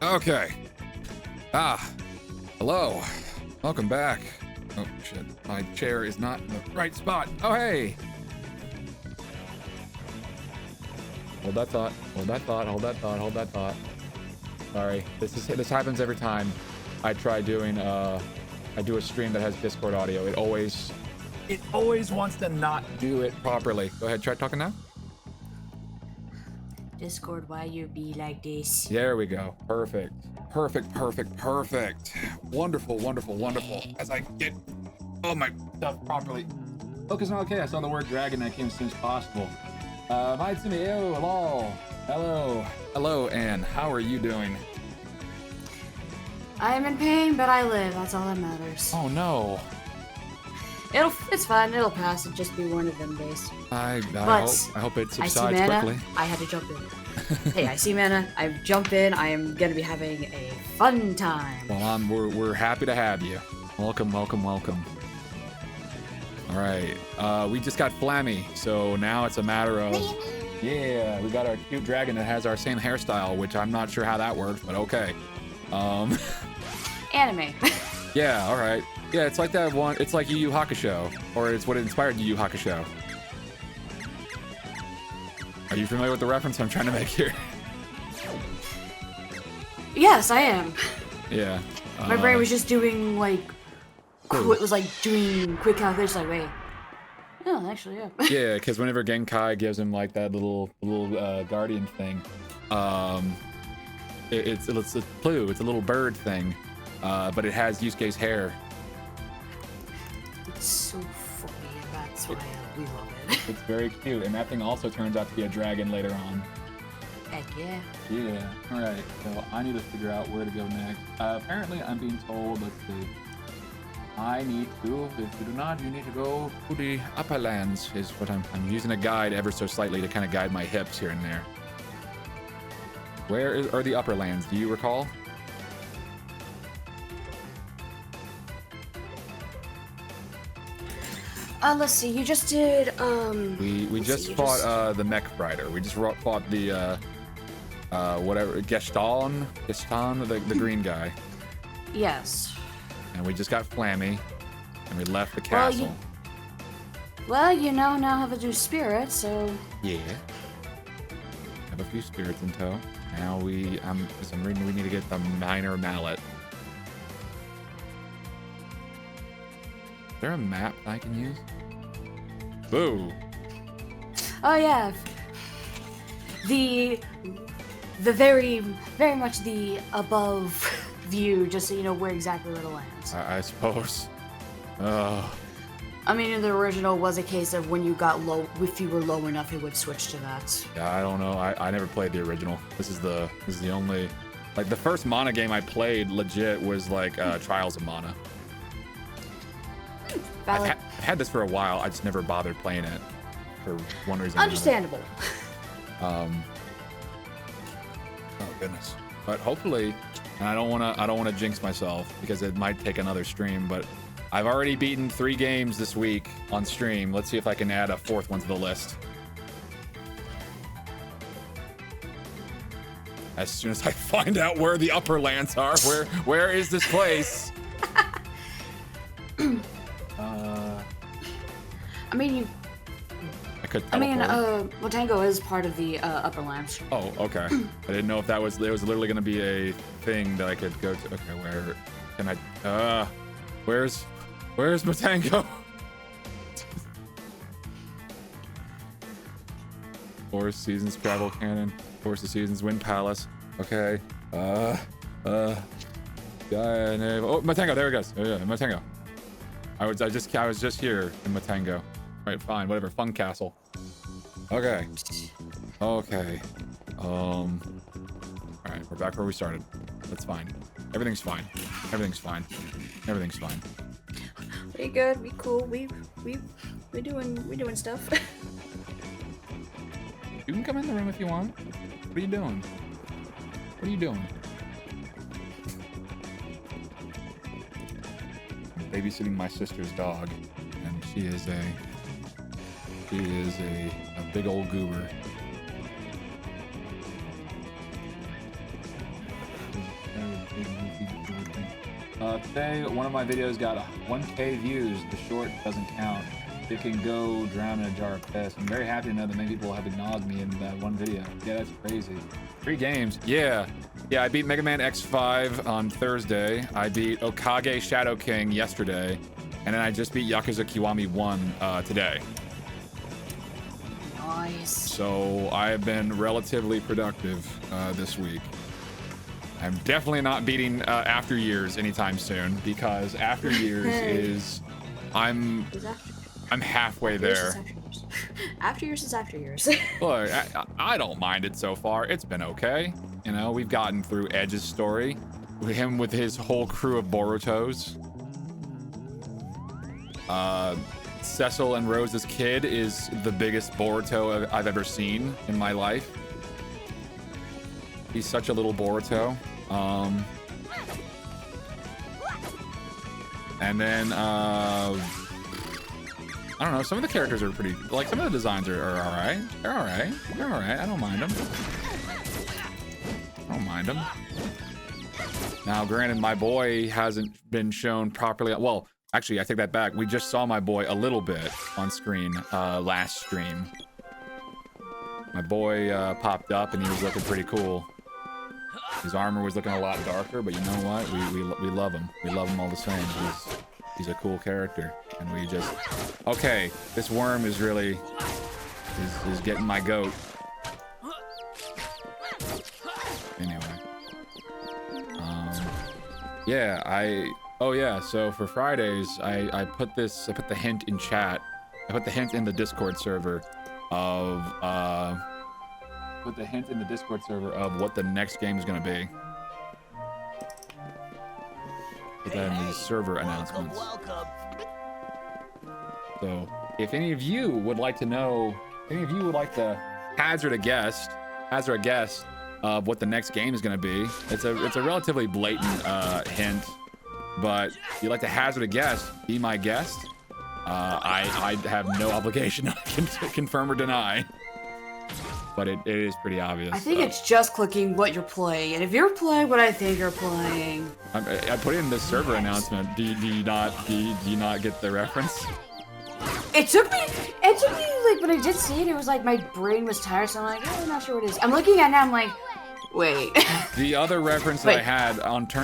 Okay. Hello. Welcome back. Oh, shit. My chair is not in the right spot. Oh, hey. Hold that thought. Hold that thought. Hold that thought. Hold that thought. Sorry. This happens every time I try doing, I do a stream that has Discord audio. It always wants to not do it properly. Go ahead. Try talking now. Discord, why you be like this? There we go. Perfect. Perfect. Wonderful. As I get all my stuff properly. Focus on okay. I saw the word dragon that came as soon as possible. Hi to me. Hello, Anne. How are you doing? I am in pain, but I live. That's all that matters. Oh no. It's fine. It'll pass. It'll just be one of them days. I hope it subsides I see mana. quickly. I had to jump in. Hey, I see mana. I jump in. I am gonna be having a fun time. Well, we're happy to have you. Welcome. All right. We just got Flammy, so now it's a matter of yeah. We got our cute dragon that has our same hairstyle, which I'm not sure how that works, but okay. Anime. Yeah. All right. Yeah, it's like that one. It's like Yu Yu Hakusho, or it's what inspired Yu Yu Hakusho. Are you familiar with the reference I'm trying to make here? Yes, I am. Yeah. My brain was just doing like, it was like doing quick calculations. Like, wait. Oh, actually, yeah. Yeah, because whenever Genkai gives him like that little guardian thing, it's a Plu. It's a little bird thing, but it has Yusuke's hair. It's so funny, and that's why we love it. It's very cute, and that thing also turns out to be a dragon later on. Heck yeah. Yeah. All right. So I need to figure out where to go next. Apparently, I'm being told. Let's see. I need to. If you do not, you need to go to the upper lands. Is what I'm using a guide ever so slightly to kind of guide my hips here and there. Where are the upper lands? Do you recall? Let's see. You just did. We just fought the mech rider. We just fought the whatever Gaston, the green guy. Yes. And we just got Flammy, and we left the castle. Well, you know now have a new spirit, so. Yeah. Have a few spirits in tow. Now for some reason we need to get the minor mallet. Is there a map I can use? Boo. Oh yeah. The very much the above view, just so you know where exactly where to land. I suppose. I mean, in the original was a case of when you got low, if you were low enough, it would switch to that. Yeah, I don't know. I never played the original. This is the only, like the first Mana game I played legit was like Trials of Mana. I've had this for a while. I just never bothered playing it for one reason. Understandable. Oh goodness. But hopefully, and I don't want to jinx myself because it might take another stream, but I've already beaten 3 games this week on stream. Let's see if I can add a 4th one to the list. As soon as I find out where the upper lands are, where is this place? Motango is part of the upper lands. Oh, okay. I didn't know if there was literally going to be a thing that I could go to. Okay, where can I? Where's Motango? Forest Seasons Travel Cannon. Forest of Seasons Wind Palace. Okay. Oh, Motango. There it goes. Yeah, Motango. I was just here in Motango. Right, fine, whatever. Fun Castle. Okay. All right, we're back where we started. That's fine. Everything's fine. We good. We cool. We doing stuff. You can come in the room if you want. What are you doing? I'm babysitting my sister's dog, and she is a big old goober. Today, one of my videos got 1K views. The short doesn't count. It can go drown in a jar of piss. I'm very happy to know that many people have acknowledged me in that one video. Yeah, that's crazy. 3 games. Yeah. Yeah, I beat Mega Man X5 on Thursday. I beat Okage Shadow King yesterday. And then I just beat Yakuza Kiwami 1 today. Nice. So I have been relatively productive this week. I'm definitely not beating After Years anytime soon because After Years is I'm halfway there. After Years is After Years. Look, I don't mind it so far. It's been okay. You know, we've gotten through Edge's story, him with his whole crew of Borutos. Cecil and Rose's kid is the biggest Boruto I've ever seen in my life. He's such a little Boruto. And then I don't know, some of the characters are pretty, like some of the designs are all right. They're all right. They're all right. I don't mind them. I don't mind them. Now, granted, my boy hasn't been shown properly. Well, actually, I take that back. We just saw my boy a little bit on screen last stream. My boy popped up and he was looking pretty cool. His armor was looking a lot darker, but you know what? We love him. We love him all the same. He's a cool character, and we just... Okay, this worm is really is getting my goat. Anyway, yeah, oh yeah, so for Fridays I put the hint in chat. I put the hint in the Discord server of what the next game is going to be. Put that in these server announcements. So, if any of you would like to know, hazard a guess of what the next game is going to be, it's a relatively blatant hint, but if you'd like to hazard a guess, be my guest. I have no obligation to confirm or deny. But it is pretty obvious. I think it's just clicking what you're playing, and if you're playing what I think you're playing, I put it in the server announcement. Do you not get the reference? It took me like when I did see it, it was like my brain was tired, so I'm like, oh, I'm not sure what it is. I'm looking at it now, I'm like, wait. The other reference that I had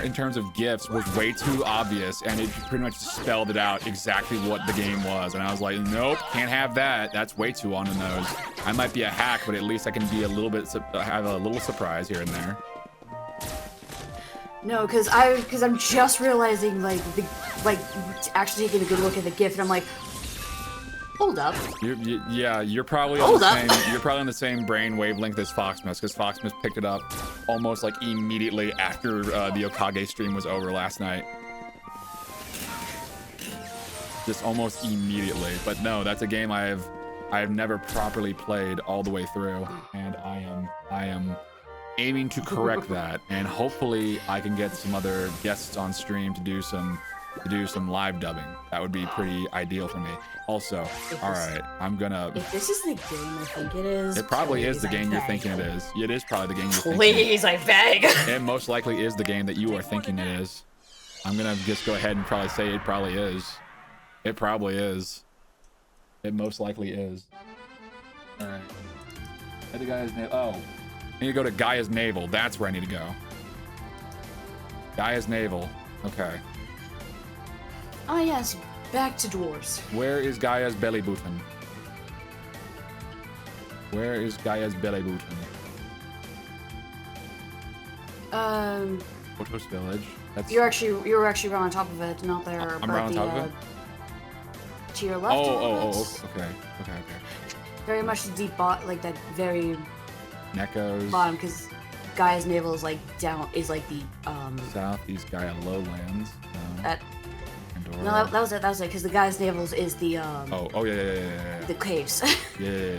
in terms of gifts was way too obvious, and it pretty much spelled it out exactly what the game was. And I was like, nope, can't have that. That's way too on the nose. I might be a hack, but at least I can be a little bit, have a little surprise here and there. No, because I'm just realizing like actually taking a good look at the gift, and I'm like, hold up. You're probably on the same brain wavelength as Foxmas, because Foxmas picked it up almost like immediately after the Okage stream was over last night. Just almost immediately. But no, that's a game I have never properly played all the way through, and I am aiming to correct that, and hopefully I can get some other guests on stream to do some live dubbing. That would be pretty ideal for me. Also, all right, I'm gonna... If this is the game I think it is... It probably is the game you're thinking it is. It is probably the game you're thinking. Please, I beg! It most likely is the game that you are thinking it is. I'm gonna just go ahead and probably say it probably is. It probably is. It most likely is. All right. The guy's navel. Oh, I need to go to Gaia's navel. That's where I need to go. Gaia's navel. Okay. Oh yes, back to dwarves. Where is Gaia's belly button? Where is Gaia's belly button? Otos Village. That's... You were actually right on top of it, not there. I'm right on top of it. To your left. Okay. Very much the deep bot, like that very Neko's bottom, because Gaia's navel is like down, is like the Southeast Gaia lowlands. No, that was it, because the Gaia's navel is the yeah. the caves. yeah.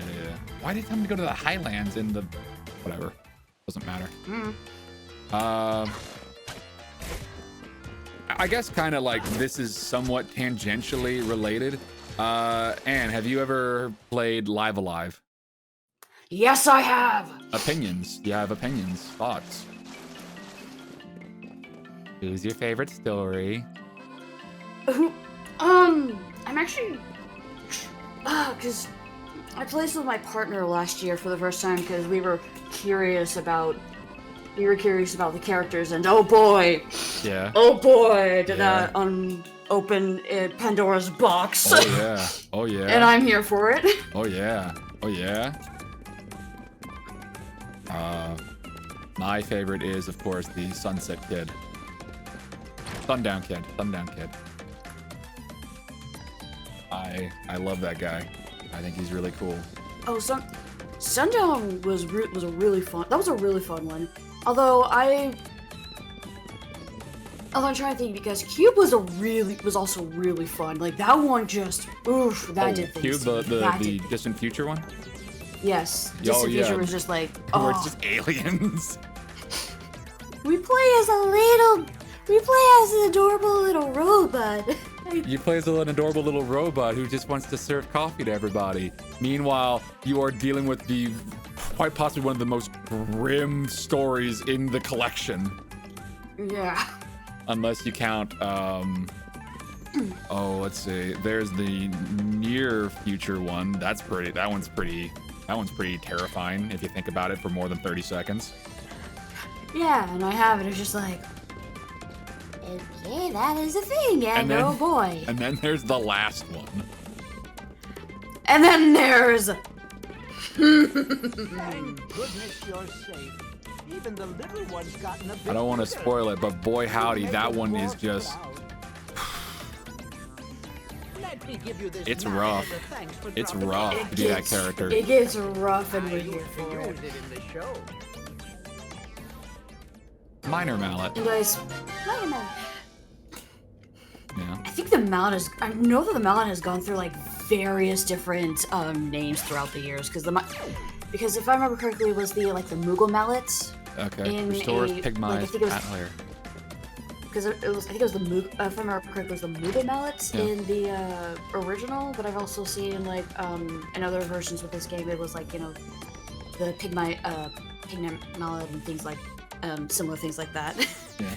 Why did they tell me to go to the highlands in the whatever? Doesn't matter. I guess kind of like this is somewhat tangentially related. Anne, have you ever played Live Alive? Yes, I have. Opinions. You have opinions, thoughts. Who's your favorite story? I'm actually, because I played this with my partner last year for the first time because we were curious about the characters, and oh boy, did that open Pandora's box. Oh yeah, oh yeah. And I'm here for it. Oh yeah, oh yeah. My favorite is, of course, the Sunset Kid. Sundown Kid. I love that guy. I think he's really cool. Oh, Sundown was a really fun. That was a really fun one. Although I'm trying to think because Cube was also really fun. Like that one just did things. Cube, the Distant Future one. Yes, Distant Future was just like where it's just aliens. We play as an adorable little robot. You play as an adorable little robot who just wants to serve coffee to everybody. Meanwhile, you are dealing with the quite possibly one of the most grim stories in the collection. Yeah. Unless you count, let's see. There's the near future one. That one's pretty terrifying if you think about it for more than 30 seconds. Yeah, and I have it. It's just like, okay, that is a thing, and oh boy. And then there's the last one. And then there's... Thank goodness you're safe. Even the little one's gotten a bit I don't want to spoil it, but boy howdy, that one is just... It's rough. It's rough to be that character. It gets rough and we're here for it. Minor Mallet. And Minor Mallet. Yeah. I think I know that the Mallet has gone through like various different names throughout the years because if I remember correctly, it was the Moogle Mallet. Okay. Restores Pigmai's Antler. Because I think it was the Moogle. If I remember correctly, it was the Moogle Mallet in the original. But I've also seen in other versions with this game, it was the Pigmai Mallet and things like similar things like that. Yeah.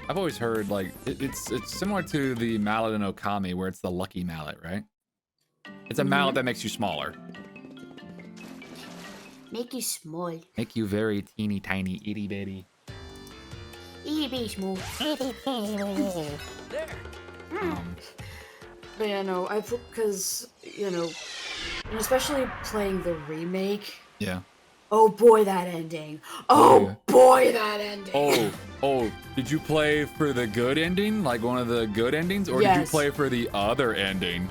I've always heard it's similar to the mallet in Okami where it's the lucky mallet, right? It's a mallet that makes you smaller. Make you small. Make you very teeny tiny, itty bitty. Itty bitty small. But yeah, no, because and especially playing the remake. Yeah. Oh boy, that ending. Oh boy, that ending. Oh, did you play for the good ending? Like one of the good endings? Or did you play for the other ending?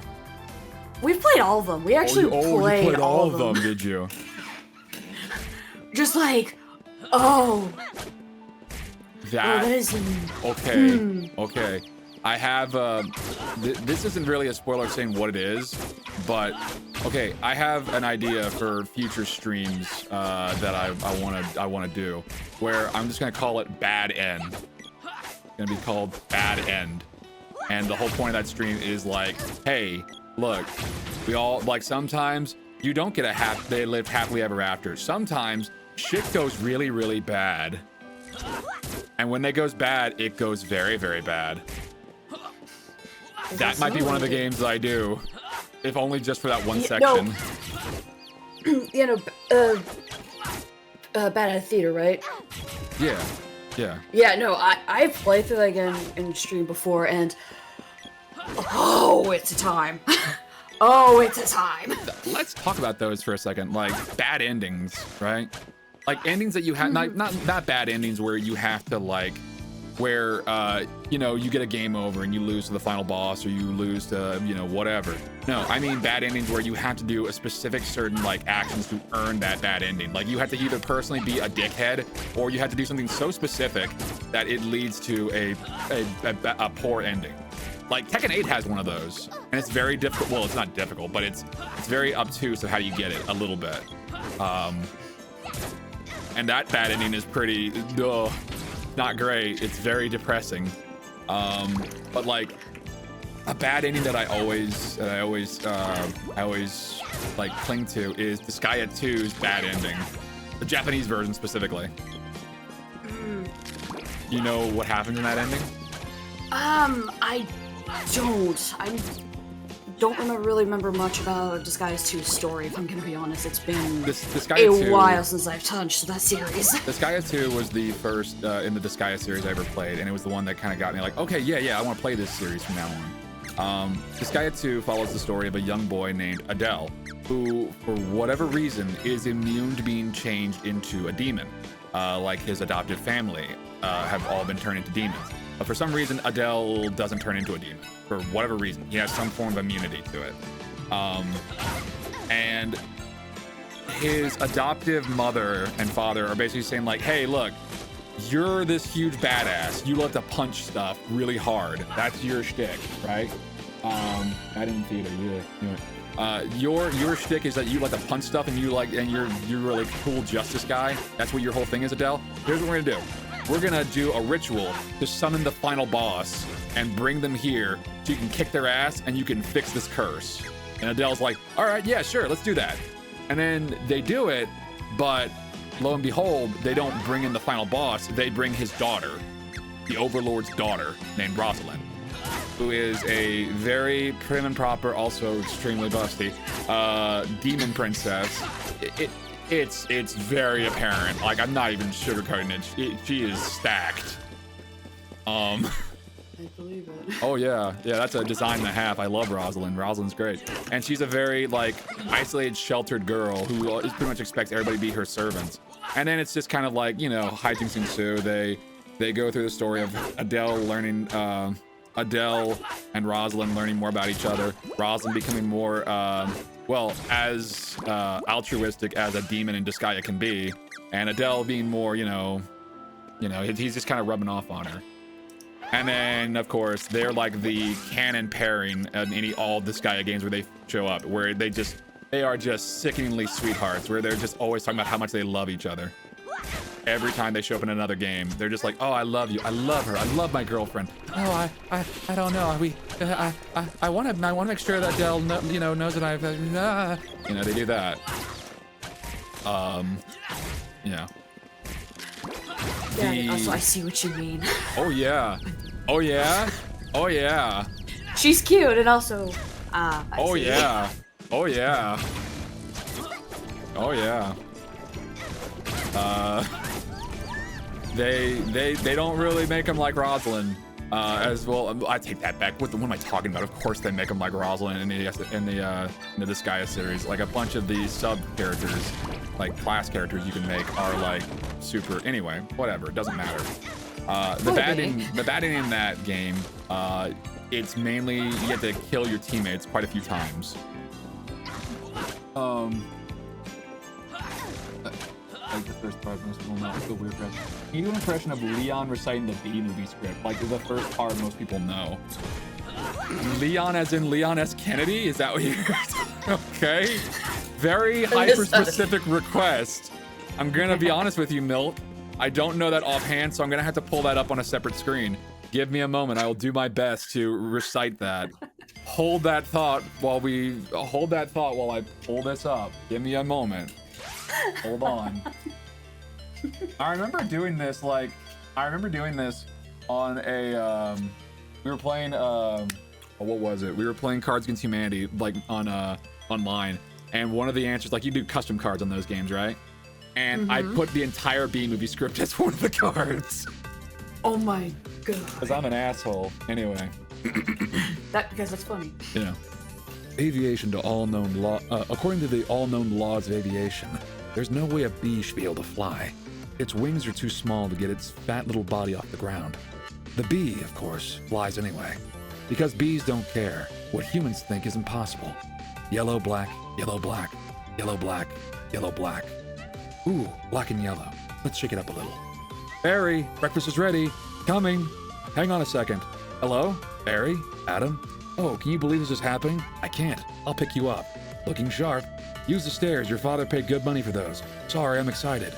We played all of them. We actually played you played all of them, did you? Just that is... Okay. I have, this isn't really a spoiler saying what it is, but, okay, I have an idea for future streams that I want to do, where I'm just going to call it Bad End. It's going to be called Bad End. And the whole point of that stream is like, hey, look, we all, sometimes you don't get they lived happily ever after. Sometimes shit goes really, really bad. And when it goes bad, it goes very, very bad. That might be one of the games that I do, if only just for that one section. Bad at a theater, right? Yeah. Yeah, no, I've played through that again in stream before, and it's a time. It's a time. Let's talk about those for a second. Bad endings, right? Endings that you have, not bad endings where you have to where you get a game over and you lose to the final boss or you lose to whatever. No, I mean bad endings where you have to do a specific certain actions to earn that bad ending. You have to either personally be a dickhead or you have to do something so specific that it leads to a poor ending. Tekken 8 has one of those, and it's very difficult. Well, it's not difficult, but it's very obtuse of how you get it a little bit. And that bad ending is pretty not great. It's very depressing. But a bad ending that I always cling to is Disgaea 2's bad ending, the Japanese version specifically. you know what happens in that ending? I don't. I don't really remember much about Disgaea 2's story, if I'm gonna be honest. It's been Disgaea 2, while since I've touched that series. Disgaea 2 was the first in the Disgaea series I ever played, and it was the one that kind of got me like, okay, yeah, I want to play this series from now on. Disgaea 2 follows the story of a young boy named Adele, who, for whatever reason, is immune to being changed into a demon. Like his adopted family have all been turned into demons. But for some reason, Adele doesn't turn into a demon. For whatever reason, he has some form of immunity to it. And his adoptive mother and father are basically saying like, hey, look, you're this huge badass. You love to punch stuff really hard. That's your shtick, right? I didn't theater. Your shtick is that you like to punch stuff and you're really cool justice guy. That's what your whole thing is, Adele. Here's what we're gonna do. We're gonna do a ritual to summon the final boss and bring them here so you can kick their ass and you can fix this curse. And Adele's like, all right, yeah, sure, let's do that. And then they do it, but lo and behold, they don't bring in the final boss. They bring his daughter, the Overlord's daughter, named Rosalind, who is a very prim and proper, also extremely busty, demon princess. It's very apparent. Like, I'm not even sugarcoating it. She is stacked. I believe it. Oh yeah, that's a design and a half. I love Rosalind. Rosalind's great, and she's a very like isolated, sheltered girl who pretty much expects everybody to be her servants. And then it's just kind of like, you know, hijinks ensue. They go through the story of Adele learning. Adele and Rosalind learning more about each other. Rosalind becoming more, as altruistic as a demon in Disgaea can be, and Adele being more, he's just kind of rubbing off on her. And then, of course, they're like the canon pairing in all Disgaea games where they show up, where they are just sickeningly sweethearts, where they're just always talking about how much they love each other. Every time they show up in another game, they're just like, oh, I love you, I love her, I love my girlfriend. Oh, I don't know. I want to make sure that Adele knows that I've they do that. Yeah. Yeah, also, I see what you mean. Oh yeah. She's cute, and also, Oh see. yeah. Oh yeah. They don't really make him like Rosalind as well. I take that back. What am I talking about? Of course they make him like Rosalind in the Disgaea series. Like a bunch of these sub characters, like class characters you can make are like super. Anyway, whatever. It doesn't matter. The batting in that game, it's mainly you get to kill your teammates quite a few times. Like the first part, most people know. It's a weird impression. Can you do an impression of Leon reciting the B-movie script? Like the first part, most people know. Leon as in Leon S. Kennedy? Is that what you're Okay. Very hyper-specific request. I'm gonna be honest with you, Milt. I don't know that offhand, so I'm gonna have to pull that up on a separate screen. Give me a moment. I will do my best to recite that. Hold that thought while I pull this up. Give me a moment. Hold on. I remember doing this on a we were playing what was it? We were playing Cards Against Humanity like on online, and one of the answers, like you do custom cards on those games, right? And I put the entire B-movie script as one of the cards. Oh my god. Because I'm an asshole. Anyway. Because that's funny. Yeah. Aviation to all known law. According to the all known laws of aviation, there's no way a bee should be able to fly. Its wings are too small to get its fat little body off the ground. The bee, of course, flies anyway. Because bees don't care what humans think is impossible. Yellow, black, yellow, black, yellow, black, yellow, black. Ooh, black and yellow. Let's shake it up a little. Barry, breakfast is ready. Coming. Hang on a second. Hello? Barry? Adam? Oh, can you believe this is happening? I can't. I'll pick you up. Looking sharp. Use the stairs. Your father paid good money for those. Sorry, I'm excited.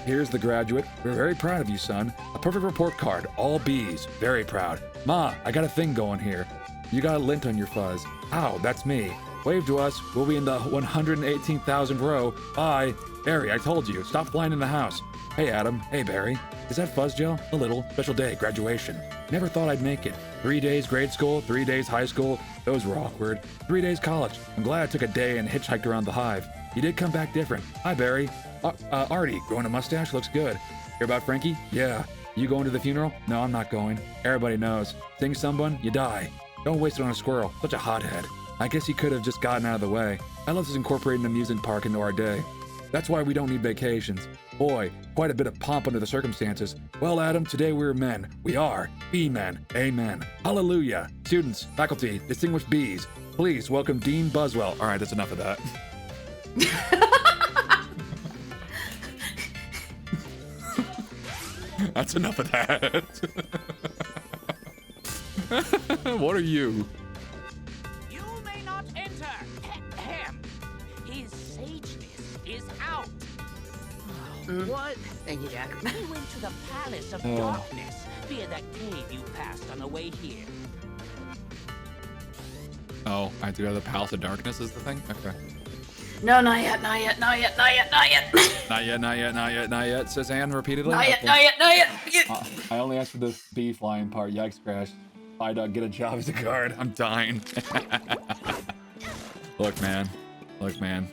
Here's the graduate. We're very proud of you, son. A perfect report card. All B's. Very proud. Ma, I got a thing going here. You got a lint on your fuzz. Ow, that's me. Wave to us. We'll be in the 118,000th row. Bye. Barry, I told you. Stop flying in the house. Hey, Adam. Hey, Barry. Is that Fuzzgel? A little. Special day. Graduation. Never thought I'd make it. 3 days grade school, 3 days high school. Those were awkward. 3 days college. I'm glad I took a day and hitchhiked around the hive. You did come back different. Hi, Barry. Artie, growing a mustache? Looks good. Hear about Frankie? Yeah. You going to the funeral? No, I'm not going. Everybody knows. Sting someone, you die. Don't waste it on a squirrel. Such a hothead. I guess he could have just gotten out of the way. I love to incorporate an amusement park into our day. That's why we don't need vacations. Boy, quite a bit of pomp under the circumstances. Well, Adam, today we're men. We are. Be men. Amen. Hallelujah. Students, faculty, distinguished bees, please welcome Dean Buswell. All right, that's enough of that. That's enough of that. What are you? You may not enter. Ahem. His sageness is out. What? Thank you, Jack. He went to the Palace of Darkness via that cave you passed on the way here. Oh, I have to go to the Palace of Darkness is the thing? Okay. No, not yet, not yet, not yet, not yet, not yet. Not yet, not yet, not yet, not yet, says Anne repeatedly. Not yet, Okay. not yet, not yet. I only asked for the bee flying part. Yikes, Crash. I don't get a job as a guard. I'm dying. Look, man. Look, man.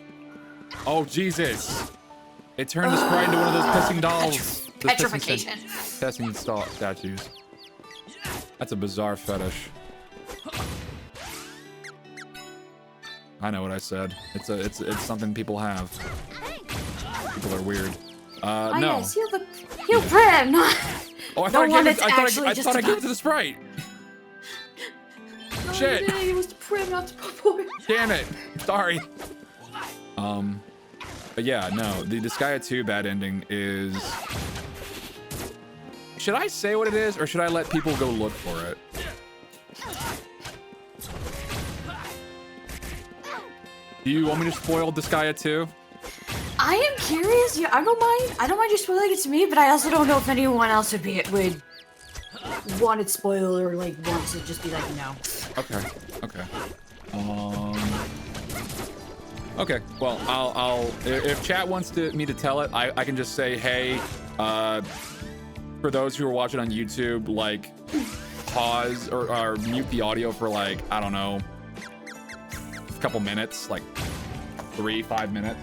Oh, Jesus. It turned the sprite into one of those pissing dolls. Those Petrification. Pissing statues. That's a bizarre fetish. I know what I said. It's something people have. People are weird. Oh, No. yes, heal Brim. Oh, I The thought one I that's gave actually it, just I thought I gave about- it to the sprite. No, Shit. It was the Prim, not the boy. Damn it. Sorry. But yeah, no. The Disgaea 2 bad ending is... Should I say what it is, or should I let people go look for it? Do you want me to spoil Disgaea 2? I am curious. Yeah, I don't mind. I don't mind you spoiling it to me, but I also don't know if anyone else would want it spoiled or like want to just be like, no. Okay. Okay. Okay. Well, I'll if chat wants me to tell it, I can just say, hey, for those who are watching on YouTube, like pause or mute the audio for like, I don't know, a couple minutes, like 3-5 minutes.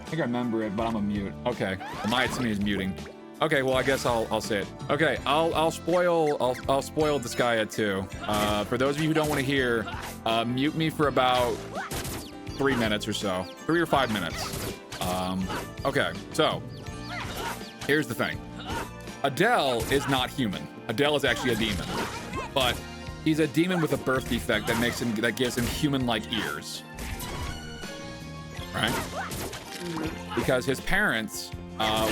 I think I remember it, but I'm a mute. Okay. Well, my to me is muting. Okay, well, I guess I'll say it. Okay, I'll spoil Disgaea 2. For those of you who don't want to hear, mute me for about 3 minutes or so. 3 or 5 minutes. Okay, so here's the thing. Adele is not human. Adele is actually a demon, but he's a demon with a birth defect that gives him human-like ears. Right? Because his parents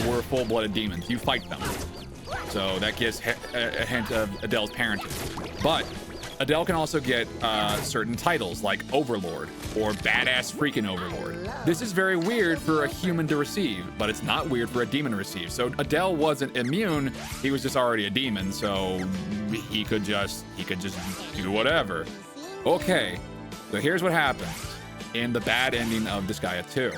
were full-blooded demons. You fight them. So that gives a hint of Adele's parenting. But Adele can also get certain titles like Overlord or Badass Freaking Overlord. This is very weird for a human to receive, but it's not weird for a demon to receive. So Adele wasn't immune. He was just already a demon, so he could just do whatever. Okay, so here's what happens in the bad ending of Disgaea 2.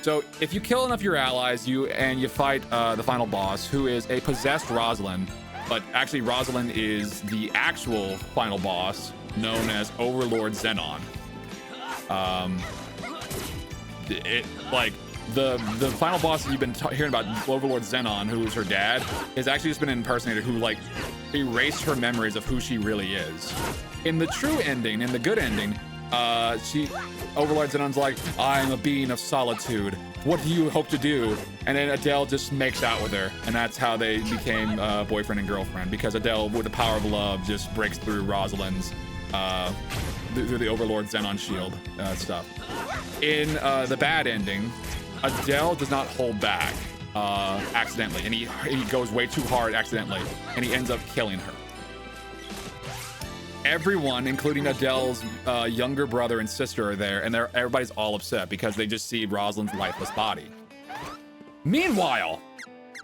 So if you kill enough of your allies, you fight the final boss, who is a possessed Rosalind, but actually Rosalind is the actual final boss, known as Overlord Xenon. The final boss that you've been hearing about, Overlord Xenon, who is her dad, has actually just been an impersonator who like erased her memories of who she really is. In the true ending, in the good ending, Overlord Xenon's like, I'm a being of solitude. What do you hope to do? And then Adele just makes out with her, and that's how they became boyfriend and girlfriend, because Adele, with the power of love, just breaks through Rosalind's, through the Overlord Xenon shield stuff. In the bad ending, Adele does not hold back accidentally, and he goes way too hard accidentally, and he ends up killing her. Everyone, including Adele's younger brother and sister, are there, and everybody's all upset because they just see Rosalind's lifeless body. Meanwhile,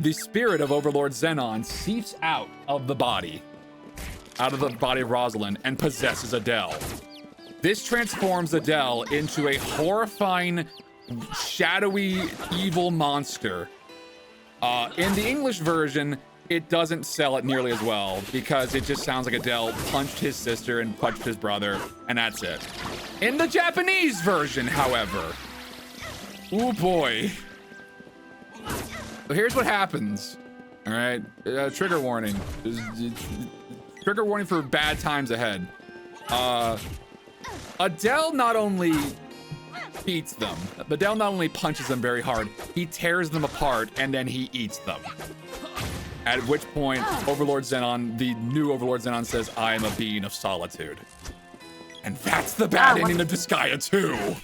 the spirit of Overlord Xenon seeps out of the body of Rosalind, and possesses Adele. This transforms Adele into a horrifying, shadowy, evil monster. In the English version, it doesn't sell it nearly as well because it just sounds like Adele punched his sister and punched his brother, and that's it. In the Japanese version, however, oh boy. So here's what happens. All right, trigger warning. Trigger warning for bad times ahead. Adele not only beats them, Adele not only punches them very hard, he tears them apart and then he eats them. At which point, Overlord Zenon, the new Overlord Zenon says, I am a being of solitude. And that's the bad ending of Disgaea 2.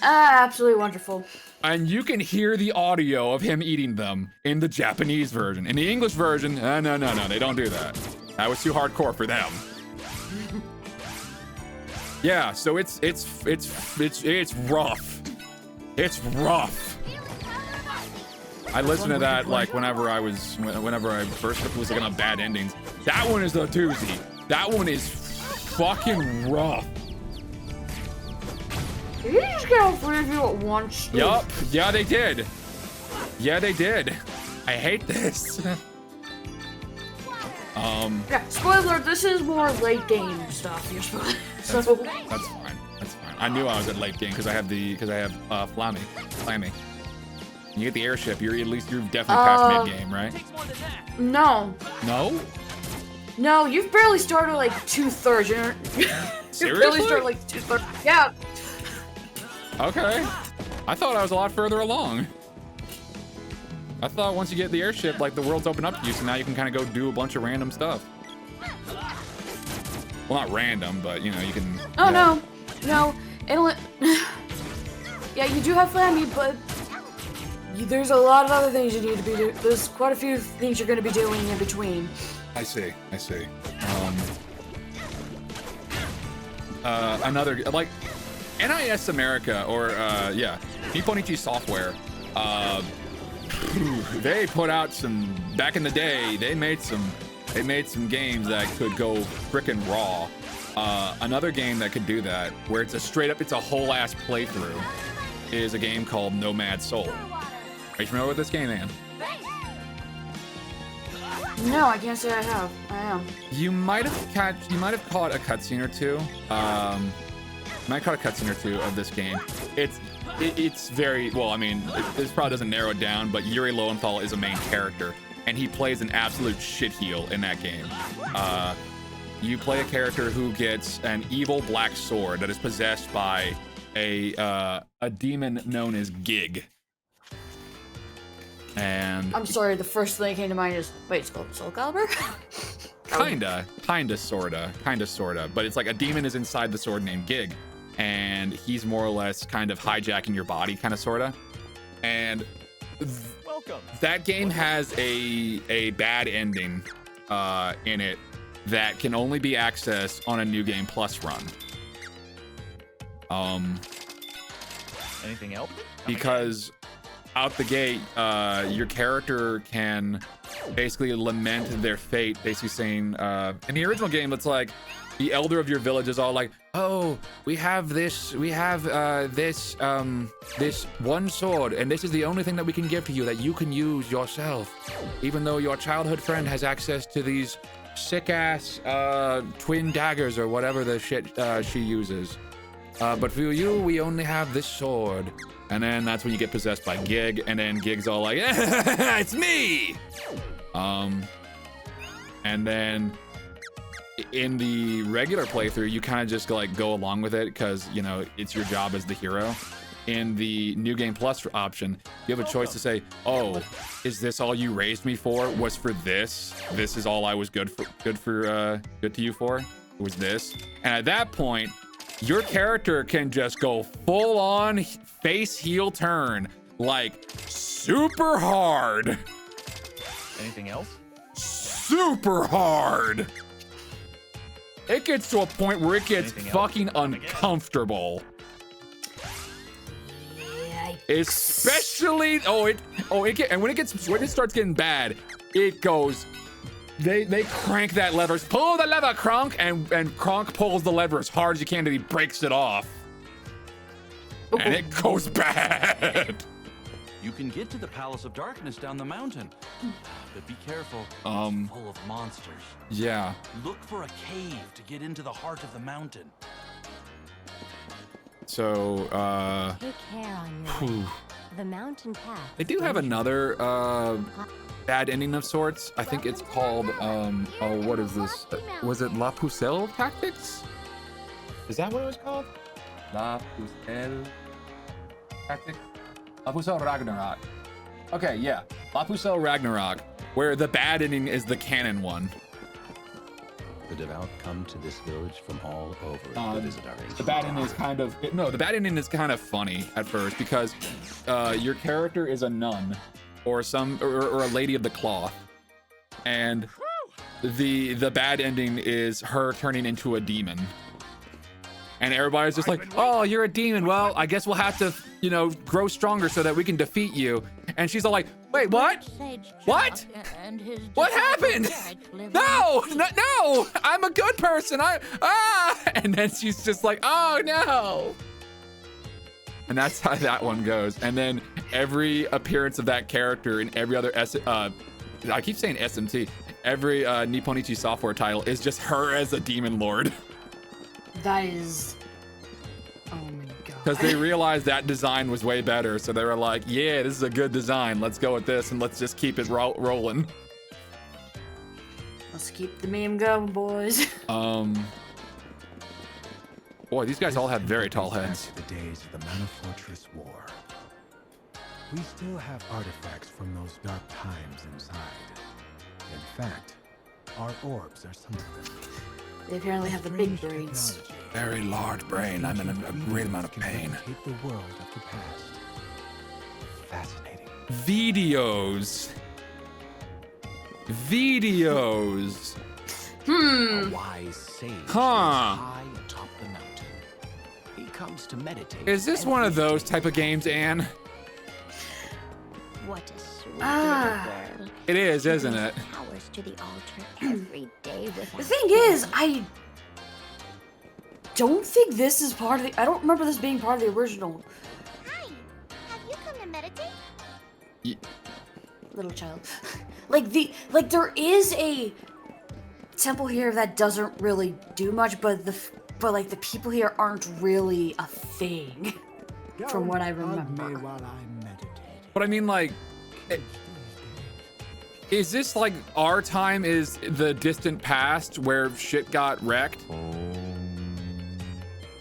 Absolutely wonderful. And you can hear the audio of him eating them in the Japanese version. In the English version, no, they don't do that. That was too hardcore for them. Yeah, so it's rough. It's rough. I listened to that like whenever I first was looking at bad endings. That one is a doozy. That one is fucking rough. Did you just get all three of you at once? Yup. Yeah, they did. Yeah, they did. I hate this. Yeah, spoiler, this is more late game stuff. You're supposed so. That's fine. That's fine. I knew I was at late game because I have Flammy. You get the airship, you're definitely past mid game, right? No. No? No, you've barely started like 2/3. You've barely started like 2/3. Yeah. Okay. I thought I was a lot further along. I thought once you get the airship, like the world's open up to you, so now you can kind of go do a bunch of random stuff. Well, not random, but you know, you can. Oh yeah. No. Yeah, you do have Flammy, but there's a lot of other things you need to be doing. There's quite a few things you're going to be doing in between. I see. Another, like, NIS America, or, Nipponichi Software, they put out some, back in the day, they made some games that could go frickin' raw. Another game that could do that, where it's a whole ass playthrough, is a game called Nomad Soul. Are you familiar with this game, Ann? No, I can't say I have. I am. You might have caught a cutscene or two. Of this game. It's very well. I mean, this probably doesn't narrow it down, but Yuri Lowenthal is a main character, and he plays an absolute shitheel in that game. You play a character who gets an evil black sword that is possessed by a demon known as Gig. And I'm sorry, the first thing that came to mind is, wait, it's called Soul Calibur? sorta. But it's like a demon is inside the sword named Gig, and he's more or less kind of hijacking your body, kind of sorta. And that game has a bad ending in it that can only be accessed on a New Game Plus run. Anything else? Because out the gate, your character can basically lament their fate, basically saying, in the original game, it's like the elder of your village is all like, oh, we have this one sword, and this is the only thing that we can give to you that you can use yourself, even though your childhood friend has access to these sick-ass twin daggers or whatever the shit she uses. But for you, we only have this sword. And then that's when you get possessed by Gig, and then Gig's all like, it's me! And then in the regular playthrough, you kind of just like go along with it because, you know, it's your job as the hero. In the New Game Plus option, you have a choice to say, oh, is this all you raised me for? Was for this? This is all I was good to you for? It was this? And at that point, your character can just go full on face heel turn, like super hard. Anything else? Super hard. It gets to a point where it gets fucking uncomfortable. Especially when it starts getting bad, it goes They crank that lever. Pull the lever, Kronk, and Kronk pulls the lever as hard as he can until he breaks it off. And it goes bad. You can get to the Palace of Darkness down the mountain. But be careful. It's full of monsters. Yeah. Look for a cave to get into the heart of the mountain. So, Take care on your way. The mountain path. they do have another bad ending of sorts. I think it's called oh, what is this? Was it La Pucelle Tactics? Is that what it was called? La Pucelle Tactics? La Pucelle Ragnarok. Okay, yeah. La Pucelle Ragnarok, where the bad ending is the canon one. The devout come to this village from all over to visit our ancient The bad ending is kind of the bad ending is kind of funny at first because your character is a nun or a lady of the cloth, and the bad ending is her turning into a demon. And everybody's just like, oh, you're a demon. Well, I guess we'll have to, grow stronger so that we can defeat you. And she's all like, wait, what? What? What happened? No, I'm a good person. And then she's just like, oh no. And that's how that one goes. And then every appearance of that character in every other I keep saying SMT, every Nipponichi software title is just her as a demon lord. That is... Oh my god. Because they realized that design was way better, so they were like, yeah, this is a good design. Let's go with this, and let's just keep it rolling. Let's keep the meme going, boys. Boy, these guys all have very tall heads. The days of the Mana Fortress War. We still have artifacts from those dark times inside. In fact, our orbs are some of them. They apparently have the big brains. Very large brain. I'm in a great amount of pain. Keep the world of the past. Fascinating. Videos. A wise sage Huh. high atop the mountain. He comes to meditate. Is this one of those type of games, Anne? What a sweet Ah. little world. It is, isn't it? Powers to the altar every day without The thing is, I don't think this is part of the... I don't remember this being part of the original. Hi, have you come to meditate? Little child. Like there is a temple here that doesn't really do much, but the people here aren't really a thing. From what I remember. Me while I meditate. But I mean, like, is this like our time is the distant past where shit got wrecked?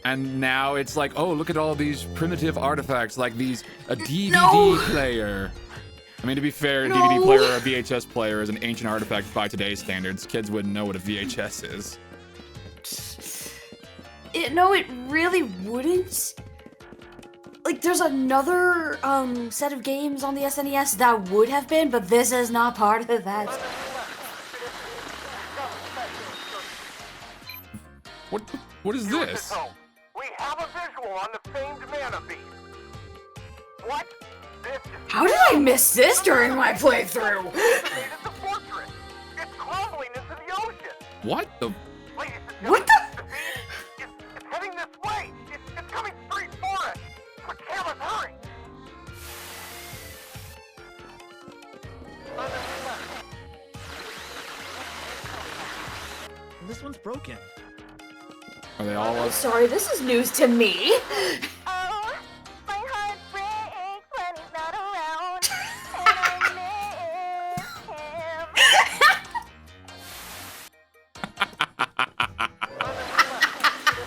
And now it's like, oh, look at all these primitive artifacts, like a DVD player. I mean, to be fair, a DVD player or a VHS player is an ancient artifact by today's standards. Kids wouldn't know what a VHS is. No, it really wouldn't. Like, there's another set of games on the SNES that would have been, but this is not part of that. What is this? We have a visual on the famed Yanapii. What? This is How did I miss this during my playthrough? the fortress. It's crumbling into the ocean. What the? Ladies and What gentlemen, it's heading this way. It's coming straight for us. Quick, cameras, hurry. This one's broken. Are they all? Sorry, this is news to me. Oh, my heart breaks when he's not around, and I miss him.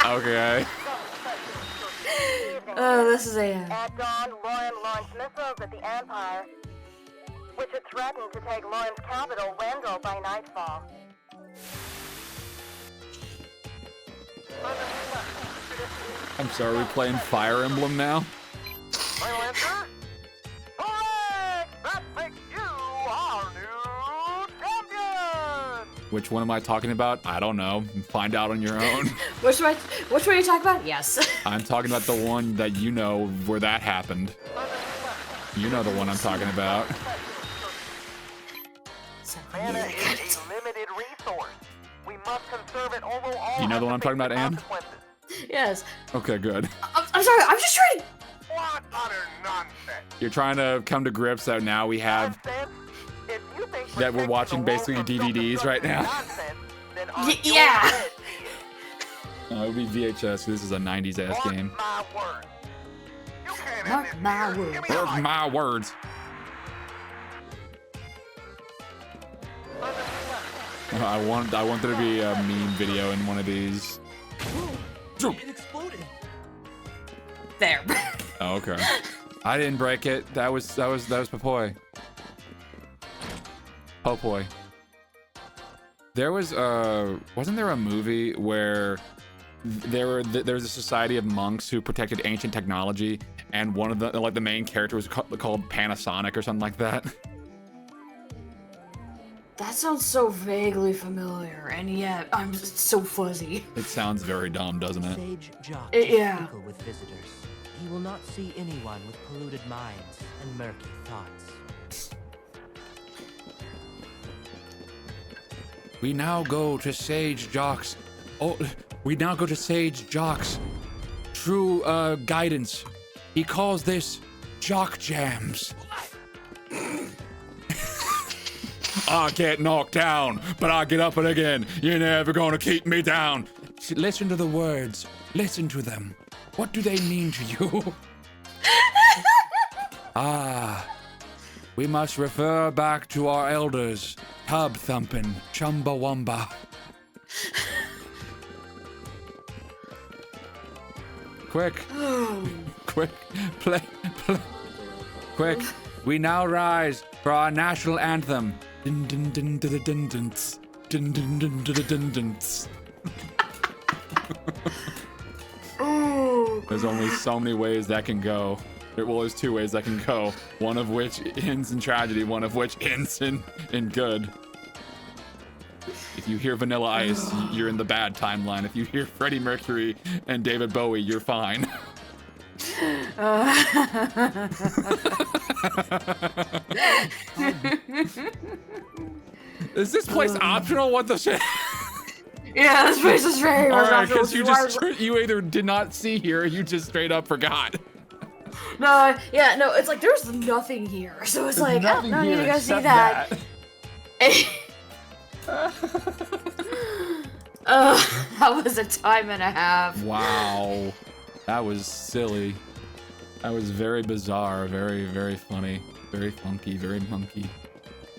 Okay. Oh, this is a... At dawn, Lauren launched missiles at the Empire, which had threatened to take Lauren's capital, Wendell, by nightfall. I'm sorry, we're playing Fire Emblem now? Final answer? Correct! That makes you our new champion! Which one am I talking about? I don't know. Find out on your own. Which one are you talking about? Yes. I'm talking about the one that you know where that happened. You know the one I'm talking about. Mana is the limited resource. We must conserve it, although all You know the one I'm talking about, Anne? consequences. Yes. Okay, good. I'm sorry. I'm just trying to. What utter nonsense. You're trying to come to grips that now we have Nonsense? If you think that we're protecting watching the world basically from DVDs right self-destruction now. is nonsense, then on your Yeah. head be it. It would be VHS. This is a 90s ass Mark game. my words. You can't Mark have this my here. words. Give me a Mark light. my words. I want there to be a meme video in one of these. It exploded. There. Oh, okay. I didn't break it. That was Papoy. Popoy. There was wasn't there a movie where there was a society of monks who protected ancient technology, and one of the main character was called Panasonic or something like that. That sounds so vaguely familiar, and yet I'm just so fuzzy. It sounds very dumb, doesn't it? Sage Jock Yeah. is fickle with visitors. He will not see anyone with polluted minds and murky thoughts. We now go to Sage Jock's. Oh, we now go to Sage Jock's true guidance. He calls this Jock Jams. I get knocked down, but I get up and again. You're never gonna keep me down. Listen to the words. Listen to them. What do they mean to you? We must refer back to our elders. Tub thumping, chumbawamba. Quick. Quick. Play. Quick. We now rise for our national anthem. Dun dun dun dun dun dun dun dun dun dun dun dun. There's only so many ways that can go. Well, there's two ways that can go. One of which ends in tragedy, one of which ends in good. If you hear Vanilla Ice, you're in the bad timeline. If you hear Freddie Mercury and David Bowie, you're fine. Is this place optional? What the shit? Yeah, this place is very much Alright, optional. because you either did not see here or you just straight up forgot. No, yeah, no, it's like there's nothing here. So it's like, oh, no, you need to go see that. That was a time and a half. Wow. That was silly. That was very bizarre, very, very funny, very funky, very monkey.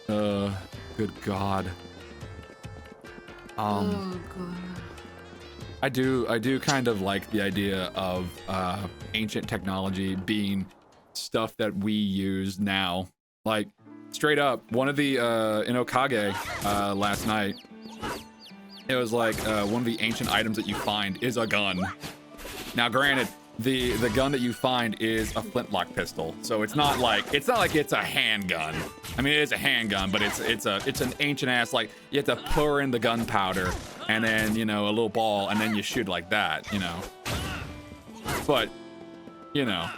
Good God. Oh God. I do kind of like the idea of ancient technology being stuff that we use now. Like, straight up, one of the in Okage last night, it was like one of the ancient items that you find is a gun. Now, granted, the gun that you find is a flintlock pistol, so it's not like it's a handgun. I mean, it is a handgun, but it's an ancient ass, like, you have to pour in the gunpowder and then, you know, a little ball, and then you shoot like that, you know. But, you know,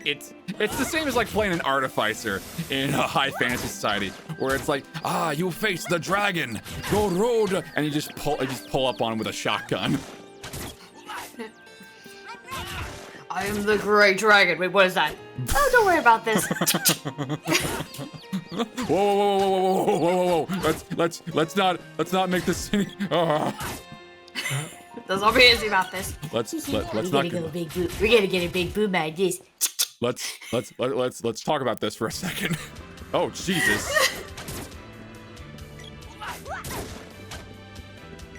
it's the same as like playing an artificer in a high fantasy society, where it's like, you face the dragon, go road, and you just pull up on him with a shotgun. I am the great dragon. Wait, what is that? Oh, don't worry about this. Whoa! Let's not make this. Let's not be easy about this. Let's not. We're gonna get a big boom like this. Let's talk about this for a second. Oh, Jesus.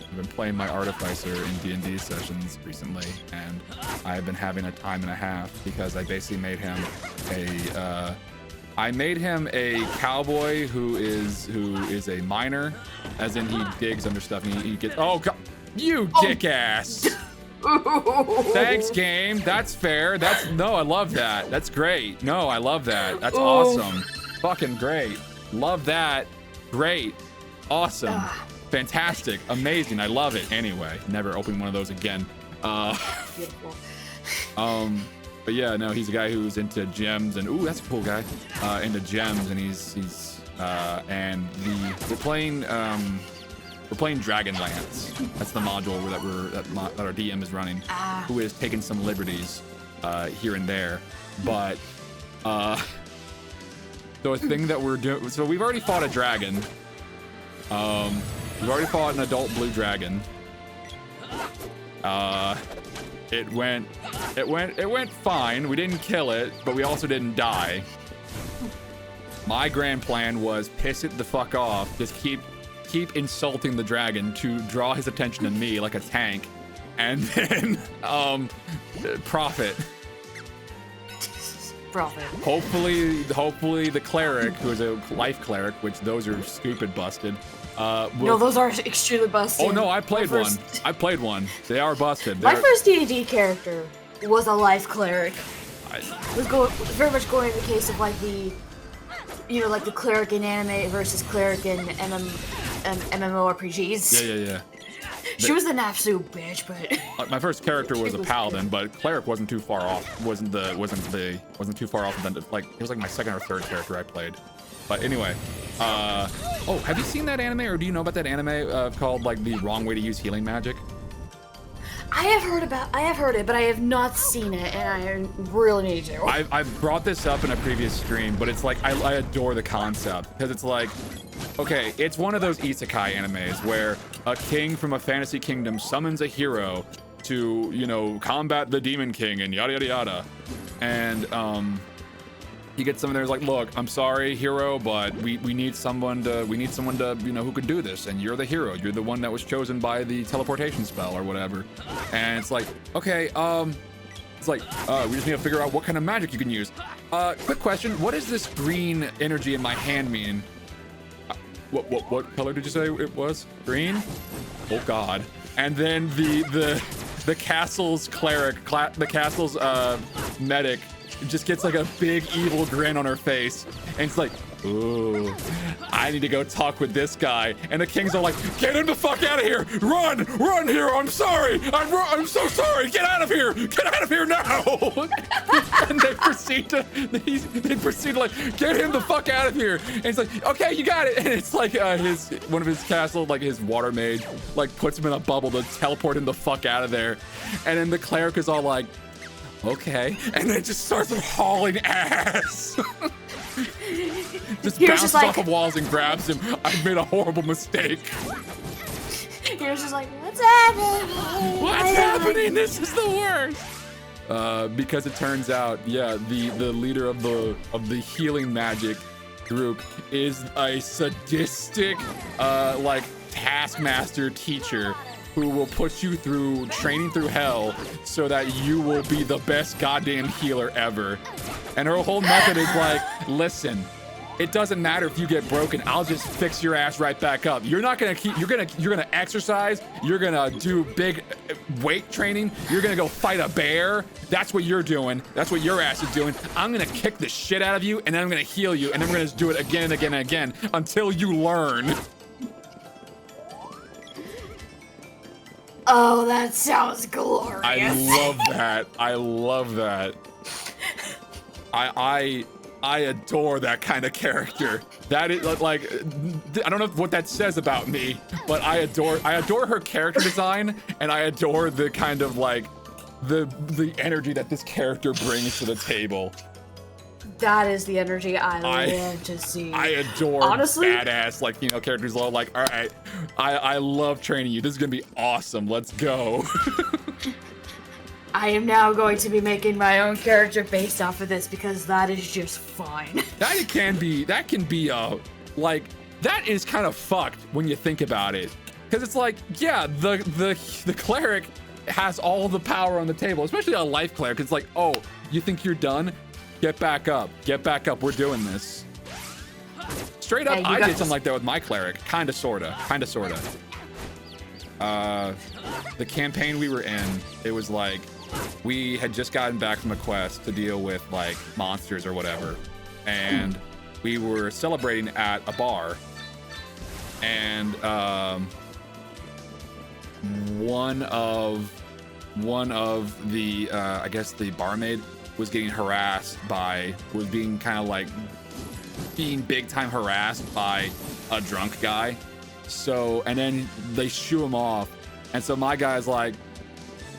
I've been playing my artificer in D&D sessions recently, and I've been having a time and a half because I basically made him a cowboy who is a miner, as in he digs under stuff and he gets. Oh God, you dick ass. Thanks, game. That's fair. I love that. That's great. No, I love that. That's awesome. Fucking great. Love that. Great. Awesome. Fantastic. Amazing. I love it. Anyway, never open one of those again. Beautiful. But yeah, no, he's a guy who's into gems and ooh, that's a cool guy. Into gems, and he's and we're playing Dragonlance. That's the module that our DM is running, who is taking some liberties here and there. But so a thing that we're doing. So we've already fought a dragon. We've already fought an adult blue dragon. It went fine. We didn't kill it, but we also didn't die. My grand plan was piss it the fuck off. Just keep insulting the dragon to draw his attention to me like a tank, and then profit. Hopefully the cleric, who is a life cleric, which those are stupid busted. No, those are extremely busted. Oh no, I played one. They are busted. My first D&D character was a life cleric. It was very much going in the case of like the, like the cleric in anime versus cleric in MMORPGs. Yeah. She was an absolute bitch, but my first character was a paladin, but cleric wasn't too far off. Wasn't too far off. Then like it was like my second or third character I played. But anyway, oh, have you seen that anime, or do you know about that anime called like The Wrong Way to Use Healing Magic? I have heard it, but I have not seen it, and I really need to. I've brought this up in a previous stream, but it's like I adore the concept, because it's like, okay, it's one of those isekai animes where a king from a fantasy kingdom summons a hero to, combat the demon king and yada yada yada, and he gets someone there's like, look, I'm sorry, hero, but we need someone to who could do this, and you're the hero. You're the one that was chosen by the teleportation spell or whatever. And it's like, okay, it's like, we just need to figure out what kind of magic you can use. Quick question, what does this green energy in my hand mean? What color did you say it was? Green? Oh God. And then the castle's cleric, the castle's medic just gets like a big evil grin on her face, and it's like, ooh, I need to go talk with this guy. And the king's all like, get him the fuck out of here! Run, hero! I'm sorry! I'm so sorry! Get out of here! Get out of here now! And they proceed to like, get him the fuck out of here! And it's like, okay, you got it! And it's like one of his castle, like his water mage, like puts him in a bubble to teleport him the fuck out of there. And then the cleric is all like, okay, and then just starts hauling ass. Just bounces off of walls and grabs him. I've made a horrible mistake. You're just like, what's happening? What's happening? This is the worst. Because it turns out, yeah, the leader of the healing magic group is a sadistic, like taskmaster teacher who will put you through training through hell so that you will be the best goddamn healer ever. And her whole method is like, listen, it doesn't matter if you get broken, I'll just fix your ass right back up. You're not gonna you're gonna exercise, you're gonna do big weight training, you're gonna go fight a bear. That's what you're doing. That's what your ass is doing. I'm gonna kick the shit out of you, and then I'm gonna heal you, and then we're gonna do it again and again and again until you learn. Oh, that sounds glorious. I love that. I adore that kind of character. That is like, I don't know what that says about me, but I adore her character design, and I adore the kind of like the energy that this character brings to the table. That is the energy I love to see. I adore badass, like, characters all like, all right, I love training you. This is gonna be awesome. Let's go. I am now going to be making my own character based off of this, because that is just fine. That can be like, that is kind of fucked when you think about it. Because it's like, yeah, the cleric has all the power on the table, especially a life cleric. It's like, oh, you think you're done? Get back up. Get back up. We're doing this. Straight up, I did something like that with my cleric. Kinda, sorta. The campaign we were in, it was like, we had just gotten back from a quest to deal with like monsters or whatever. And we were celebrating at a bar. And one of the, I guess the barmaid was getting harassed was being kind of like being big time harassed by a drunk guy. So, and then they shoo him off. And so my guy's like,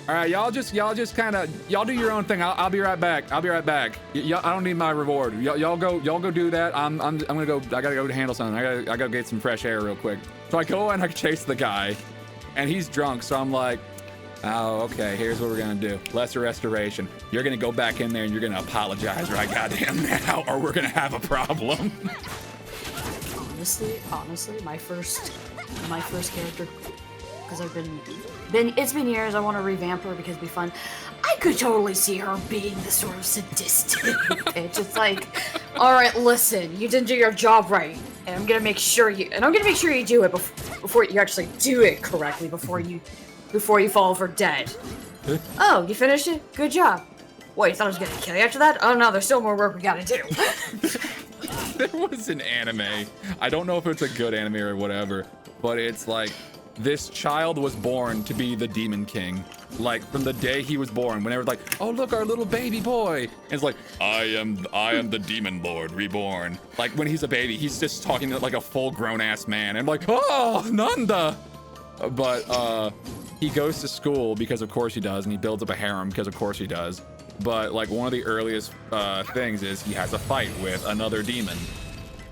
all right, y'all just kind of, y'all do your own thing. I'll be right back. I'll be right back. I don't need my reward. Y'all go do that. I'm gonna go. I gotta go handle something. I gotta get some fresh air real quick. So I go and I chase the guy, and he's drunk. So I'm like, oh, okay. Here's what we're gonna do. Lesser restoration. You're gonna go back in there and you're gonna apologize right goddamn now, or we're gonna have a problem. Honestly, my first character, because it's been years. I want to revamp her because it'd be fun. I could totally see her being the sort of sadistic bitch. It's like, all right, listen, you didn't do your job right, and I'm gonna make sure you do it before you actually do it correctly, before you fall over dead. Oh, you finished it? Good job. What, you thought I was gonna kill you after that? Oh no, there's still more work we gotta do. There was an anime. I don't know if it's a good anime or whatever, but it's like, this child was born to be the Demon King. Like, from the day he was born, when they were like, oh, look, our little baby boy. And it's like, I am the Demon Lord, reborn. Like, when he's a baby, he's just talking like a full grown-ass man. And I'm like, oh, Nanda! But, he goes to school because of course he does, and he builds up a harem because of course he does. But, like, one of the earliest things is he has a fight with another demon.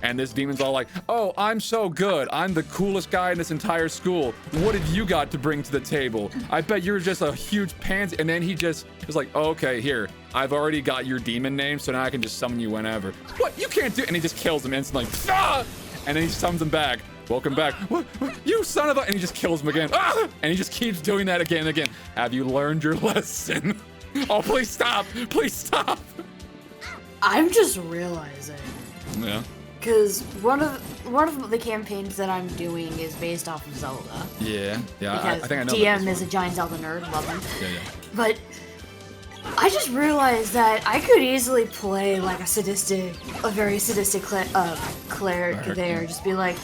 And this demon's all like, oh, I'm so good. I'm the coolest guy in this entire school. What have you got to bring to the table? I bet you're just a huge pansy. And then he just is like, oh, okay, here. I've already got your demon name, so now I can just summon you whenever. What? You can't do it. And he just kills him instantly. Ah! And then he summons him back. Welcome back. What? You son of a... And he just kills him again. Ah! And he just keeps doing that again and again. Have you learned your lesson? Oh, please stop. Please stop. I'm just realizing. Yeah. Because one of the campaigns that I'm doing is based off of Zelda. Yeah. Because I think I know. DM is a giant Zelda nerd, love him. Yeah. But I just realized that I could easily play like a very sadistic cleric there. Just be like,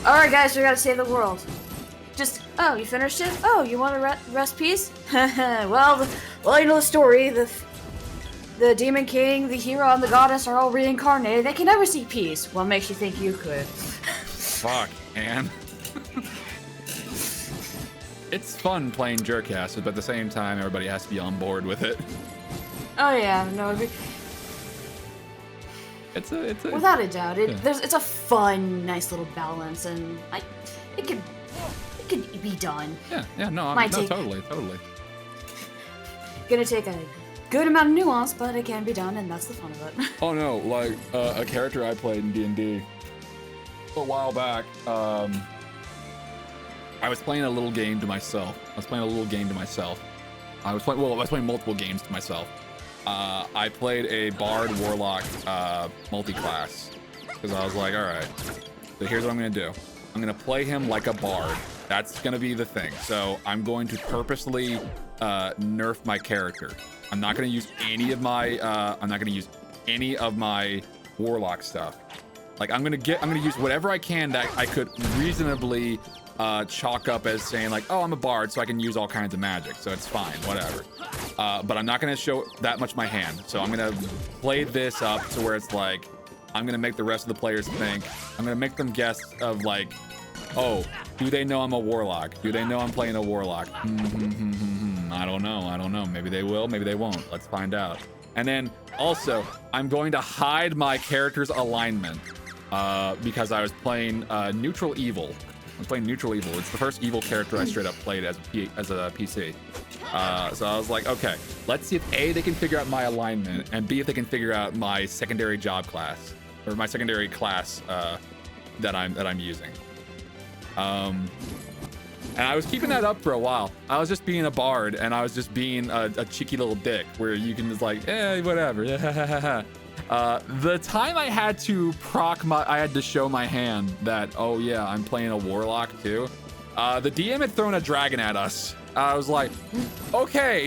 all right, guys, we gotta save the world. Just, oh, you finished it? Oh, you want a rest piece? well, you know the story. The Demon King, the hero, and the goddess are all reincarnated. They can never see peace. What makes you think you could? Fuck, man. It's fun playing jerkasses, but at the same time, everybody has to be on board with it. Oh yeah, no. It's a without a doubt, it's a fun, nice little balance, and it could be done. Yeah, no, totally. Gonna take a good amount of nuance, but it can be done, and that's the fun of it. Oh no, like a character I played in D&D a while back. I was playing a little game to myself. I was playing multiple games to myself. I played a Bard Warlock multi-class because I was like, all right, so here's what I'm gonna do. I'm gonna play him like a Bard. That's gonna be the thing. So I'm going to purposely nerf my character. I'm not gonna use any of my Warlock stuff. Like I'm gonna use whatever I can that I could reasonably chalk up as saying like, oh, I'm a bard, so I can use all kinds of magic, so it's fine, whatever. But I'm not gonna show that much my hand, so I'm gonna play this up to where it's like, I'm gonna make the rest of the players think, I'm gonna make them guess of like, oh, do they know I'm a warlock? Do they know I'm playing a warlock? I don't know. Maybe they will, maybe they won't. Let's find out. And then also, I'm going to hide my character's alignment because I was playing neutral evil. I'm playing neutral evil. It's the first evil character I straight up played as a PC. So I was like, okay, let's see if A, they can figure out my alignment, and B, if they can figure out my secondary job class, or my secondary class that I'm using. And I was keeping that up for a while. I was just being a bard, and I was just being a cheeky little dick, where you can just like, whatever. The time I had to I had to show my hand that, oh yeah, I'm playing a warlock too. The DM had thrown a dragon at us. I was like, okay,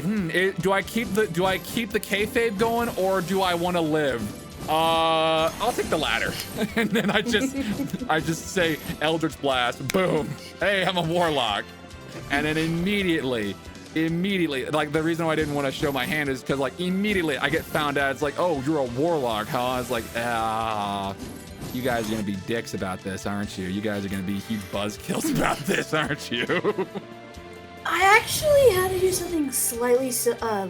do I keep the kayfabe going, or do I want to live? I'll take the latter. And then I just say Eldritch Blast, boom. Hey, I'm a warlock. And then immediately, like the reason why I didn't want to show my hand is because like immediately I get found out. It's like, oh, you're a warlock, huh? I was like, you guys are gonna be dicks about this, aren't you? You guys are gonna be huge buzzkills about this, aren't you? I actually had to do something slightly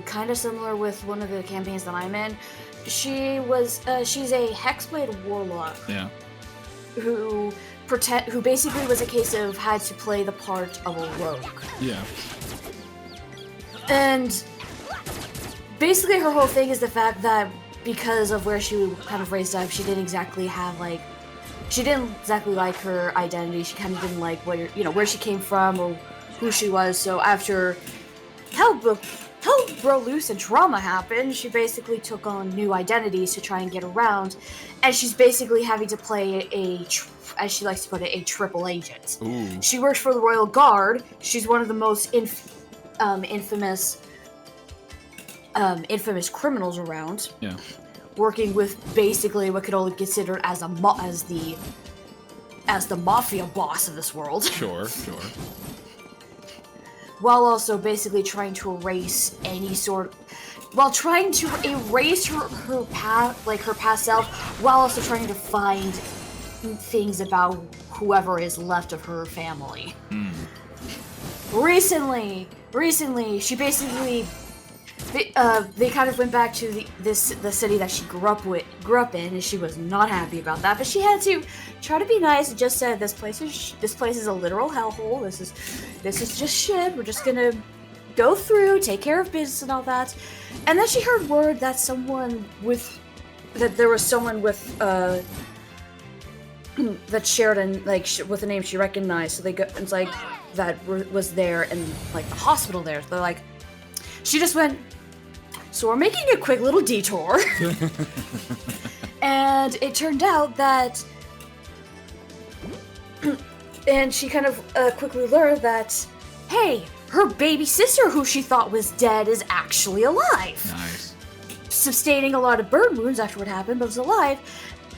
kind of similar with one of the campaigns that I'm in. She's a Hexblade warlock. Yeah. Who basically was a case of had to play the part of a rogue. Yeah. And basically her whole thing is the fact that because of where she kind of raised up, she didn't exactly like her identity. She kind of didn't like where she came from or who she was. So after hell broke loose and trauma happened, she basically took on new identities to try and get around, and she's basically having to play as she likes to put it, a triple agent. Ooh. She works for the Royal Guard. She's one of the most infamous criminals around. Yeah. Working with basically what could only be considered as the mafia boss of this world. Sure. While also basically trying to erase her past self, while also trying to find things about whoever is left of her family. Recently, she basically they kind of went back to the city that she grew up in, and she was not happy about that. But she had to try to be nice and just said, "This place is a literal hellhole. This is just shit. We're just gonna go through, take care of business and all that." And then she heard word that there was someone with that shared with a name she recognized. So it's like that was there in like the hospital there. So they're like, she just went. So we're making a quick little detour. And it turned out that... and she kind of quickly learned that, hey, her baby sister who she thought was dead is actually alive. Nice. Sustaining a lot of burn wounds after what happened, but was alive.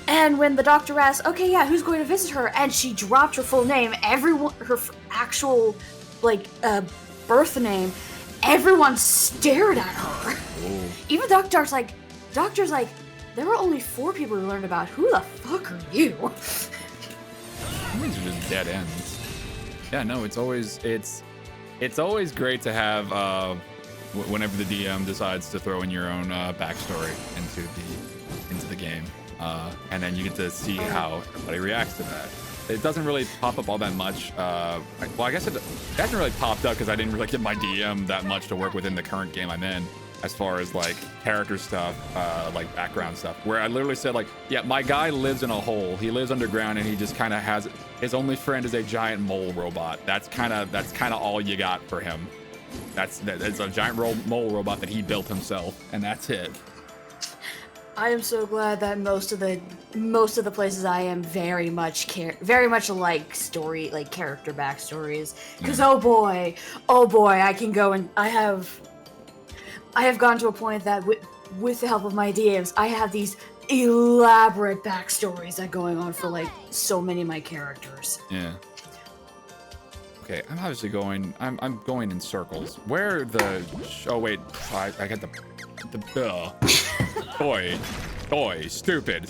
And when the doctor asked, okay, yeah, who's going to visit her? And she dropped her full name, her actual, birth name, everyone stared at her. Ooh. Even doctor's like, there were only 4 people who learned about who the fuck are you? These are just dead ends. Yeah, no, it's always great to have whenever the DM decides to throw in your own backstory into the game, and then you get to see how everybody reacts to that. It doesn't really pop up all that much. Well, I guess it hasn't really popped up because I didn't really get my DM that much to work with in the current game I'm in, as far as like character stuff, like background stuff, where I literally said like, yeah, my guy lives in a hole. He lives underground, and he just kind of has his only friend is a giant mole robot. That's kind of all you got for him. That's a giant mole robot that he built himself, and that's it. I am so glad that most of the places I am very much like story, like character backstories. Because oh boy, I can go and I have gone to a point that with the help of my DMs, I have these elaborate backstories that going on for like so many of my characters. Yeah. Okay, I'm obviously going. I'm going in circles. Where the? Oh wait, I got the. Boy, stupid.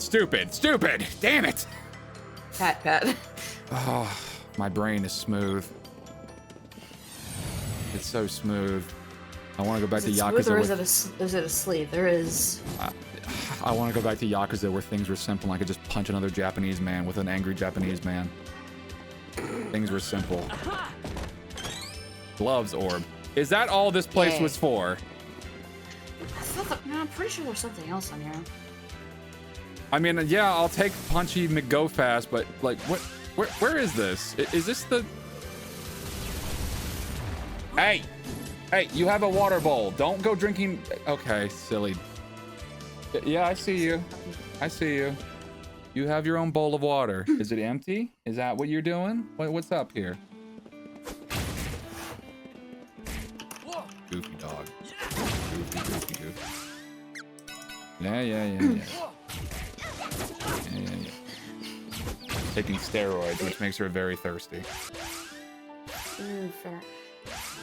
Damn it. Pat. Oh, my brain is smooth. It's so smooth. I want to go back to Yakuza. Or is it asleep? There is. I want to go back to Yakuza where things were simple. I could just punch another Japanese man with an angry Japanese man. Things were simple. Gloves orb. Is that all this place was for? I'm pretty sure there's something else on here. I mean, yeah, I'll take Punchy McGoFast, but like, where is this? Is this the? Hey, you have a water bowl. Don't go drinking. Okay, silly. Yeah, I see you. You have your own bowl of water. Is it empty? Is that what you're doing? What's up here? Goofy dog. Goofy. Yeah. Taking steroids, which makes her very thirsty. Fair.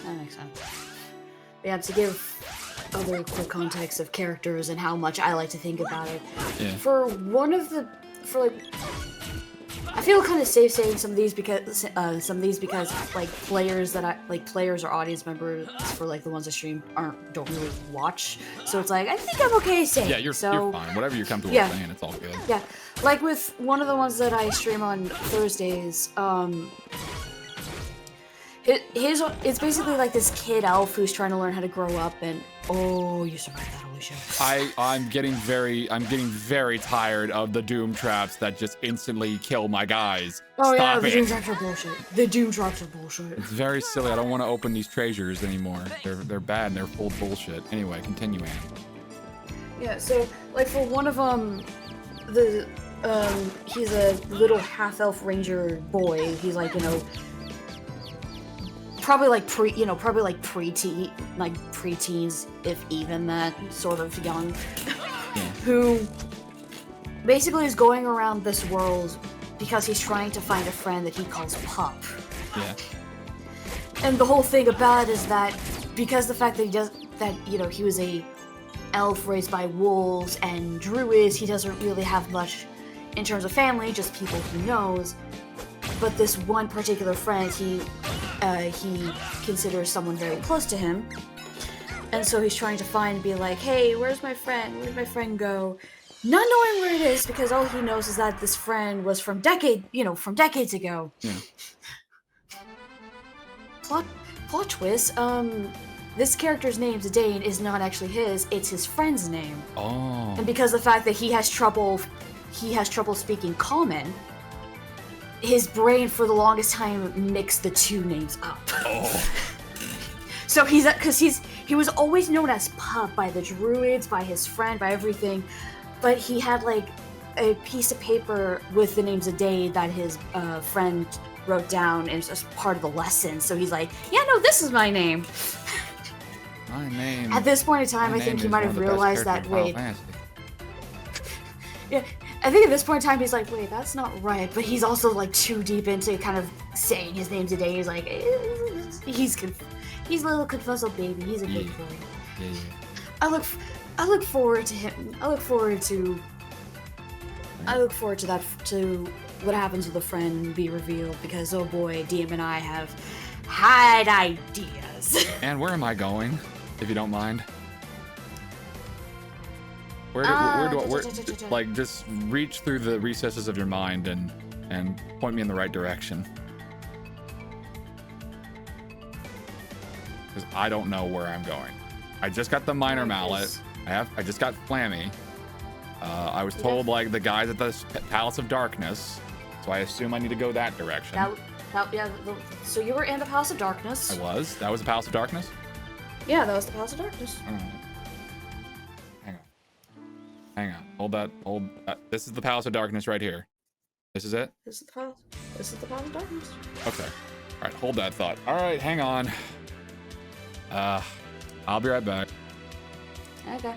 That makes sense. Yeah, to give other quick context of characters and how much I like to think about it. Yeah. For one of the for like, I feel kind of safe saying some of these because like players or audience members for like the ones that stream don't really watch, so it's like I think I'm okay saying. Yeah, you're fine. Whatever you're comfortable Yeah. saying, it's all good. Yeah, like with one of the ones that I stream on Thursdays, it's basically like this kid elf who's trying to learn how to grow up, and oh, you survived that, holy shit. I'm getting very tired of the doom traps that just instantly kill my guys. Oh yeah, Stop the it. doom traps are bullshit. The doom traps are bullshit. It's very silly. I don't want to open these treasures anymore. They're bad and they're full of bullshit. Anyway, continue, Anne. Yeah, so like for one of them, he's a little half-elf ranger boy. He's like, probably like preteens, if even that, sort of young, who basically is going around this world because he's trying to find a friend that he calls Pup. Yeah. And the whole thing about it is that because the fact that he was a elf raised by wolves and druids, he doesn't really have much in terms of family, just people he knows. But this one particular friend, he considers someone very close to him, and so he's trying to find and be like, hey, where's my friend? Where'd my friend go? Not knowing where it is, because all he knows is that this friend was from decades ago. Yeah. Plot twist. This character's name, Zidane, is not actually his. It's his friend's name. Oh. And because of the fact that he has trouble speaking Common, his brain for the longest time mixed the two names up. Oh. So he was always known as Pup by the druids, by his friend, by everything, but he had like a piece of paper with the names of day that his friend wrote down as part of the lesson. So he's like, yeah, no, this is my name. My name. At this point in time, I think he might have realized that, wait. Yeah, I think at this point in time, he's like, wait, that's not right. But he's also like too deep into kind of saying his name today. He's like, he's a little confuzzled baby. He's a big boy. Yeah. I look forward to him. I look forward to that, to what happens with a friend be revealed, because oh boy, DM and I have had ideas. And where am I going, if you don't mind? Where like, just reach through the recesses of your mind and point me in the right direction. Because I don't know where I'm going. I just got the minor mallet. I just got Flammy. I was told like the guys at the Palace of Darkness, so I assume I need to go that direction. So you were in the Palace of Darkness. I was. That was the Palace of Darkness? Yeah, that was the Palace of Darkness. Hang on. Hold that. This is the Palace of Darkness right here. This is it? This is the Palace of Darkness. Okay. All right, hold that thought. All right, hang on. I'll be right back. Okay.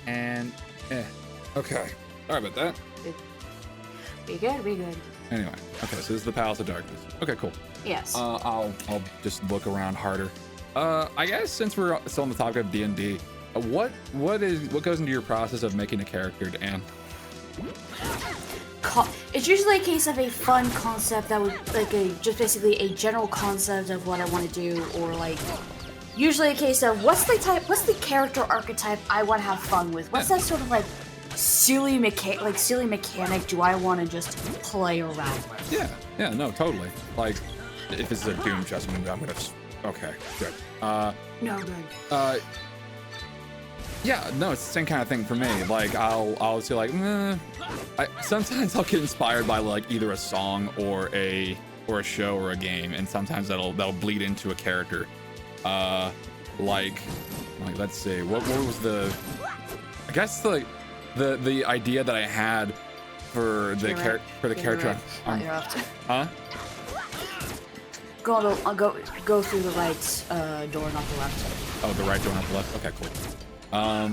and Okay. Sorry about that. Be good, be good. Anyway, okay, so this is the Palace of Darkness. Okay, cool. Yes. I'll just look around harder. I guess since we're still on the topic of D&D, what goes into your process of making a character, Dan? It's usually a case of a fun concept that would just basically a general concept of what I want to do, or like usually a case of what's the character archetype I want to have fun with. What's that sort of like silly mechanic do I want to just play around with? Yeah, no, totally. Like if this is a Doom chest, I'm gonna. Okay, good. No good. Yeah, no, it's the same kind of thing for me. Like I'll say like, sometimes I'll get inspired by like either a song or a show or a game, and sometimes that'll bleed into a character. Like let's see, what was the? I guess the idea that I had for the character. Huh? Go through the right door, not the left. Oh, the right door, not the left. Okay, cool. I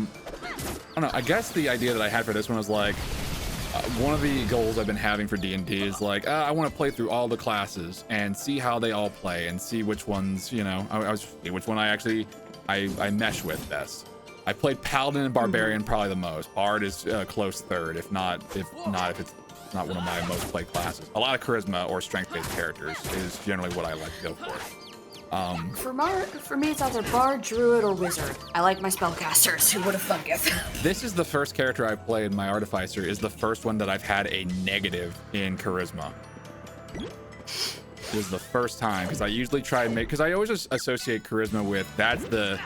don't know. I guess the idea that I had for this one was like, one of the goals I've been having for D&D is like, I want to play through all the classes and see how they all play and see which ones, which one I mesh with best. I played Paladin and Barbarian probably the most. Bard is close third, if it's not one of my most played classes. A lot of charisma or strength-based characters is generally what I like to go for. For me, it's either Bard, Druid, or Wizard. I like my spellcasters. Who would have thunk it? This is the first character I played. My Artificer is the first one that I've had a negative in charisma. This is the first time, because I usually try and because I always just associate charisma with that's the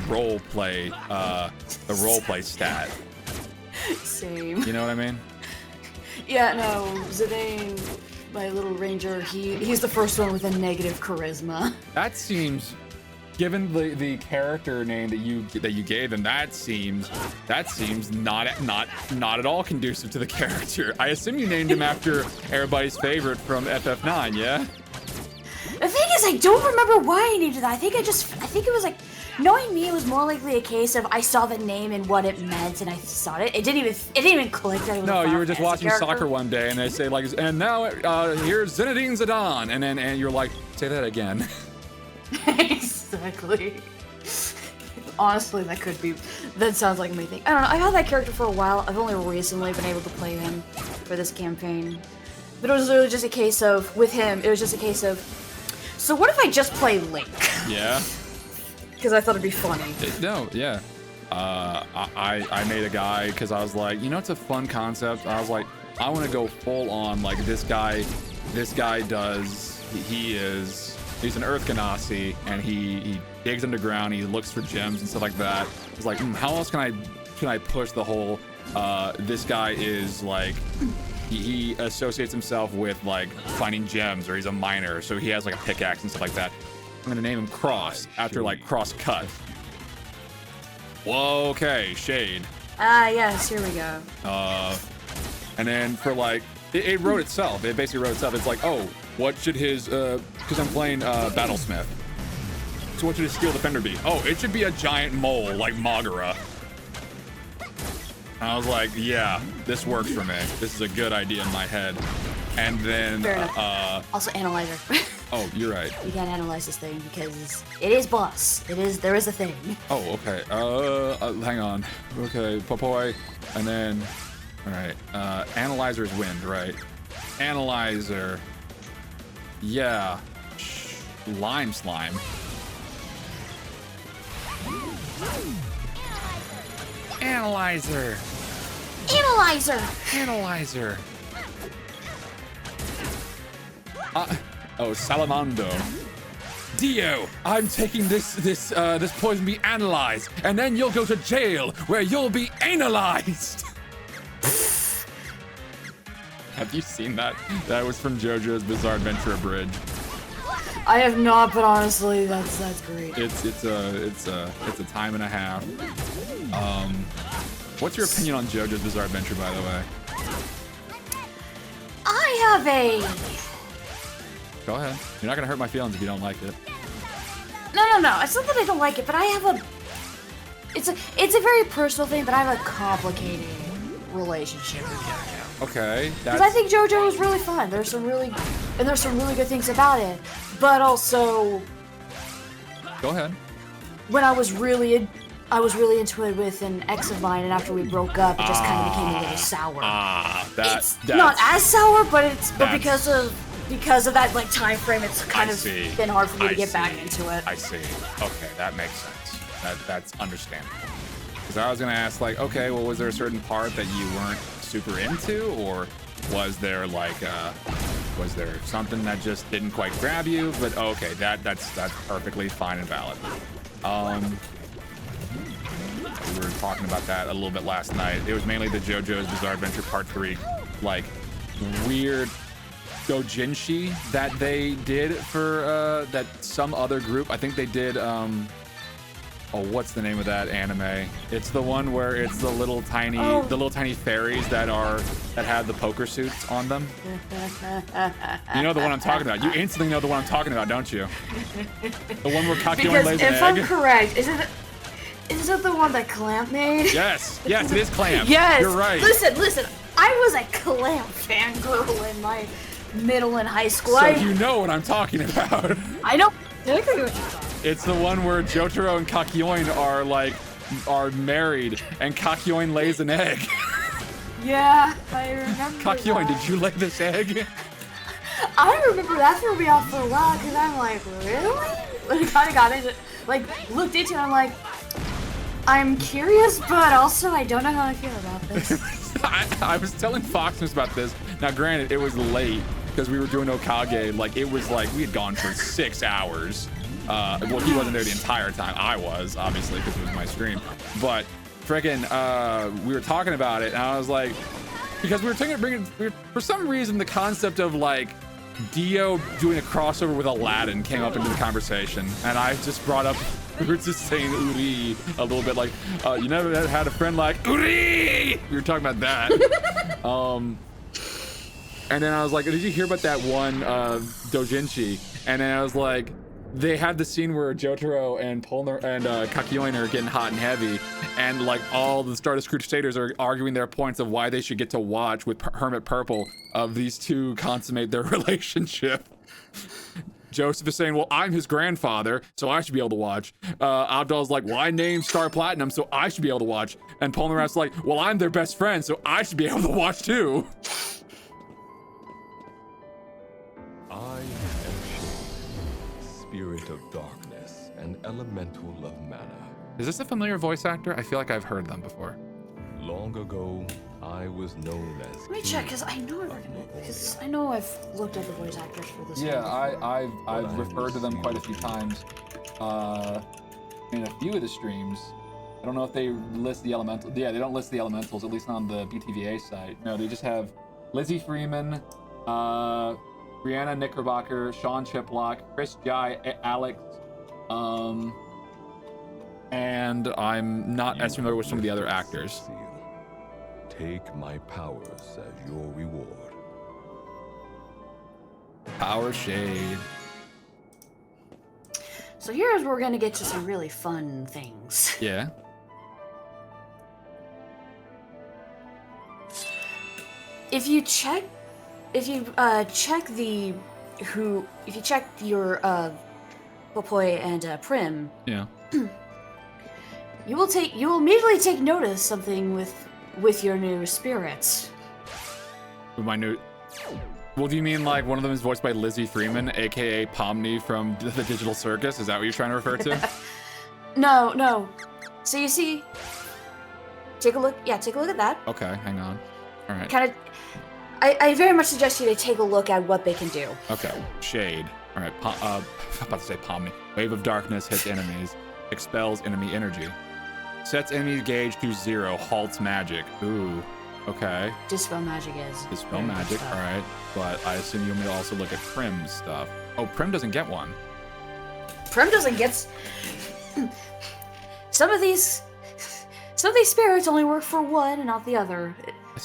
role play stat. Same. You know what I mean? Yeah, no, Zidane, my little ranger, he's the first one with a negative charisma. That seems, given the character name that you gave him, that seems not at all conducive to the character. I assume you named him after everybody's favorite from FF9, yeah? The thing is, I don't remember why I named it that. I think it was like, knowing me, it was more likely a case of I saw the name and what it meant, and I saw it. It didn't even click that it was No, a you were just watching character. soccer one day, and they say like, and now here's Zinedine Zidane, and you're like, say that again. Exactly. Honestly, that sounds like my thing. I don't know, I've had that character for a while. I've only recently been able to play him for this campaign. But it was literally just a case of, with him, so what if I just play Link? Yeah. Because I thought it'd be funny. Yeah. I made a guy because I was like, it's a fun concept. I was like, I want to go full on like this guy does. He's an Earth Ganassi, and he digs underground. He looks for gems and stuff like that. It's like, how else can I push the whole? This guy is like. He associates himself with like finding gems, or he's a miner, so he has like a pickaxe and stuff like that. I'm gonna name him Cross after like Cross Cut. Whoa, okay, Shade. Yes, here we go. And then for like, it wrote itself. It basically wrote itself. It's like, oh, what should his, because I'm playing Battlesmith. So what should his Steel Defender be? Oh, it should be a giant mole like Magara. I was like, yeah, this works for me. This is a good idea in my head. And then, also Analyzer. Oh, you're right. You can't analyze this thing because it is boss. There is a thing. Oh, okay. Hang on. Okay, Popoi, and then, all right. Analyzer is wind, right? Analyzer. Yeah. Lime slime. Analyzer. Oh, Salamando. Dio, I'm taking this poison to be analyzed, and then you'll go to jail where you'll be analyzed. Have you seen that? That was from JoJo's Bizarre Adventure Abridged. I have not, but honestly, that's great. It's a time and a half. What's your opinion on JoJo's Bizarre Adventure, by the way? I have a... Go ahead. You're not gonna hurt my feelings if you don't like it. No. It's not that I don't like it, but I have a it's a very personal thing, but I have a complicated relationship with JoJo. Okay, Because I think JoJo is really fun. There's some really good things about it. But also, go ahead. When I was really into it with an ex of mine, and after we broke up, it just kind of became a little sour. It's not as sour, but because of that like time frame, it's kind of been hard for me to get back into it. I see. Okay, that makes sense. That's understandable. Because I was gonna ask, like, okay, well, was there a certain part that you weren't super into, or was there was there something that just didn't quite grab you? But okay, that's perfectly fine and valid. We were talking about that a little bit last night. It was mainly the JoJo's Bizarre Adventure Part 3, like weird doujinshi that they did for that some other group. I think they did what's the name of that anime? It's the one where it's the little tiny fairies that have the poker suits on them. You know the one I'm talking about. You instantly know the one I'm talking about, don't you? The one where Kakyoin lays an egg. If I'm correct, is it the one that Clamp made? Yes, it is Clamp. Yes. You're right. Listen. I was a Clamp fangirl in my middle and high school. So you know what I'm talking about. I know. Exactly what you're talking about. It's the one where Jotaro and Kakyoin are married, and Kakyoin lays an egg. Yeah, I remember. Kakyoin, did you lay this egg? I remember that threw me off for a while because I'm like, really? I kind of got into, looked into it. I'm like, I'm curious, but also I don't know how I feel about this. I was telling Foxness about this. Now, granted, it was late because we were doing Okage. Like, it was like we had gone for 6 hours. Well, he wasn't there the entire time. I was, obviously, because it was my stream. But freaking, we were talking about it, and I was like, because we were for some reason, the concept of like Dio doing a crossover with Aladdin came up into the conversation, and I just brought up, we were just saying Uri a little bit, like, you never had a friend like Uri. We were talking about that. And then I was like, did you hear about that one doujinshi? And then I was like, they had the scene where Jotaro and Kakyoin are getting hot and heavy, and like all the Stardust Crusaders are arguing their points of why they should get to watch with Hermit Purple of these two consummate their relationship. Joseph is saying, well, I'm his grandfather, so I should be able to watch. Abdal's like, well, I named Star Platinum, so I should be able to watch. And Polnareff's like, well, I'm their best friend, so I should be able to watch too. I am Shade, spirit of darkness and elemental of mana. Is this a familiar voice actor? I feel like I've heard them before. Long ago, I was known as. Let me check, because I know I've looked at the voice actors for this. Yeah, I've referred to them quite a few times in a few of the streams. I don't know if they list the elemental. Yeah, they don't list the elementals, at least on the BTVA site. No, they just have Lizzie Freeman, Brianna Knickerbocker, Sean Chiplock, Chris Jai, Alex, and I'm not as familiar with some of the other actors. Take my powers as your reward. Power Shade. So here's where we're gonna get to some really fun things. Yeah. If you check your Popoy and Prim, yeah, you will immediately take notice of something with your new spirits. With my new. Well, do you mean like one of them is voiced by Lizzie Freeman, aka Pomni from the Digital Circus? Is that what you're trying to refer to? No. So you see, take a look. Yeah, take a look at that. Okay, hang on. All right. Kind of. I very much suggest you to take a look at what they can do. Okay, Shade. All right, I'm about to say Pomni. Wave of darkness hits enemies, expels enemy energy, sets enemy gauge to 0, halts magic. Ooh, okay. Dispel magic is. Dispel magic, all right. But I assume you want me to also look at Prim's stuff. Oh, Prim doesn't get one. Prim doesn't get. Some of these spirits only work for one and not the other.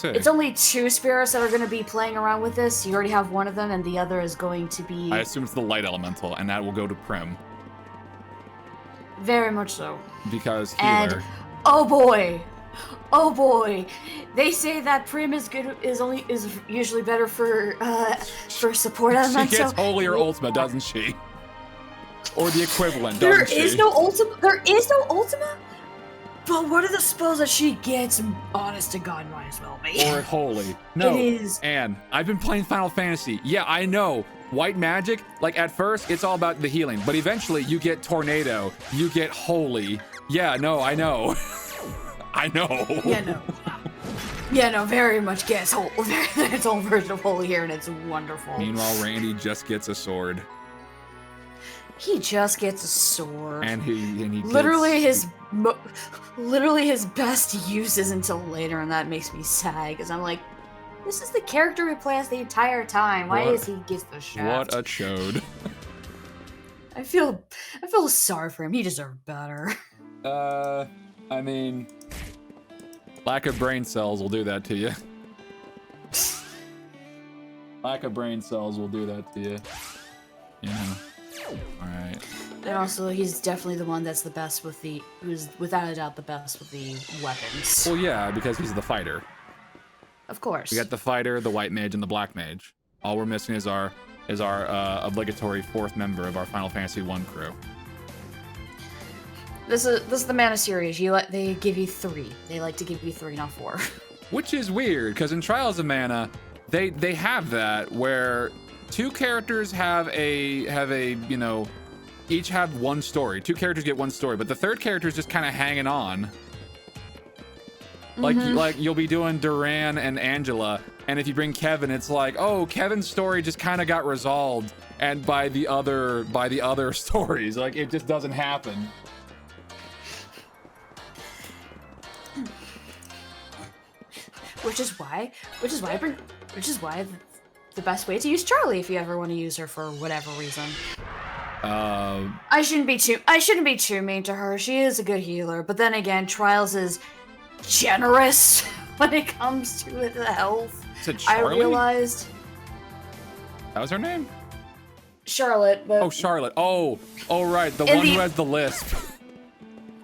It's only 2 spirits that are going to be playing around with this. You already have one of them, and the other is going to be. I assume it's the light elemental, and that will go to Prim. Very much so. Because And healer. oh boy, they say that Prim is good is usually better for support She elements. gets so holy or ultima, doesn't she? Or the equivalent, there doesn't is she? no ultima. There is no ultima. But what are the spells that she gets? Honest to God, might as well be. Or holy. No. It is. And I've been playing Final Fantasy. Yeah, I know. White magic, like at first, it's all about the healing, but eventually you get tornado, you get holy. Yeah, no, I know. I know. Yeah, no, very much gets whole. Its own version of holy here, and it's wonderful. Meanwhile, Randy just gets a sword. He just gets a sword. And he literally literally his best use is until later, and that makes me sad because I'm like, this is the character we play as the entire time. Why is he gets the shaft? What a chode. I feel sorry for him. He deserved better. I mean, lack of brain cells will do that to you. Lack of brain cells will do that to you. You know. All right. And also, he's definitely the one that's the best with who's without a doubt the best with the weapons. Well, yeah, because he's the fighter. Of course. We got the fighter, the white mage, and the black mage. All we're missing is our obligatory fourth member of our Final Fantasy 1 crew. This is the Mana series. They give you 3. They like to give you 3, not 4. Which is weird, because in Trials of Mana, they have that where 2 characters have a you know, each have one story. 2 characters get one story, but the third character is just kind of hanging on. Like you'll be doing Duran and Angela, and if you bring Kevin, it's like, oh, Kevin's story just kind of got resolved, and by the other stories, like it just doesn't happen. Which is why the best way to use Charlie if you ever want to use her for whatever reason. I shouldn't be too mean to her. She is a good healer, but then again, Trials is generous when it comes to the health. Is it Charlie? I realized That was her name? Charlotte, but oh, Charlotte. Oh, right, the one who has the lisp.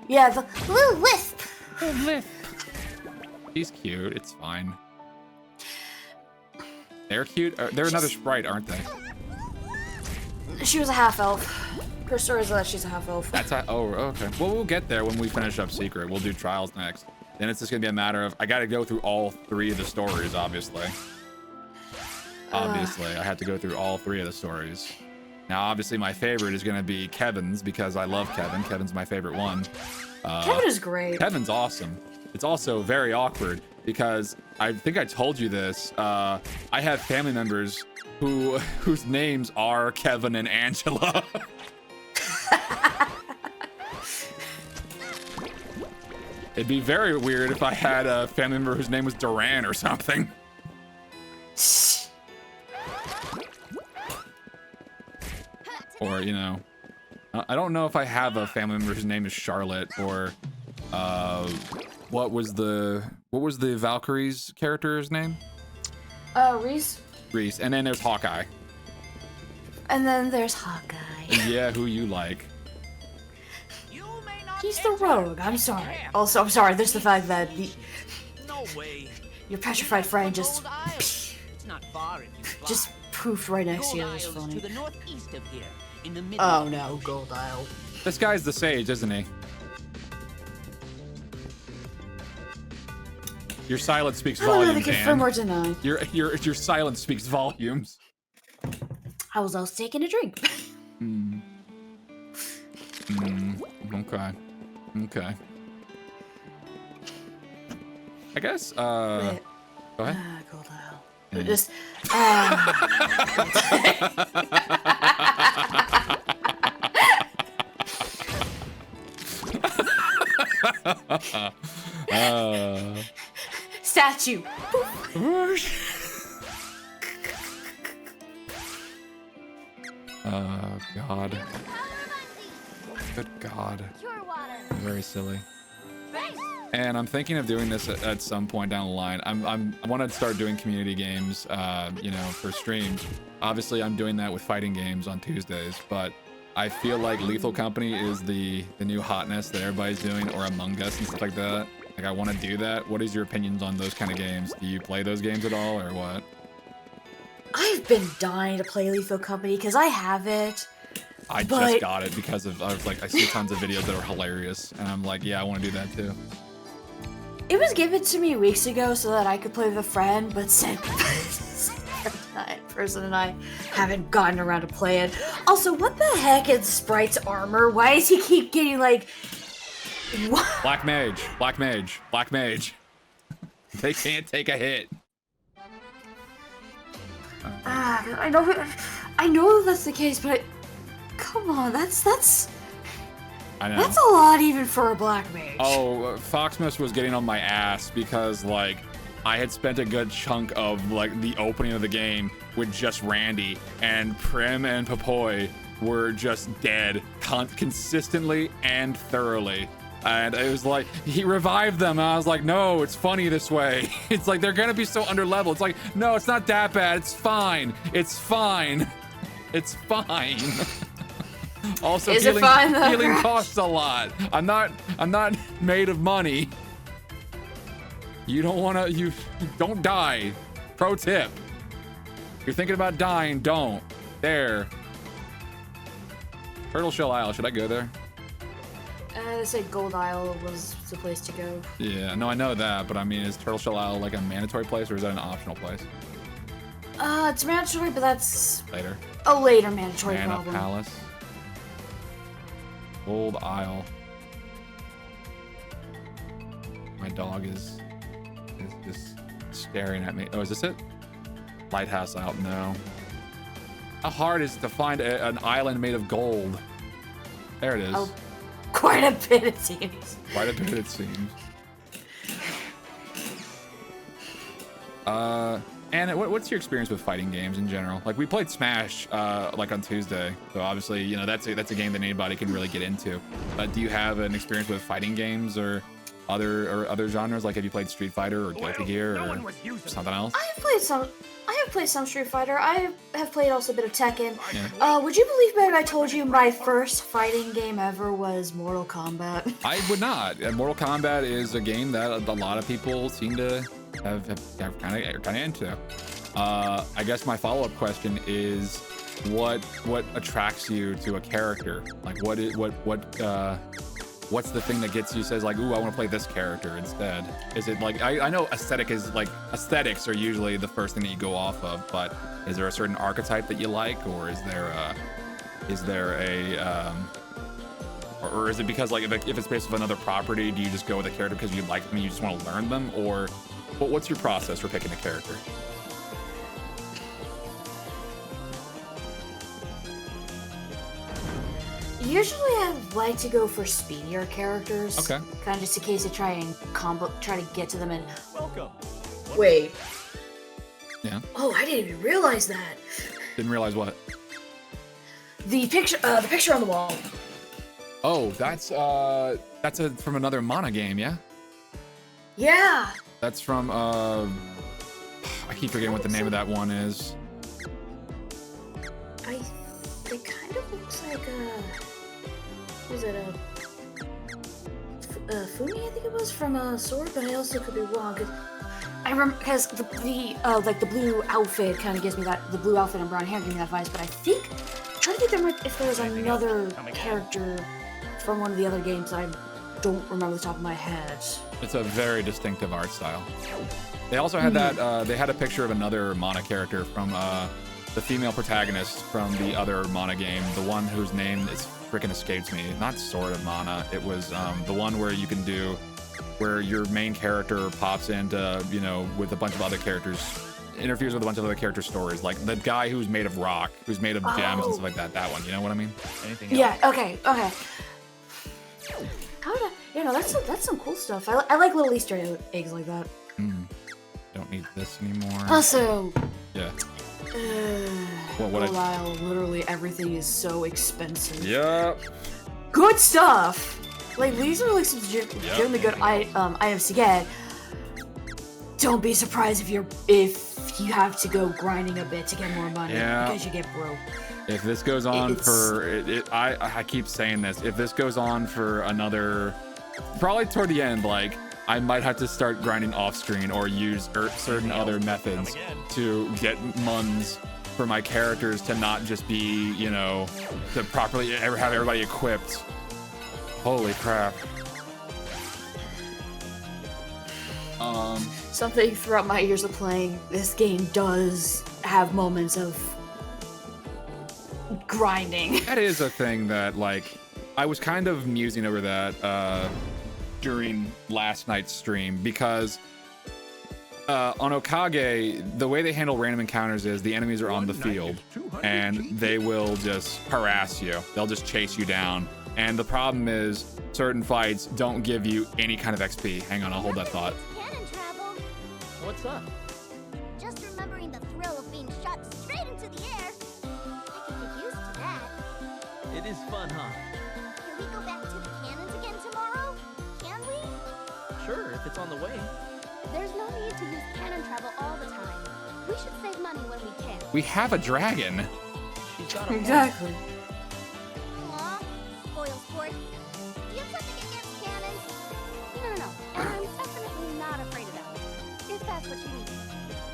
Yeah, the little lisp. She's cute. It's fine. They're cute. They're another sprite, aren't they? She was a half elf. Her story is that she's a half elf. Oh, okay. Well, we'll get there when we finish up Secret. We'll do Trials next. Then it's just gonna be a matter of I gotta go through all 3 of the stories, obviously. Obviously, I have to go through all 3 of the stories. Now, obviously, my favorite is gonna be Kevin's because I love Kevin. Kevin's my favorite one. Kevin is great. Kevin's awesome. It's also very awkward because I think I told you this. I have family members whose names are Kevin and Angela. It'd be very weird if I had a family member whose name was Duran or something. Or, you know, I don't know if I have a family member whose name is Charlotte or, what was the Valkyrie's character's name? Reese. Reese, and then there's Hawkeye. And then there's Hawkeye. Yeah, who you like. He's the rogue. I'm sorry. Also, I'm sorry. There's the fact that your petrified friend just poofed right next to you. It was funny. Oh no, Gold Isle. This guy's the sage, isn't he? Your silence speaks I don't know volumes, to confirm Anne. or deny. Your silence speaks volumes. I was also taking a drink. Okay. Okay. I guess, Wait. Go ahead. Gold Isle. Yeah. Just, statue. Oh, God. Good God. Very silly. And I'm thinking of doing this at some point down the line. I want to start doing community games, you know, for streams. Obviously, I'm doing that with fighting games on Tuesdays, but I feel like Lethal Company is the new hotness that everybody's doing, or Among Us and stuff like that. Like, I want to do that. What is your opinions on those kind of games? Do you play those games at all, or what? I've been dying to play Lethal Company because I have it. I just got it because of like, I see tons of videos that are hilarious, and I'm like, yeah, I want to do that too. It was given to me weeks ago so that I could play with a friend, but since that person and I haven't gotten around to play it. Also, what the heck is Sprite's armor? Why does he keep getting like... What? Black Mage, Black Mage, Black Mage. They can't take a hit. I know that's the case, but come on, that's I know. that's a lot even for a Black Mage. Oh, Foxmus was getting on my ass because like I had spent a good chunk of like the opening of the game with just Randy, and Prim and Papoy were just dead consistently and thoroughly. And it was like, he revived them, and I was like, no, it's funny this way. It's like, they're gonna be so underleveled. It's like, no, it's not that bad. It's fine. It's fine. It's fine. Also, Is it fine, though? healing costs a lot. I'm not made of money. You don't die. Pro tip. If you're thinking about dying, don't. There. Turtle Shell Isle, should I go there? They said Gold Isle was the place to go. Yeah, no, I know that, but I mean, is Turtle Shell Isle like a mandatory place, or is that an optional place? It's mandatory, but that's Later. a later mandatory Mana problem. Palace. Gold Isle. My dog is just staring at me. Oh, is this it? Lighthouse Isle, no. How hard is it to find an island made of gold? There it is. Oh, quite a bit, it seems. Quite a bit, it seems. And what's your experience with fighting games in general? Like, we played Smash like on Tuesday, so obviously, you know, that's a game that anybody can really get into. But do you have an experience with fighting games or other genres? Like, have you played Street Fighter or Guilty Gear or something else? I have played some Street Fighter. I have played also a bit of Tekken. Yeah. Would you believe me if I told you my first fighting game ever was Mortal Kombat? I would not. Mortal Kombat is a game that a lot of people seem to have kind of into. I guess my follow-up question is, what attracts you to a character? Like, what's the thing that gets you, says like, ooh, I want to play this character instead? Is it like, I know aesthetics are usually the first thing that you go off of, but is there a certain archetype that you like, or is there or is it because, like, if it's based off another property, do you just go with a character because you like them and you just want to learn them? Or what's your process for picking a character? Usually I like to go for speedier characters. Okay. Kind of just in case I try to get to them and... Welcome. Wait. Yeah. Oh, I didn't even realize that. Didn't realize what? The picture on the wall. Oh, that's from another Mana game, yeah? Yeah. That's from I keep forgetting what the name of that one is. It kind of looks like was it Fumi? I think it was from Sword, but I also could be wrong. Cause I remember because the blue outfit kind of gives me that, the blue outfit and brown hair give me that vibes. But I'm trying to think if there was another character from one of the other games that I don't remember the top of my head. It's a very distinctive art style. They also had that, they had a picture of another Mana character from the female protagonist from the other Mana game, the one whose name is freaking escapes me. Not Sword of Mana, it was the one where you can do, where your main character pops into, you know, with a bunch of other characters, interferes with a bunch of other character stories, like the guy who's made of rock, who's made of gems and stuff like that. That one, you know what I mean? Anything else? Yeah. Okay. That's some cool stuff. I like little Easter eggs like that. Don't need this anymore. Also. Yeah. Gold Isle, literally everything is so expensive. Yep. Good stuff. Like, these are like some genuinely good items to get. Don't be surprised if you have to go grinding a bit to get more money because you get broke. If this goes on I keep saying this. If this goes on for another, probably toward the end, like I might have to start grinding off screen or use certain other methods to get muns for my characters to not just be, you know, to properly have everybody equipped. Holy crap. Something throughout my years of playing this game does have moments of grinding. That is a thing that, like, I was kind of musing over that during last night's stream, because on Okage, the way they handle random encounters is the enemies are on the field and they will just harass you. They'll just chase you down. And the problem is certain fights don't give you any kind of XP. Hang on, I'll hold that thought. Cannon travel. What's up? Just remembering the thrill of being shot straight into the air. I could get used to that. It is fun, huh? Can we go back to the cannons again tomorrow? Can we? Sure, if it's on the way. There's no need to use cannon travel all the time. We should save money when we can. We have a dragon. She's got a Exactly. Aw, spoil sport. Do you have something against cannons? No. I'm definitely not afraid of them. If that's what you mean.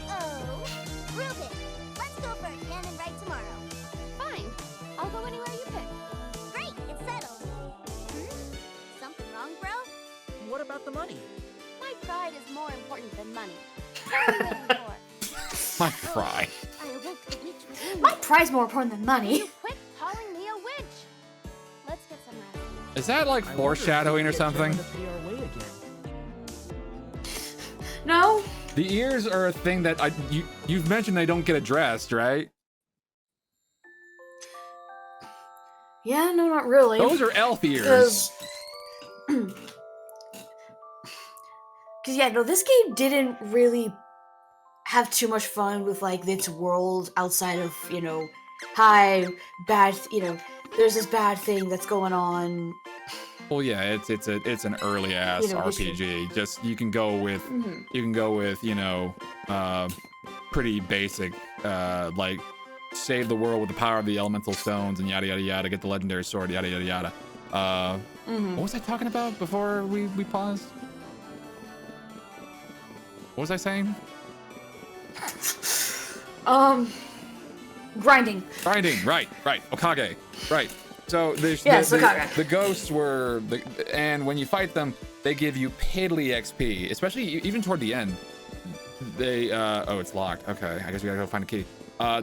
Oh, prove it. Let's go for a cannon ride tomorrow. Fine. I'll go anywhere you pick. Great, it's settled. Something wrong, bro? What about the money? My pride is more important than money. What are you waiting for? My pride. I awoke the witch within me. My pride's more important than money. You quit calling me a witch. Let's get some rest. Is that like foreshadowing or something? No? The ears are a thing that you've mentioned they don't get addressed, right? Yeah, no, not really. Those are elf ears. Because yeah, no, this game didn't really have too much fun with like its world outside of, you know, hi, bad, you know, there's this bad thing that's going on. Well, yeah, it's an early ass You know, RPG. Just you can go with you know pretty basic like save the world with the power of the elemental stones and yada yada yada, get the legendary sword, yada yada yada. What was I talking about before we paused? What was I saying? Grinding. Grinding, right. Okage, right. So there's Yes, the ghosts were, and when you fight them, they give you piddly XP, especially even toward the end. They, oh, it's locked. Okay, I guess we gotta go find a key.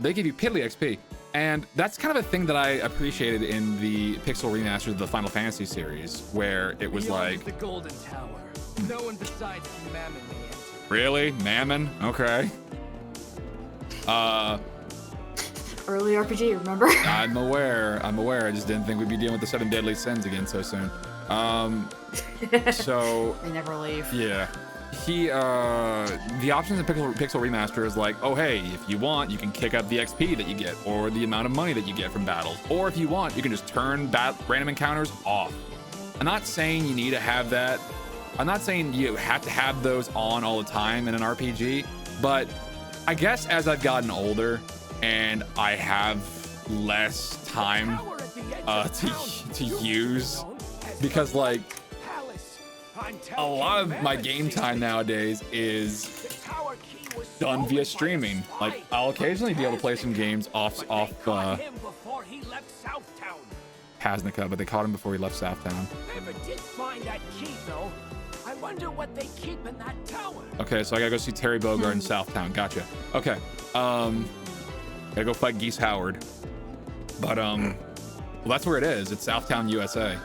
They give you piddly XP, and that's kind of a thing that I appreciated in the pixel remasters of the Final Fantasy series, where it was like the Golden Tower. No one besides Mammon may enter. Really? Mammon? Okay. Early RPG, remember? I'm aware. I just didn't think we'd be dealing with the 7 deadly sins again so soon. So They never leave. yeah. The options in Pixel Remaster is like, oh hey, if you want, you can kick up the XP that you get, or the amount of money that you get from battles, or if you want, you can just turn random encounters off. I'm not saying you need to have that. I'm not saying you have to have those on all the time in an RPG, but I guess as I've gotten older and I have less time to use, because like a lot of my game time nowadays is done via streaming. Like I'll occasionally be able to play some games off Hasnica, but they caught him before he left Southtown. Never did find that key though. I wonder what they keep in that tower. Okay, so I gotta go see Terry Bogard in Southtown. Gotcha. Okay. Gotta go fight Geese Howard. But well, that's where it is. It's Southtown, USA.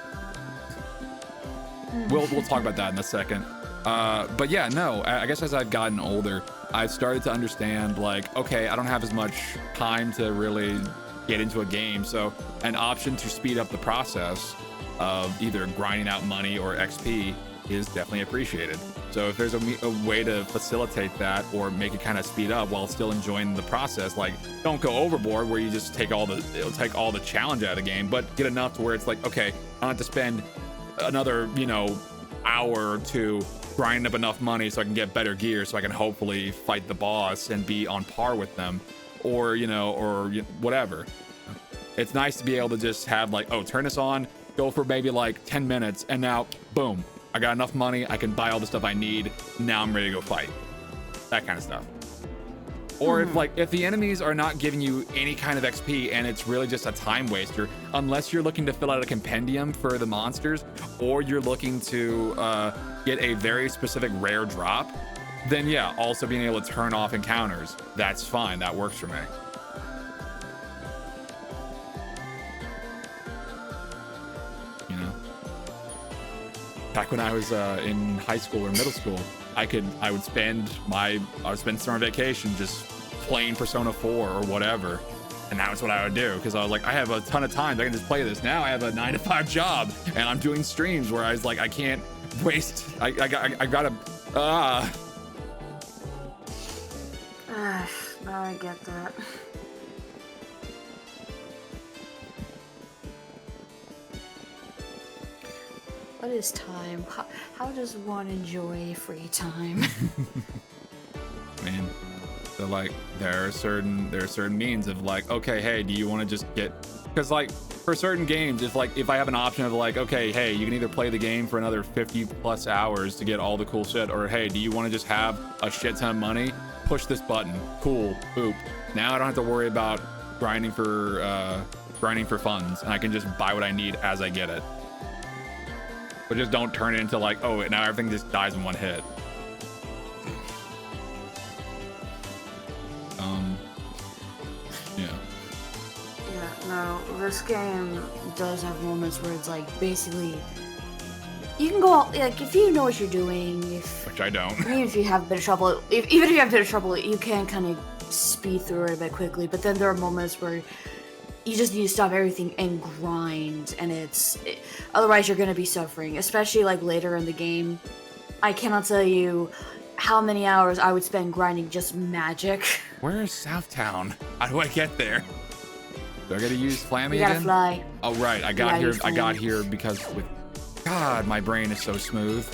We'll talk about that in a second. But yeah, no, I guess as I've gotten older, I've started to understand like, okay, I don't have as much time to really get into a game, so an option to speed up the process of either grinding out money or XP is definitely appreciated. So if there's a way to facilitate that or make it kind of speed up while still enjoying the process, like don't go overboard where you just it'll take all the challenge out of the game, but get enough to where it's like, okay, I don't have to spend another, hour or two grind up enough money so I can get better gear so I can hopefully fight the boss and be on par with them, or whatever. It's nice to be able to just have like, oh, turn this on, go for maybe like 10 minutes, and now boom, I got enough money, I can buy all the stuff I need, now I'm ready to go fight. That kind of stuff. Or if the enemies are not giving you any kind of XP and it's really just a time waster, unless you're looking to fill out a compendium for the monsters, or you're looking to get a very specific rare drop, then yeah, also being able to turn off encounters, that's fine, that works for me. You know? Back when I was in high school or middle school, I would spend summer vacation just playing Persona 4 or whatever, and that was what I would do, because I was like, I have a ton of time, I can just play this. Now I have a 9-to-5 job, and I'm doing streams where I was like, I can't waste. I gotta. Now I get that. What is time? How does one enjoy free time? Man, so like there are certain means of like, okay, hey, do you want to just get, because like for certain games, if I have an option of like, okay, hey, you can either play the game for another 50+ hours to get all the cool shit, or hey, do you want to just have a shit ton of money? Push this button. Cool. Boop. Now I don't have to worry about grinding for funds, and I can just buy what I need as I get it. But just don't turn it into like, oh, now everything just dies in one hit. Yeah. Yeah, no, this game does have moments where it's like, basically, you can go out, like, if you know what you're doing, Which I don't. Even if you have a bit of trouble, even if you have a bit of trouble, you can kind of speed through it a bit quickly, but then there are moments where you just need to stop everything and grind, and otherwise you're going to be suffering, especially like later in the game. I cannot tell you how many hours I would spend grinding just magic. Where is Southtown? How do I get there? Do I gotta use Flammy You gotta again? fly. Oh right, I got here because with God, my brain is so smooth.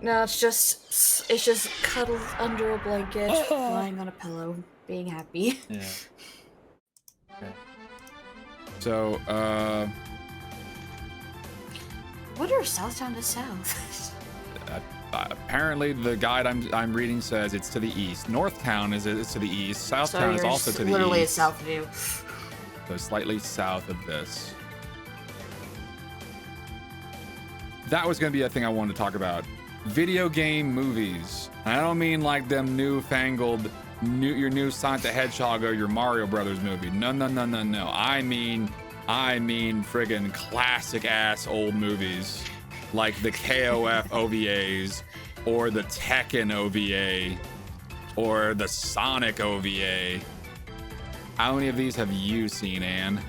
No, it's just cuddled under a blanket, lying on a pillow, being happy. Yeah. Okay. So, What are Southtown to South? apparently the guide I'm reading says it's to the east. Northtown is to the east. Southtown is also to the east. Literally south of you. So slightly south of this. That was going to be a thing I wanted to talk about. Video game movies. And I don't mean like them newfangled, your new Sonic the Hedgehog or your Mario Brothers movie. No. I mean friggin' classic ass old movies. Like the KOF OVAs, or the Tekken OVA, or the Sonic OVA. How many of these have you seen, Anne?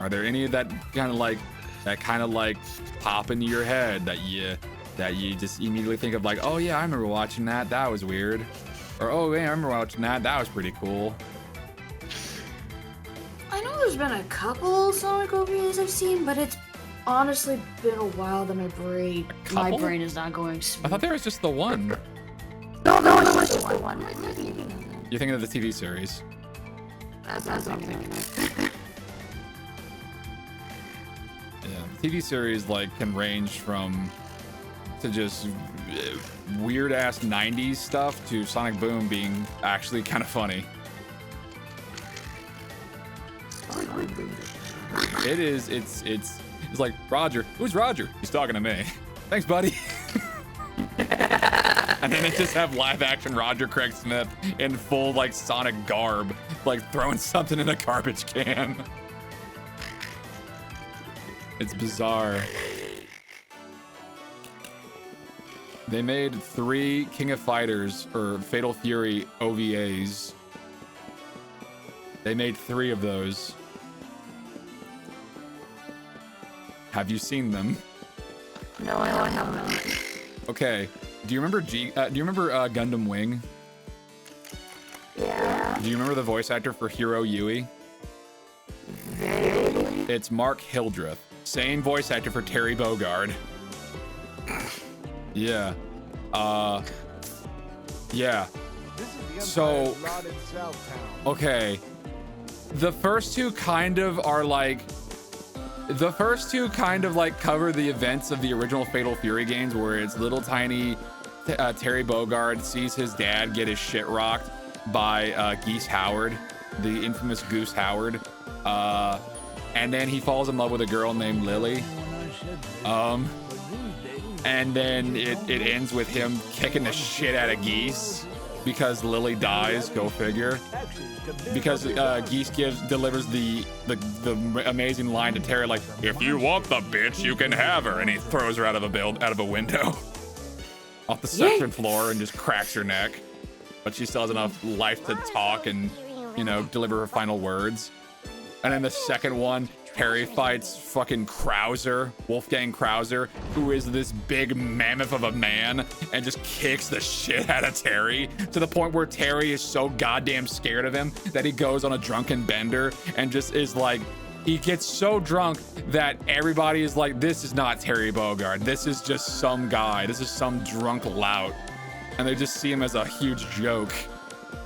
Are there any of that kind of like pop into your head that you just immediately think of like, oh yeah, I remember watching that. That was weird. Or oh yeah, I remember watching that. That was pretty cool. I know there's been a couple Sonic OVAs I've seen, but it's honestly been a while that my brain is not going smooth. I thought there was just the one. No, it's just the one. You're thinking of the TV series. That's what I'm thinking of. Yeah, TV series like can range from to just weird ass 90s stuff to Sonic Boom being actually kind of funny. It is. It's like, Roger. Who's Roger? He's talking to me. Thanks, buddy. And then they just have live action Roger Craig Smith in full like Sonic garb, like throwing something in a garbage can. It's bizarre. They made 3 King of Fighters or Fatal Fury OVAs. They made 3 of those. Have you seen them? No, I haven't. Okay. Do you remember Gundam Wing? Yeah. Do you remember the voice actor for Hiro Yui? It's Mark Hildreth. Same voice actor for Terry Bogard. Yeah. Yeah. So, okay. The first two kind of cover the events of the original Fatal Fury games, where it's little tiny Terry Bogard sees his dad get his shit rocked by Geese Howard, the infamous Goose Howard. And then he falls in love with a girl named Lily. And then it ends with him kicking the shit out of Geese because Lily dies. Go figure. Because Geese delivers the amazing line to Terry, like, "If you want the bitch, you can have her," and he throws her out of a window off the second floor and just cracks her neck. But she still has enough life to talk and, you know, deliver her final words. And then the second one, Terry fights fucking Krauser, Wolfgang Krauser, who is this big mammoth of a man, and just kicks the shit out of Terry to the point where Terry is so goddamn scared of him that he goes on a drunken bender and just is like, he gets so drunk that everybody is like, this is not Terry Bogard. This is just some guy. This is some drunk lout. And they just see him as a huge joke.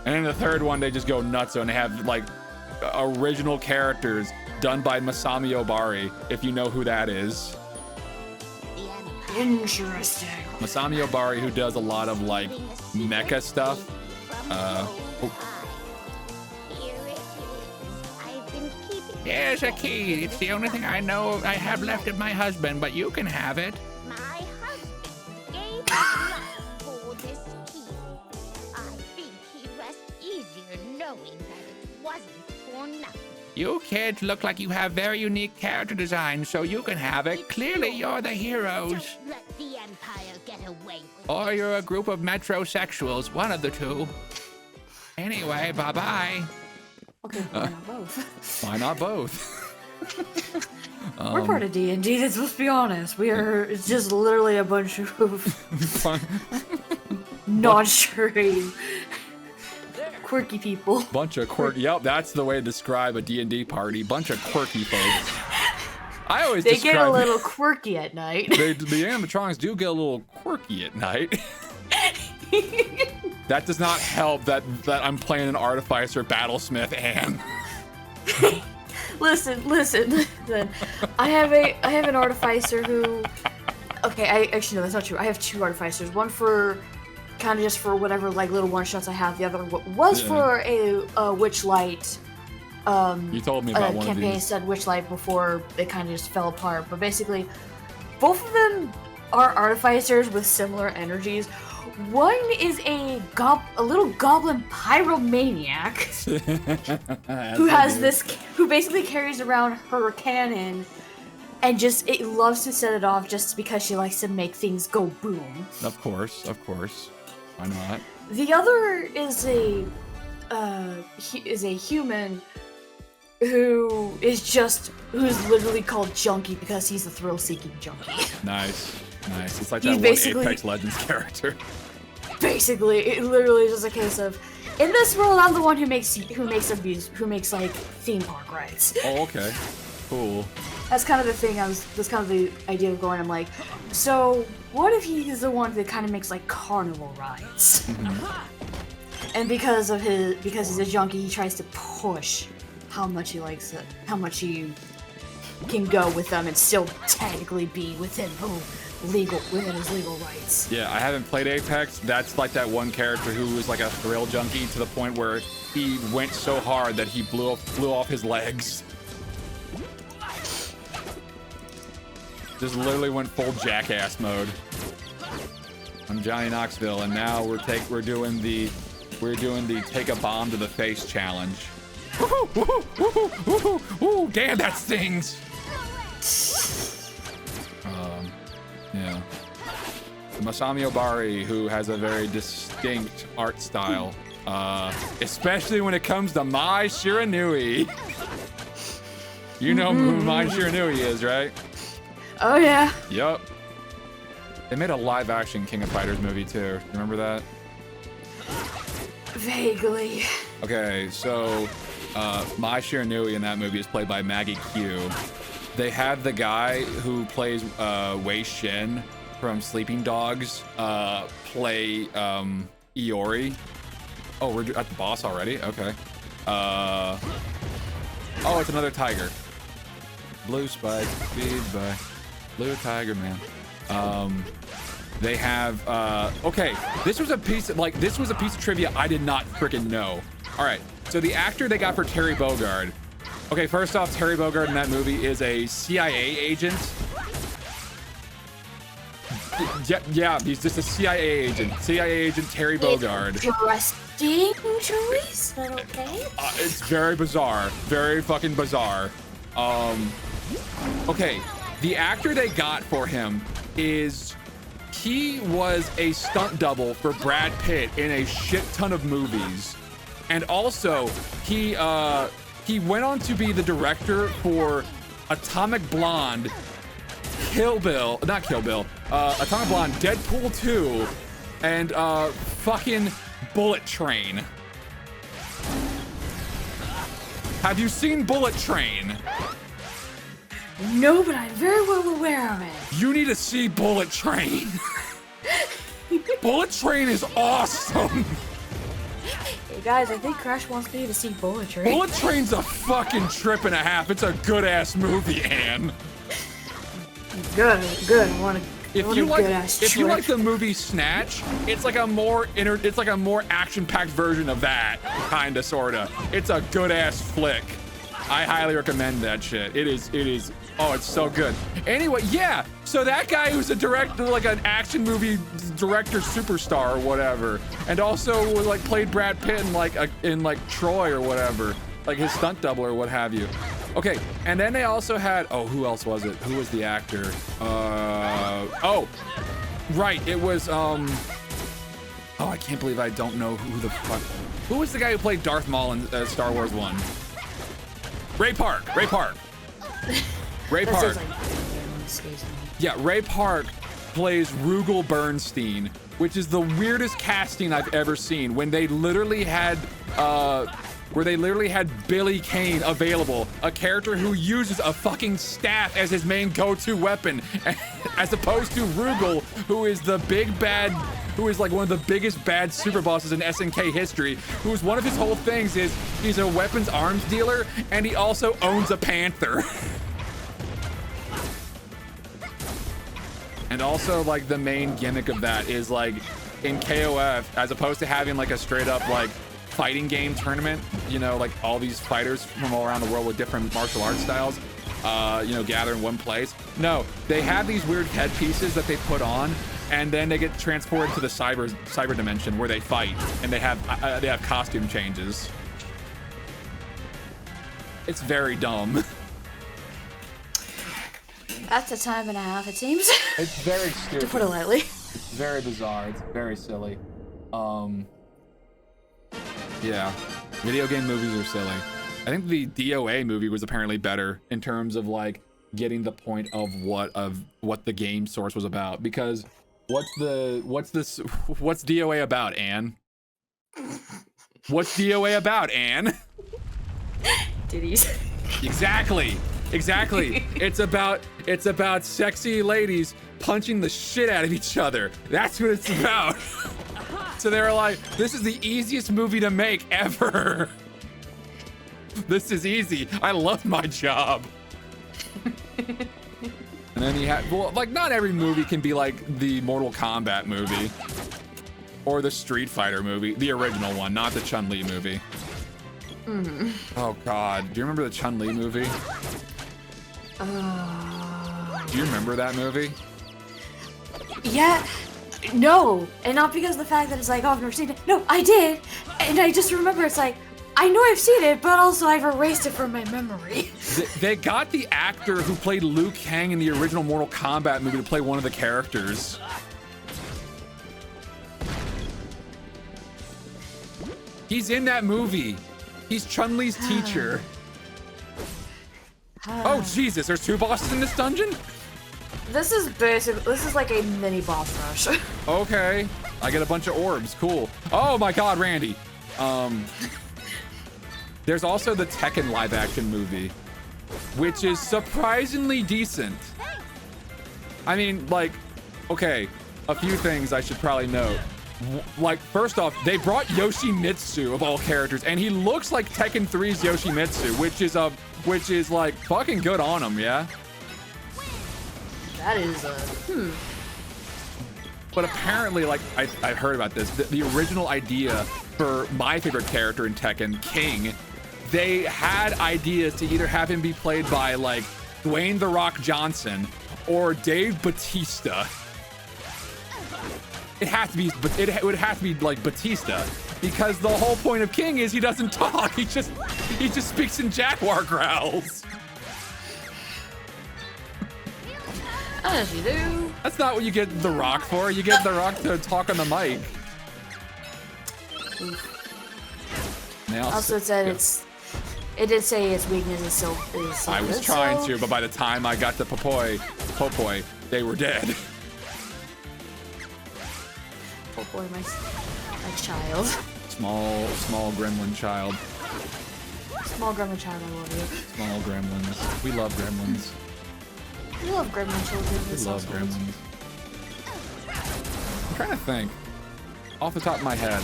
And in the third one, they just go nuts and they have like original characters done by Masami Obari, if you know who that is. Interesting. Masami Obari, who does a lot of like mecha stuff. Here's a key. It's the only thing I know I have left of my husband, but you can have it. My husband gave his life for this key. I think he'd rest easier knowing that it wasn't for nothing. You kids look like you have very unique character design, so you can have it. Clearly, you're the heroes. Don't let the Empire get away with it. Or you're a group of metrosexuals, one of the two. Anyway, bye-bye. Okay, why not both? Why not both? We're part of D&D, let's be honest. It's just literally a bunch of non-sure quirky people. Bunch of quirky. Yep, that's the way to describe a D&D party. Bunch of quirky folks. I always they get a little quirky at night. The animatronics do get a little quirky at night. That does not help that I'm playing an artificer, battlesmith, and listen. I have an artificer who. Okay, actually no, that's not true. I have two artificers. One for kind of just for whatever like little one shots I have. The other was for a Witchlight. You told me about one of campaign these. said Witchlight before it kind of just fell apart. But basically, both of them are artificers with similar energies. One is a little goblin pyromaniac who basically carries around her cannon and it loves to set it off just because she likes to make things go boom. Of course. Why not? The other is a human who's literally called Junkie because he's a thrill-seeking junkie. Nice. It's like He's that one basically- Apex Legends character. Basically, it literally is just a case of, in this world, I'm the one who makes like theme park rides. Oh, okay. Cool. That's kind of the thing. That's kind of the idea of going. I'm like, so what if he's the one that kind of makes like carnival rides? And because he's a junkie, he tries to push how much he likes it, how much he can go with them and still technically be within his legal rights. Yeah, I haven't played Apex. That's like that one character who was like a thrill junkie to the point where he went so hard that he blew off his legs. Just literally went full jackass mode. I'm Johnny Knoxville, and now we're doing the take a bomb to the face challenge. Ooh, damn, that stings. Yeah. Masami Obari, who has a very distinct art style, especially when it comes to Mai Shiranui. You know who Mai Shiranui is, right? Oh yeah. Yup. They made a live-action King of Fighters movie too. Remember that? Vaguely. Okay, so Mai Shiranui in that movie is played by Maggie Q. they have the guy who plays Wei Shin from Sleeping Dogs play Iori. Oh, we're at the boss already? Okay. Oh, it's another tiger. Blue spike, speed by blue tiger, man. They have okay, this was a piece of trivia I did not freaking know. All right, so the actor they got for Terry Bogard. Okay, first off, Terry Bogard in that movie is a CIA agent. Yeah, he's just a CIA agent. CIA agent Terry Bogard. Interesting choice, but okay. It's very bizarre. Very fucking bizarre. Okay, the actor they got for him is he was a stunt double for Brad Pitt in a shit ton of movies. And also, he went on to be the director for Atomic Blonde, Atomic Blonde, Deadpool 2, and fucking Bullet Train. Have you seen Bullet Train? No, but I'm very well aware of it. You need to see Bullet Train. Bullet Train is awesome. Hey guys, I think Crash wants me to see Bullet Train. Bullet Train's a fucking trip and a half. It's a good ass movie, Anne. Good. I want to. If you like the movie Snatch, it's like a more action-packed version of that, kinda, sorta. It's a good ass flick. I highly recommend that shit. It is. Oh, it's so good. Anyway, yeah. So that guy who's a director, like an action movie director superstar or whatever, and also like played Brad Pitt in like Troy or whatever, like his stunt double or what have you. Okay, and then they also had, oh, who else was it? Who was the actor? Oh, right, it was, oh, I can't believe I don't know who the fuck. Who was the guy who played Darth Maul in Star Wars 1? Ray Park. Yeah, Ray Park plays Rugal Bernstein, which is the weirdest casting I've ever seen, when they literally had, Billy Kane available, a character who uses a fucking staff as his main go-to weapon, as opposed to Rugal, who is the big bad, who is like one of the biggest bad super bosses in SNK history, who's one of his whole things is he's a weapons arms dealer, and he also owns a panther. And also, like, the main gimmick of that is, like, in KOF, as opposed to having like a straight up like fighting game tournament, you know, like all these fighters from all around the world with different martial arts styles, you know, gather in one place. No, they have these weird headpieces that they put on, and then they get transported to the cyber dimension where they fight, and they have costume changes. It's very dumb. That's a time and a half, it seems. It's very stupid. To put it lightly. It's very bizarre. It's very silly. Yeah, video game movies are silly. I think the DOA movie was apparently better in terms of like getting the point of what the game source was about, because what's DOA about, Anne? What's DOA about, Anne? Titties. Exactly. It's about sexy ladies punching the shit out of each other. That's what it's about. So they were like, this is the easiest movie to make ever. This is easy. I love my job. And then you have, well, like not every movie can be like the Mortal Kombat movie or the Street Fighter movie, the original one, not the Chun-Li movie. Mm-hmm. Oh God, do you remember the Chun-Li movie? Do you remember that movie? Yeah, no, and not because of the fact that it's like, oh, I've never seen it. No, I did, and I just remember it's like, I know I've seen it, but also I've erased it from my memory. They got the actor who played Liu Kang in the original Mortal Kombat movie to play one of the characters. He's in that movie. He's Chun-Li's teacher. Oh Jesus, there's 2 bosses in this dungeon? This is like a mini boss rush. Okay, I get a bunch of orbs, cool. Oh my God, Randy. There's also the Tekken live action movie. which is surprisingly decent. I mean, like, okay, a few things I should probably note. Like, first off, they brought Yoshimitsu of all characters, and he looks like Tekken 3's Yoshimitsu, which is like fucking good on him, yeah. That is But apparently, like, I heard about this. The original idea for my favorite character in Tekken, King, they had ideas to either have him be played by like Dwayne "The Rock" Johnson or Dave Bautista. It would have to be like Batista, because the whole point of King is he doesn't talk. He just speaks in jaguar growls. As you do. That's not what you get The Rock for. You get The Rock to talk on the mic. Also, it said it did say its weakness is so. I was trying to, but by the time I got to Popoi, they were dead. Oh boy, my child. Small gremlin child. Small gremlin child, I love you. Small gremlins. We love gremlins. We love gremlin children. We love gremlins. I'm trying to think. Off the top of my head.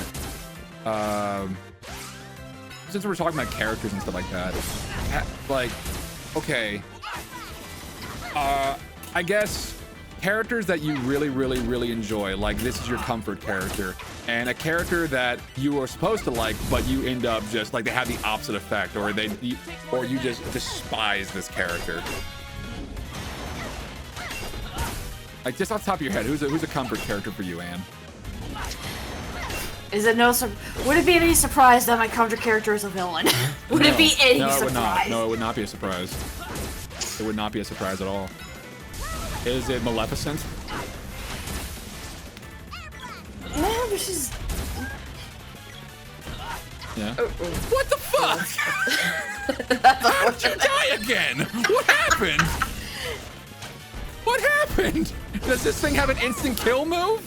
Since we're talking about characters and stuff like that. Like, okay. I guess characters that you really enjoy, like this is your comfort character, and a character that you are supposed to like, but you end up just like they have the opposite effect, or you just despise this character. Like, just off the top of your head, who's a comfort character for you, Anne? Would it be any surprise that my comfort character is a villain? Would it be any surprise? It would not. No, it would not be a surprise. It would not be a surprise at all. Is it Maleficent? No, but she's... Yeah. What the fuck? How did you die again? What happened? What happened? Does this thing have an instant kill move?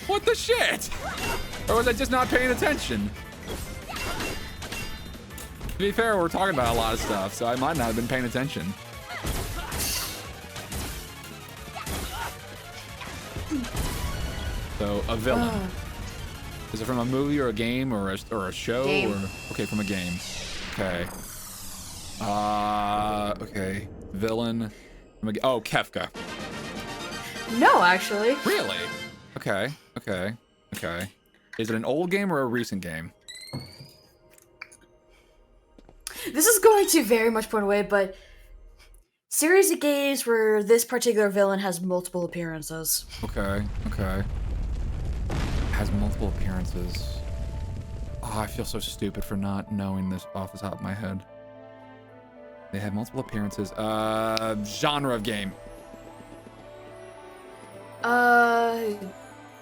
What the shit? Or was I just not paying attention? To be fair, we're talking about a lot of stuff, so I might not have been paying attention. So, a villain. Is it from a movie or a game or a show? Game. Or okay, from a game. Okay. Okay. Villain. Oh, Kefka. No, actually. Really? Okay. Is it an old game or a recent game? This is going to very much point away, but series of games where this particular villain has multiple appearances. Okay. Has multiple appearances. Oh, I feel so stupid for not knowing this off the top of my head. They have multiple appearances. Genre of game.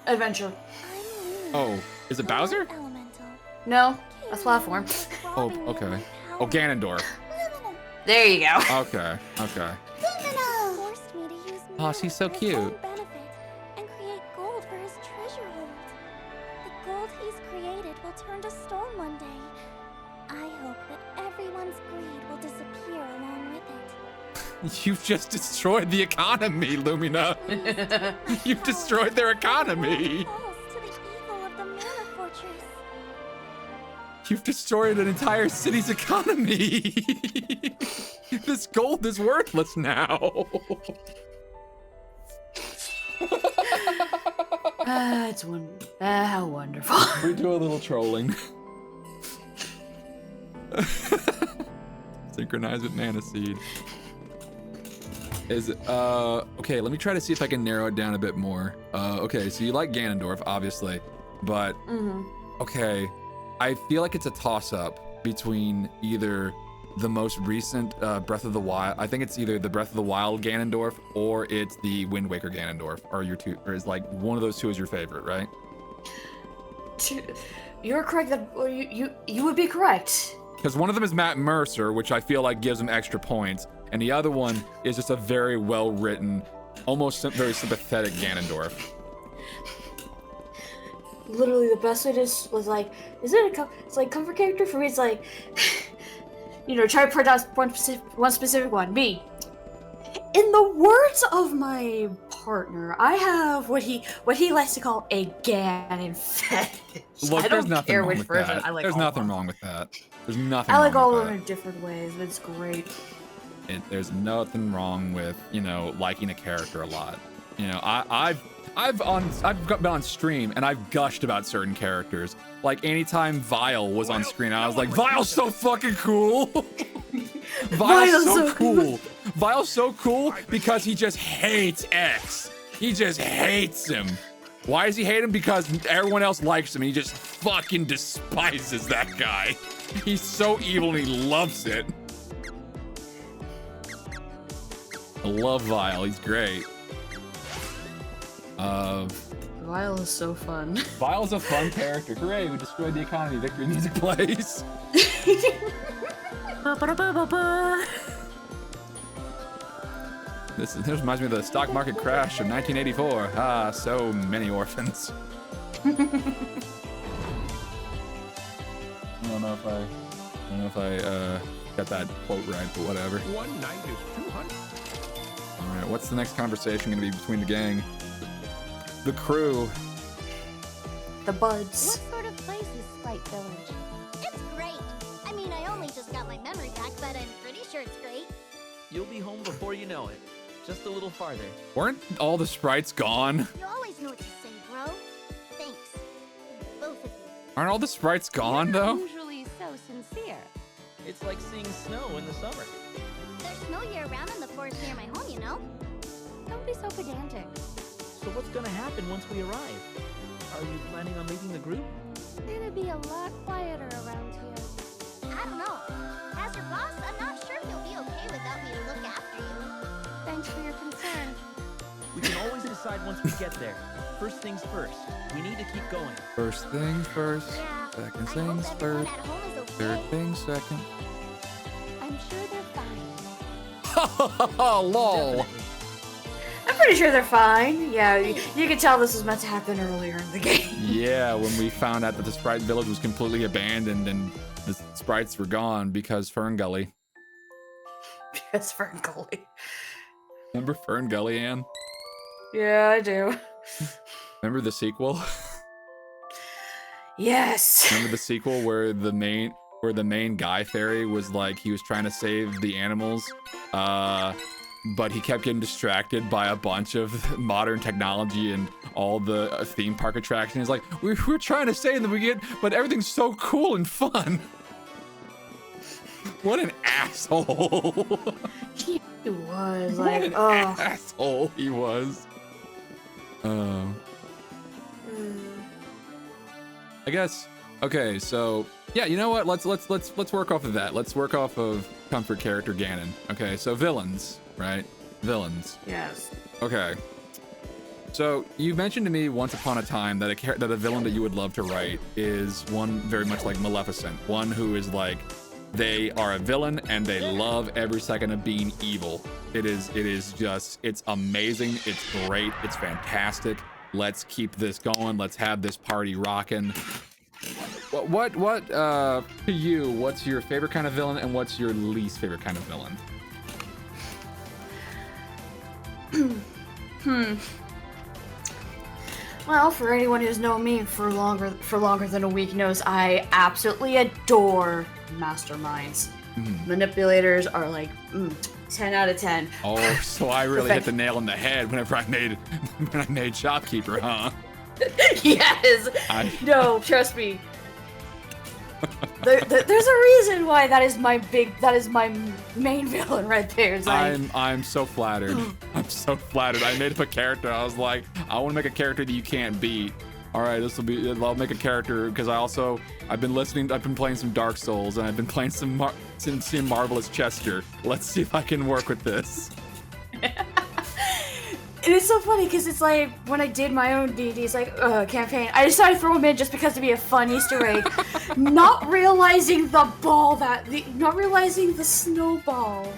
Adventure. Oh, is it Bowser? No, a platform. Oh, okay. Oh, Ganondorf. There you go. Okay. Forced me to use Oh, she's so cute. and create gold for his treasure hold. The gold he's created will turn to stone one day. I hope that everyone's greed will disappear along with it. You've just destroyed the economy, Lumina. You've destroyed their economy. You've destroyed an entire city's economy. This gold is worthless now. It's how wonderful. We do a little trolling. Synchronize with Mana Seed. Okay, let me try to see if I can narrow it down a bit more. Okay, so you like Ganondorf, obviously, but okay, I feel like it's a toss-up between either the most recent Breath of the Wild. I think it's either the Breath of the Wild Ganondorf or it's the Wind Waker Ganondorf. Or is like one of those two is your favorite, right? You're correct. That you would be correct. Because one of them is Matt Mercer, which I feel like gives him extra points, and the other one is just a very well-written, almost very sympathetic Ganondorf. Literally, the best way to was like, is it it's like comfort character for me? It's like try to pronounce one specific one. Me. In the words of my partner, I have what he likes to call a Ganon fetish. Look, I there's don't nothing care wrong which with version. that. I like There's all nothing of them. wrong with that. There's nothing I like wrong all with of them that. in different ways, but it's great. There's nothing wrong with, liking a character a lot. I've been on stream and I've gushed about certain characters. Like anytime Vile was on screen, I was like, Vile's so fucking cool. Vile's so cool. Vile's so cool because he just hates X. He just hates him. Why does he hate him? Because everyone else likes him and he just fucking despises that guy. He's so evil and he loves it. I love Vile, he's great. Vile is so fun. Vile's a fun character. Hooray, we destroyed the economy. Victory music plays. This reminds me of the stock market crash of 1984. Ah, so many orphans. I don't know if I got that quote right, but whatever. One night is 200. All right, what's the next conversation gonna be between the gang? The crew. The buds. What sort of place is Sprite Village? It's great. I mean, I only just got my memory back, but I'm pretty sure it's great. You'll be home before you know it. Just a little farther. Weren't all the sprites gone? You always know what to say, bro. Thanks. Both of you. Aren't all the sprites gone though? Usually so sincere. It's like seeing snow in the summer. There's snow year-round in the forest near my home, you know? Don't be so pedantic. So what's gonna happen once we arrive? Are you planning on leaving the group? It'd be a lot quieter around here. I don't know. As your boss, I'm not sure he'll be okay without me to look after you. Thanks for your concern. We can always decide once we get there. First things first. We need to keep going. First things first. Yeah, Second I hope things everyone first. at home is okay. Third things second. I'm sure they're fine. Lol. I'm pretty sure they're fine. Yeah, you can tell this was meant to happen earlier in the game. Yeah, when we found out that the Sprite Village was completely abandoned and the sprites were gone because Fern Gully. Because Fern Gully. Remember Fern Gully, Anne? Yeah, I do. Remember the sequel? Yes. Remember the sequel where the main guy fairy was like he was trying to save the animals, but he kept getting distracted by a bunch of modern technology and all the theme park attractions. He's like, we're trying to save them, but everything's so cool and fun. What an asshole. He was What like, an oh. asshole he was. I guess. Okay, so yeah, you know what? Let's work off of that. Let's work off of comfort character Ganon. Okay, so villains, right? Villains. Yes. Okay. So you mentioned to me once upon a time that a villain that you would love to write is one very much like Maleficent, one who is like they are a villain and they love every second of being evil. It's amazing, it's great, it's fantastic. Let's keep this going. Let's have this party rocking. What to you, what's your favorite kind of villain and what's your least favorite kind of villain? Well, for anyone who's known me for longer than a week knows I absolutely adore masterminds. Manipulators are like 10 out of 10. Oh, so I really hit the nail on the head whenever I made shopkeeper, huh? Yes. No, trust me. There's a reason why that is my main villain right there. It's like, I'm so flattered. I'm so flattered. I made up a character. I was like, I want to make a character that you can't beat. All right, I'll make a character because I've been playing some Dark Souls and I've been playing some Marvelous Chester. Let's see if I can work with this. And it's so funny because it's like when I did my own D&D's campaign, I decided to throw him in just because to be a fun Easter egg, not realizing the snowball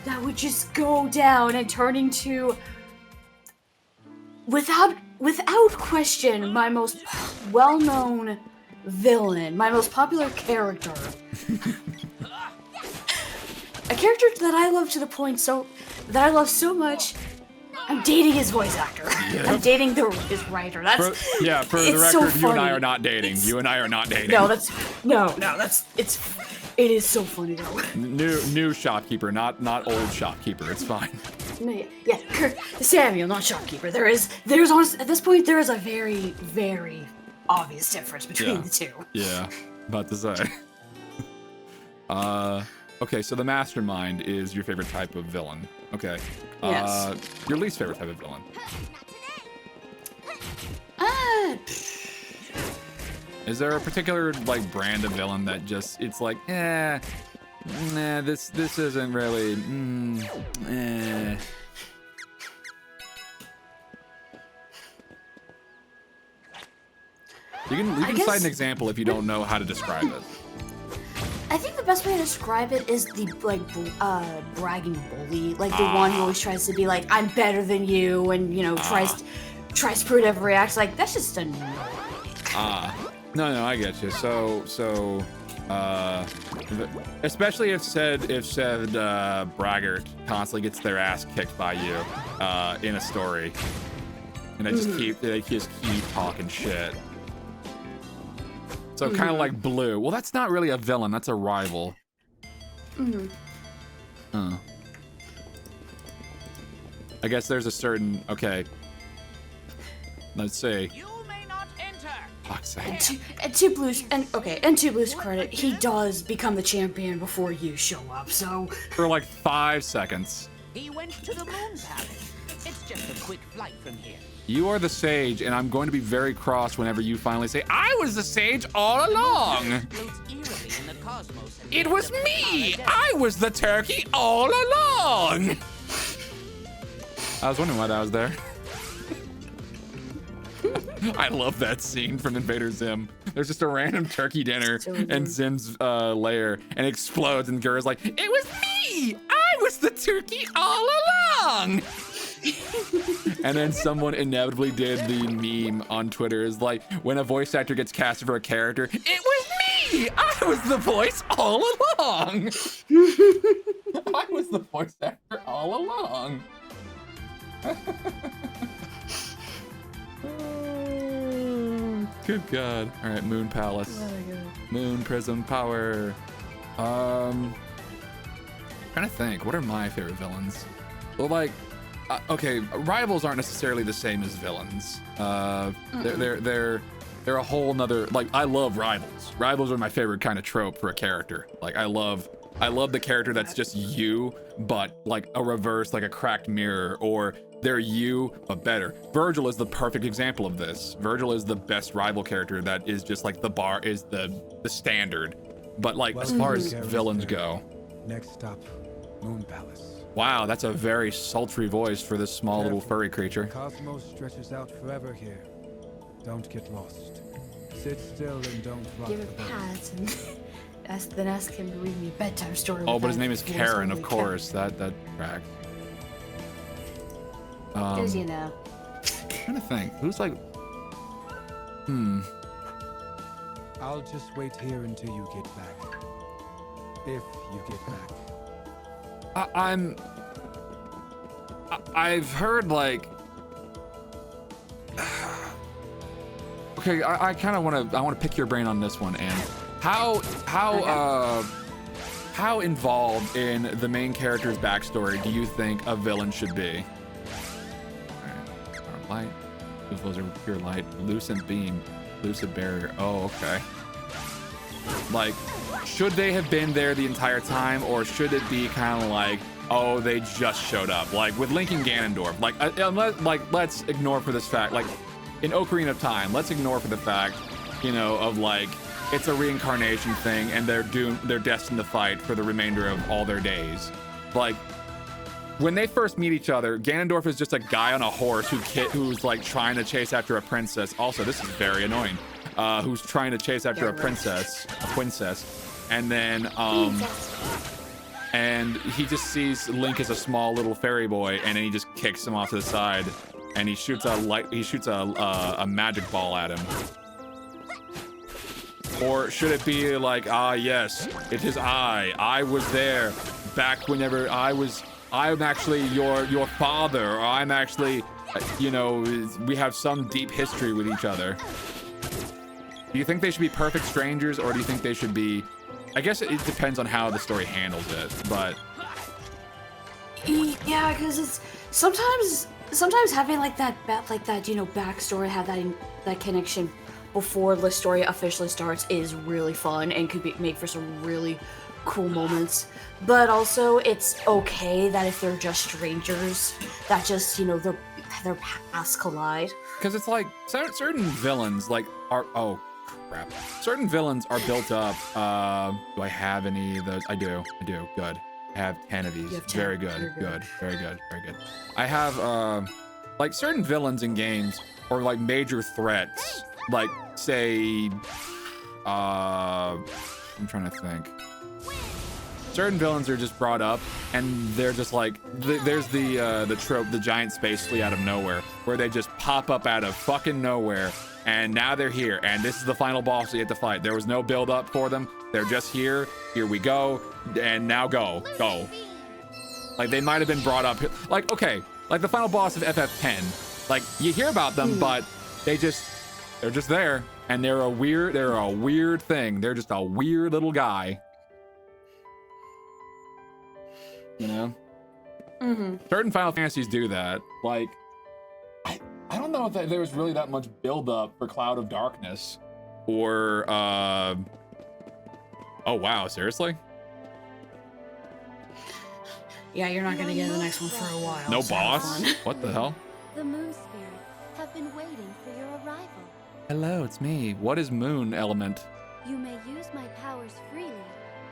that would just go down and turn into, without question, my most well-known villain, my most popular character. a character that I love to the point that I love so much. I'm dating his voice actor. Yep. I'm dating his writer. That's for the it's record, so you and I funny. are not dating. You and I are not dating. No, it is so funny though. New shopkeeper, not old shopkeeper. It's fine. No, yeah, Samuel, not shopkeeper. There's honestly, at this point there is a very, very obvious difference between the two. Yeah, about to say. Okay, so the mastermind is your favorite type of villain. Okay. Yes. Your least favorite type of villain. Is there a particular like brand of villain that just it's like, nah, this isn't really, You can cite an example if you don't know how to describe it. I think the best way to describe it is the bragging bully, like the one who always tries to be like, I'm better than you, and tries to prove every act. Like that's just annoying. No, I get you. So, especially if said braggart constantly gets their ass kicked by you in a story, and they just keep talking shit. So kind of like Blue. Well, that's not really a villain. That's a rival. I guess there's a certain. Okay. Let's see. You may not enter. Fuck's sake. And to Blue's credit, he does become the champion before you show up. So For like 5 seconds. He went to the moon palace. It's just a quick flight from here. You are the sage, and I'm going to be very cross whenever you finally say, I was the sage all along. It was me. I was the turkey all along. I was wondering why that was there. I love that scene from Invader Zim. There's just a random turkey dinner in Zim's lair, and it explodes, and Gura's like, it was me. I was the turkey all along. And then someone inevitably did the meme on Twitter is like, when a voice actor gets casted for a character, it was me! I was the voice all along! I was the voice actor all along! Good God. Alright, Moon Palace. Moon Prism Power. Trying to think, what are my favorite villains? Well, like, okay, rivals aren't necessarily the same as villains. They're a whole nother, like, I love rivals. Rivals are my favorite kind of trope for a character. Like, I love the character that's just you, but like a reverse, like a cracked mirror, or they're you, but better. Virgil is the perfect example of this. Virgil is the best rival character that is just like the bar is the standard. But like, as far as villains go. Next stop, Moon Palace. Wow, that's a very sultry voice for this small little furry creature. The cosmos stretches out forever here. Don't get lost. Sit still and don't rock give the it boat. pats and ask him to read me a bedtime story. Oh, but his name is Karen, of course. That tracks. Because you know. I'm trying to think. Who's like? I'll just wait here until you get back. If you get back. I've heard like. Okay, I kind of want to pick your brain on this one, Anne. How involved in the main character's backstory do you think a villain should be? Alright, light, those are pure light, lucent beam, lucid barrier. Oh, okay. Like, should they have been there the entire time, or should it be kind of like, oh, they just showed up? Like with Link and Ganondorf, let's ignore for this fact, like in Ocarina of Time, let's ignore for the fact, of like, it's a reincarnation thing and they're destined to fight for the remainder of all their days. Like, when they first meet each other, Ganondorf is just a guy on a horse who's like trying to chase after a princess. Also, this is very annoying. Who's trying to chase after a princess, and then and he just sees Link as a small little fairy boy, and then he just kicks him off to the side, and he shoots a magic ball at him. Or should it be like, yes, it is I was there, back whenever I'm actually your father, or I'm actually, you know, we have some deep history with each other. Do you think they should be perfect strangers, or do you think they should be, I guess it depends on how the story handles it, but. Yeah, because it's sometimes having like that, you know, backstory, have that connection before the story officially starts is really fun and could make for some really cool moments. But also, it's okay that if they're just strangers, that just, you know, their paths collide. Because it's like certain villains like are crap. Certain villains are built up. Do I have any of those? I do. Good. I have 10 of these. 10. Very good. Very good. I have like certain villains in games or like major threats. Like say, I'm trying to think. Certain villains are just brought up, and they're just like, there's the trope, the giant space flea out of nowhere, where they just pop up out of fucking nowhere, and now they're here, and this is the final boss you have to fight. There was no build up for them. They're just here. Here we go, and now go. Like they might have been brought up, like okay, like the final boss of FF10. Like you hear about them, but they're just there, and they're a weird thing. They're just a weird little guy. You know? Certain Final Fantasies do that. Like, I don't know if there was really that much build up for Cloud of Darkness, or oh wow, seriously? Yeah, you're not gonna get the next one for a while. No boss? What the hell? The moon spirits have been waiting for your arrival. Hello, it's me. What is moon element? You may use my powers freely.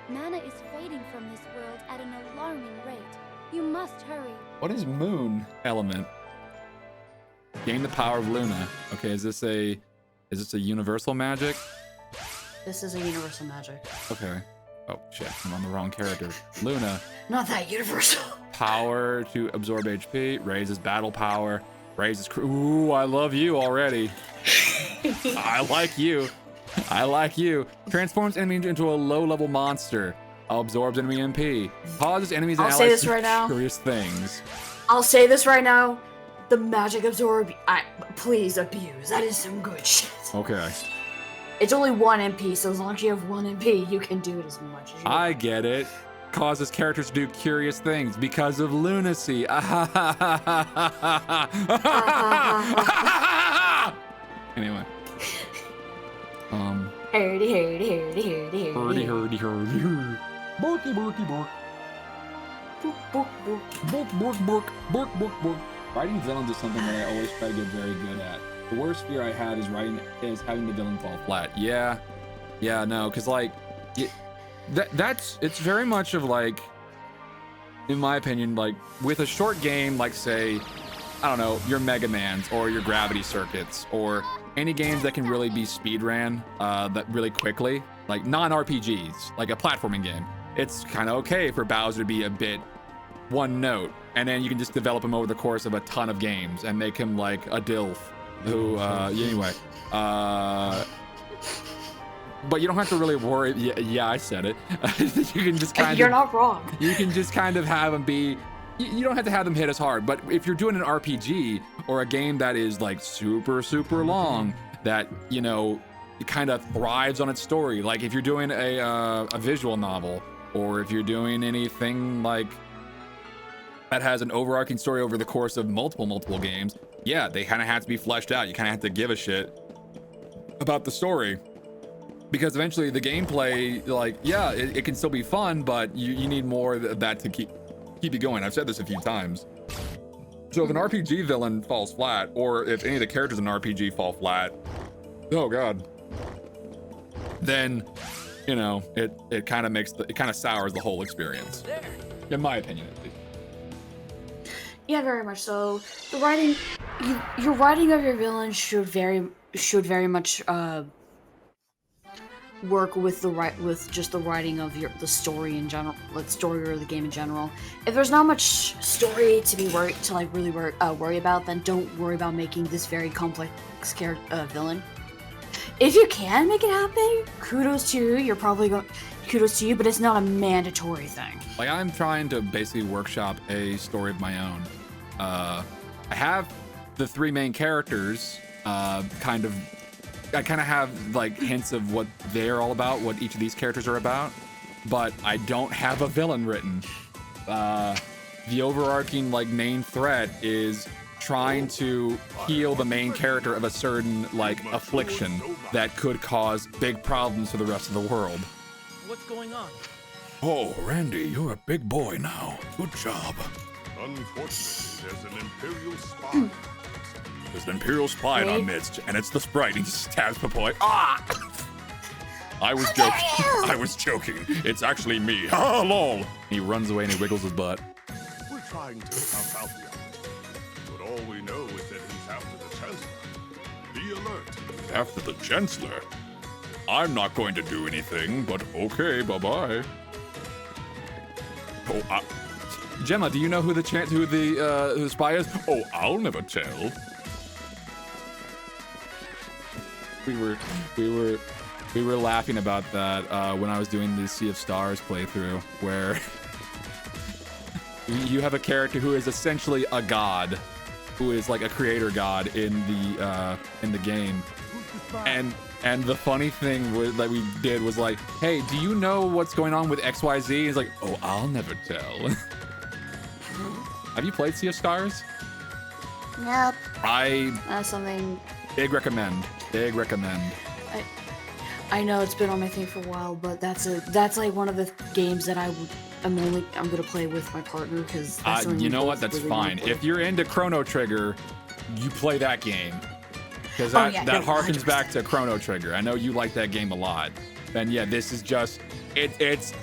Mana is fading from this world at an alarming rate. You must hurry. What is moon element? Gain the power of Luna. Okay, is this a universal magic? This is a universal magic. Okay. Oh shit, I'm on the wrong character. Luna. Not that universal. Power to absorb HP, raises battle power, raises ooh, I love you already. I like you. Transforms enemies into a low-level monster. Absorbs enemy MP. Causes enemies and allies to do curious things. I'll say this right now. The magic absorb, please abuse. That is some good shit. Okay. It's only 1 MP, so as long as you have 1 MP, you can do it as much as you want. I get it. Causes characters to do curious things because of lunacy. Anyway. Herdy. Borky. Bork. Writing villains is something that I always try to get very good at. The worst fear I have is having the villain fall flat. Yeah, no, because like, it's very much of like, in my opinion, like with a short game, like say, I don't know, your Mega Mans or your Gravity Circuits or any games that can really be speedran that really quickly, like non-RPGs, like a platforming game. It's kind of okay for Bowser to be a bit one note, and then you can just develop him over the course of a ton of games and make him like a DILF who, anyway. But you don't have to really worry. Yeah, I said it. You can just kind of. You're not wrong. You can just kind of have them be. You don't have to have them hit as hard. But if you're doing an RPG or a game that is like super long, that you know, it kind of thrives on its story. Like if you're doing a visual novel, or if you're doing anything like that has an overarching story over the course of multiple games, yeah, they kind of have to be fleshed out. You kind of have to give a shit about the story. Because eventually the gameplay, like, yeah, it can still be fun, but you need more of that to keep you going. I've said this a few times. So if an RPG villain falls flat, or if any of the characters in an RPG fall flat, oh god, then, you know, it kind of sours the whole experience. In my opinion, at least. Yeah, very much so. The writing, your writing of your villain should very much work with the writing of the story in general, like story or the game in general. If there's not much story to be really worry about, then don't worry about making this very complex villain. If you can make it happen, kudos to you. You're probably going. kudos to you, but it's not a mandatory thing. Like, I'm trying to basically workshop a story of my own. I have the 3 main characters, I kind of have like hints of what they're all about, what each of these characters are about, but I don't have a villain written. The overarching like main threat is trying to heal the main character of a certain like affliction that could cause big problems for the rest of the world. What's going on? Oh, Randy, you're a big boy now. Good job. Unfortunately, there's an Imperial spy. There's an Imperial spy in our midst, and it's the Sprite. He stabs Papoy. Ah! I was joking. I was joking. It's actually me. Ah, lol. He runs away and he wiggles his butt. We're trying to help out the operative, but all we know is that he's after the Chancellor. Be alert. After the Chancellor? I'm not going to do anything, but okay, bye-bye. Oh, Gemma, do you know who the spy is? Oh, I'll never tell. We were laughing about that when I was doing the Sea of Stars playthrough, where you have a character who is essentially a god, who is like a creator god in the game, and the funny thing that we did was like, hey, do you know what's going on with XYZ? He's like, oh, I'll never tell. Have you played Sea of Stars? Nope. That's something. Big recommend. I know it's been on my thing for a while, but that's like one of the games that I'm gonna play with my partner because you know what? That's really fine. If you're into Chrono Trigger, you play that game because that harkens 100%. back to Chrono Trigger. I know you like that game a lot. And yeah, this is just it's.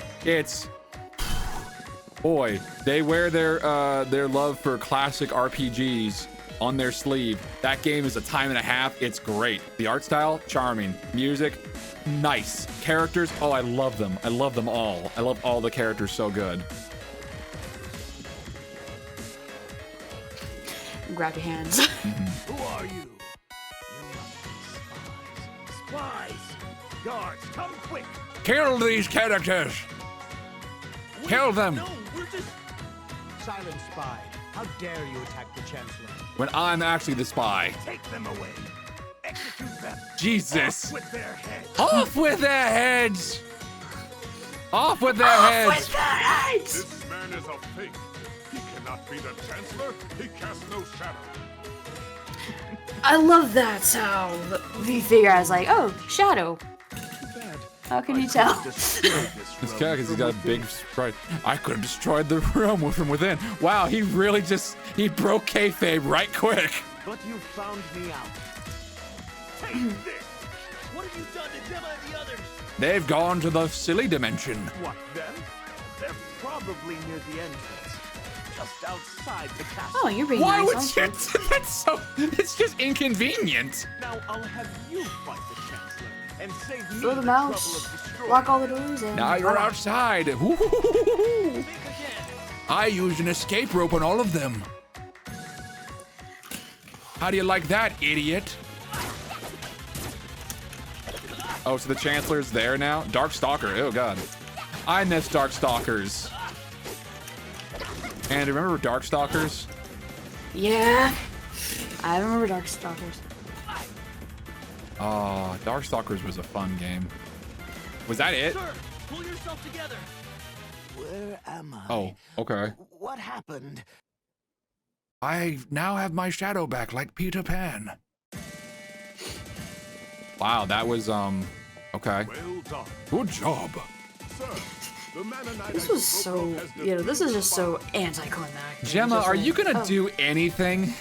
Boy, they wear their love for classic RPGs on their sleeve. That game is a time and a half. It's great. The art style, charming. Music, nice. Characters, oh, I love them. I love them all. I love all the characters so good. Grab your hands. Who are you? You must be spies. Spies! Guards, come quick! Kill these characters! Kill them! No, we're just... Silent spy. How dare you attack the Chancellor? When I'm actually the spy. Take them away. Execute them. Jesus. Off with their heads. Off with their heads! Off with their heads! This man is a fake. He cannot be the Chancellor. He casts no shadow. I love that sound. The figure, I was like, oh, Shadow. How can you tell? It's kind because he's got a big sprite. I could have destroyed the realm from within. Wow, he really he broke kayfabe right quick. But you found me out. Take this! What have you done to Gemma and the others? They've gone to the silly dimension. What then? They're probably near the entrance. Just outside the castle. Oh, you're being Why nice. would you? It's just inconvenient. Now I'll have you fight the Chancellor and save me Throw the trouble mouse. of destroying. Lock all the doors and Now you're outside. Ooh. I used an escape rope on all of them. How do you like that, idiot? Oh, so the Chancellor's there now? Darkstalker, oh god. I miss Darkstalkers. And remember Darkstalkers? Yeah. I remember Darkstalkers. Oh, Darkstalkers was a fun game. Was that it? Sir, pull yourself together. Where am I? Oh, okay. What happened? I now have my shadow back like Peter Pan. Wow, that was, okay. Well done. Good job. Sir, the Mennonite This was so, this is just so anticlimactic. Gemma, Just are like, you gonna oh, do anything?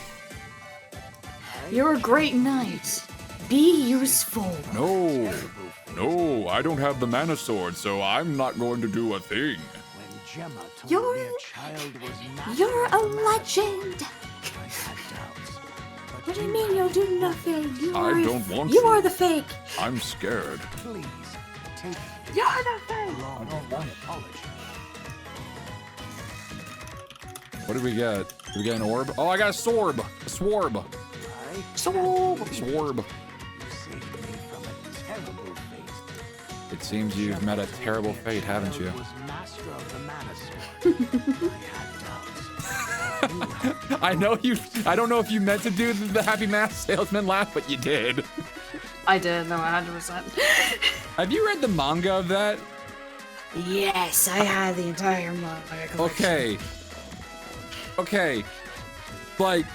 You're a great knight. Be useful. No, I don't have the mana sword, so I'm not going to do a thing. When Gemma told You're- me a child was not You're a legend. I had doubts. But What do you mean you'll do nothing? You I are, don't want You to. are the fake. I'm scared. Please, take You're the fake. along with my apology. What did we get? Did we get an orb? Oh, I got a sorb. A swarb. I Swarb. you saved me from a terrible fate. A It seems you've met a terrible fate, haven't you? I know you. I don't know if you meant to do the Happy Mask Salesman laugh, but you did. I did, no, 100%. Have you read the manga of that? Yes, I had the entire manga collection. Okay. Like,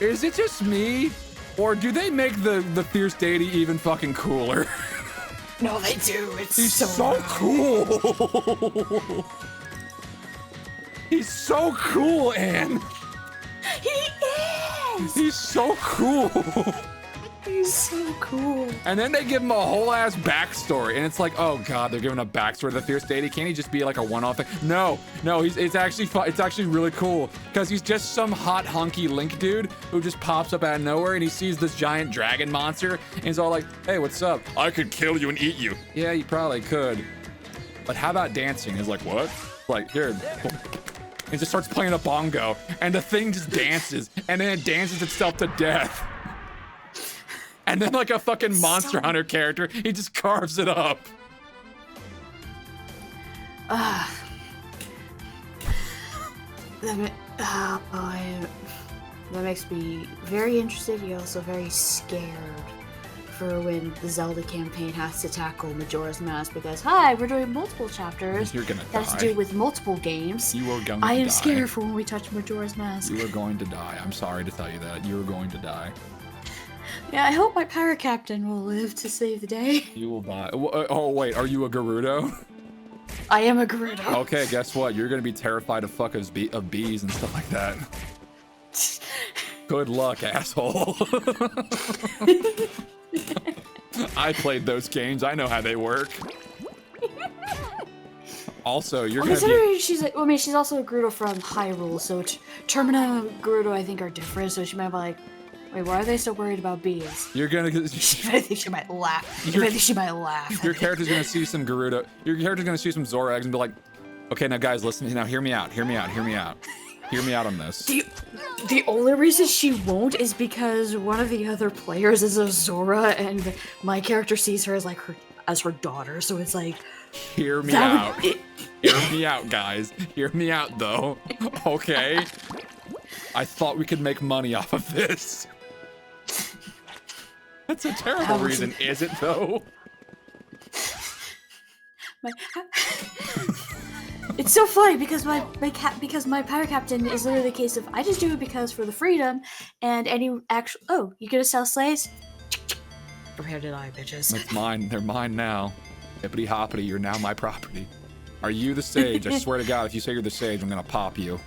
is it just me? Or do they make the fierce deity even fucking cooler? No, they do. He's so cool. He's so cool, Anne. He is. He's so cool. He's so cool. And then they give him a whole ass backstory, and it's like, oh god, they're giving a backstory to the fierce deity. Can't he just be like a one-off thing? No, it's actually fun. It's actually really cool because he's just some hot hunky Link dude who just pops up out of nowhere, and he sees this giant dragon monster, and he's all like, hey, what's up? I could kill you and eat you. Yeah, you probably could. But how about dancing? He's like, what? Like, here. It just starts playing a bongo, and the thing just dances, and then it dances itself to death. And then like a fucking Monster Hunter character, he just carves it up. That makes me very interested, yet also very scared for when the Zelda campaign has to tackle Majora's Mask, because hi, we're doing multiple chapters. You're gonna that's die. to do with multiple games. You are going to die. I am scared for when we touch Majora's Mask. You are going to die. I'm sorry to tell you that. You are going to die. Yeah, I hope my pirate captain will live to save the day. You will die. Oh wait, are you a Gerudo? I am a Gerudo. Okay, guess what? You're gonna be terrified of of bees and stuff like that. Good luck, asshole. I played those games. I know how they work. Also, you're gonna be... she's like, well, I mean, she's also a Gerudo from Hyrule, so Termina and Gerudo I think are different. So she might be like, wait, why are they so worried about bees? You're gonna. I think she might laugh. I think she might laugh. Your character's gonna see some Gerudo. Your character's gonna see some Zora eggs and be like, okay, now guys, listen. Now hear me out. Hear me out. Hear me out. Hear me out on this. The only reason she won't is because one of the other players is a Zora, and my character sees her as like her daughter. So it's like, hear me out. Hear me out, guys. Hear me out, though. Okay. I thought we could make money off of this. That's a terrible reason, is it though? It's so funny because my pirate captain is literally the case of I just do it because for the freedom, and any actual you gonna sell slaves? Prepare to die, bitches. That's mine. They're mine now. Hippity hoppity, you're now my property. Are you the sage? I swear to God, if you say you're the sage, I'm gonna pop you.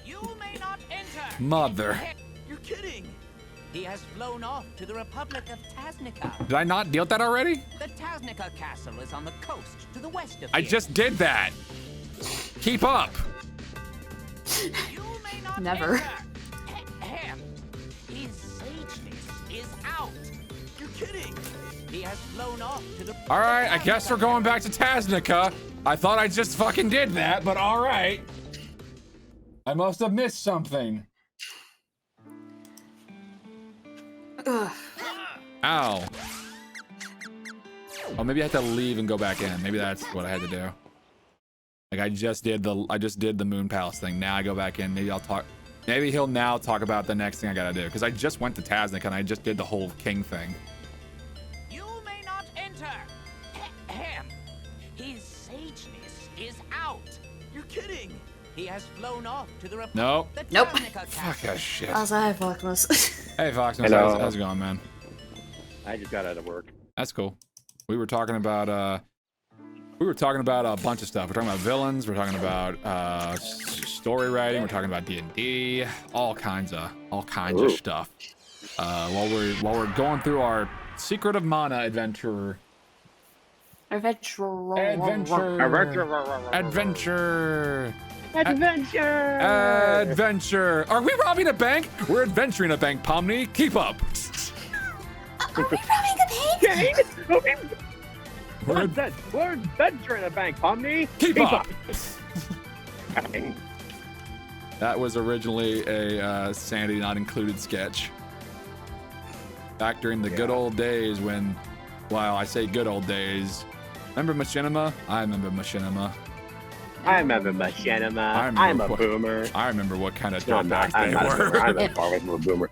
You may not enter. Mother. You're kidding. He has flown off to the Republic of Taznica. Did I not deal with that already? The Taznica castle is on the coast to the west of I here. just did that. Keep up. You may not Never. Enter. His sageness is out. You're kidding. He has flown off to the... All right, I guess we're going back to Taznica. I thought I just fucking did that, but all right. I must have missed something. Ugh. Ow. Oh, maybe I had to leave and go back in. Maybe that's what I had to do. Like I just did the Moon Palace thing. Now I go back in. Maybe I'll talk. Maybe he'll now talk about the next thing I gotta do. Because I just went to Taznica and I just did the whole king thing. You may not enter. His sageness is out. You're kidding. He has flown off to the Republic. Nope. Nope. Fuck that shit. Also, hi, Foxmas. Hey, Foxmas. Hello. How's it going, man? I just got out of work. That's cool. We were talking about a bunch of stuff. We're talking about villains. We're talking about story writing. We're talking about D&D. All kinds of stuff. While we're going through our Secret of Mana adventure. Adventure. Are we robbing a bank? We're adventuring a bank, Pomni. Keep up. Are we robbing a bank? We're adventuring a bank, Pomni. Keep up. That was originally a Sandy Not Included sketch. Back during the good old days when Wow, I say good old days. Remember Machinima? I remember Machinima. I remember Machinima. I remember I'm a what- boomer. I remember what kind of No, I'm not. dirtbags I'm they not a boomer. were. I'm as far away from a boomer.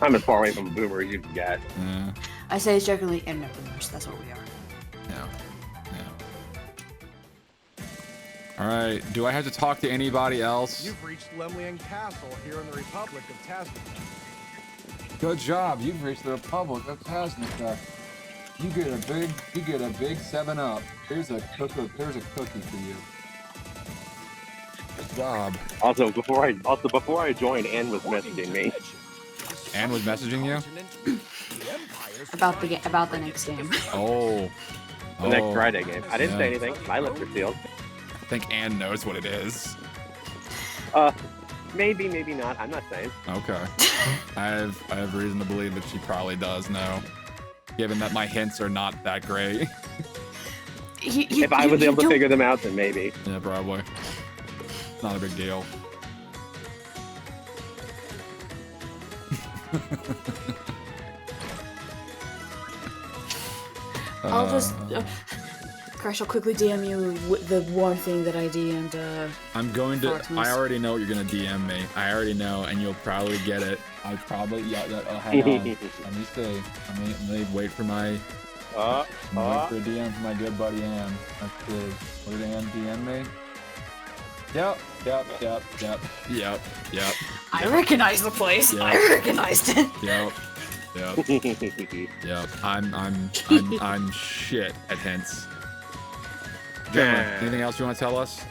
I'm as far away from a boomer as you can get. Yeah. I say it's jokingly and boomers. That's what we are. Yeah. All right. Do I have to talk to anybody else? You've reached Lemlian Castle here in the Republic of Tasnica. Good job. You've reached the Republic of Tasnica. You get a big 7-Up. Here's a cookie for you. Good job. Also, before I joined, Ann was messaging me. Ann was messaging you? About the next game. Oh. The next Friday game. I didn't say anything. My lips are sealed. I think Ann knows what it is. Maybe, maybe not. I'm not saying. Okay. I have reason to believe that she probably does know, given that my hints are not that great. If I was able to figure them out, then maybe. Yeah, probably. Not a big deal. I'll just. Crash, I'll quickly DM you the one thing that I DM'd. I'm going to. Fortnite. I already know what you're gonna DM me. I already know, and you'll probably get it. I probably. Yeah. Hang on. Let me see. Let me wait for my. Wait for a DM from my good buddy Ann. Let's see. What did Ann DM me? Yep. I recognize the place. Yep. I recognized it. Yep. I'm shit at hints. Gemma, anything else you want to tell us?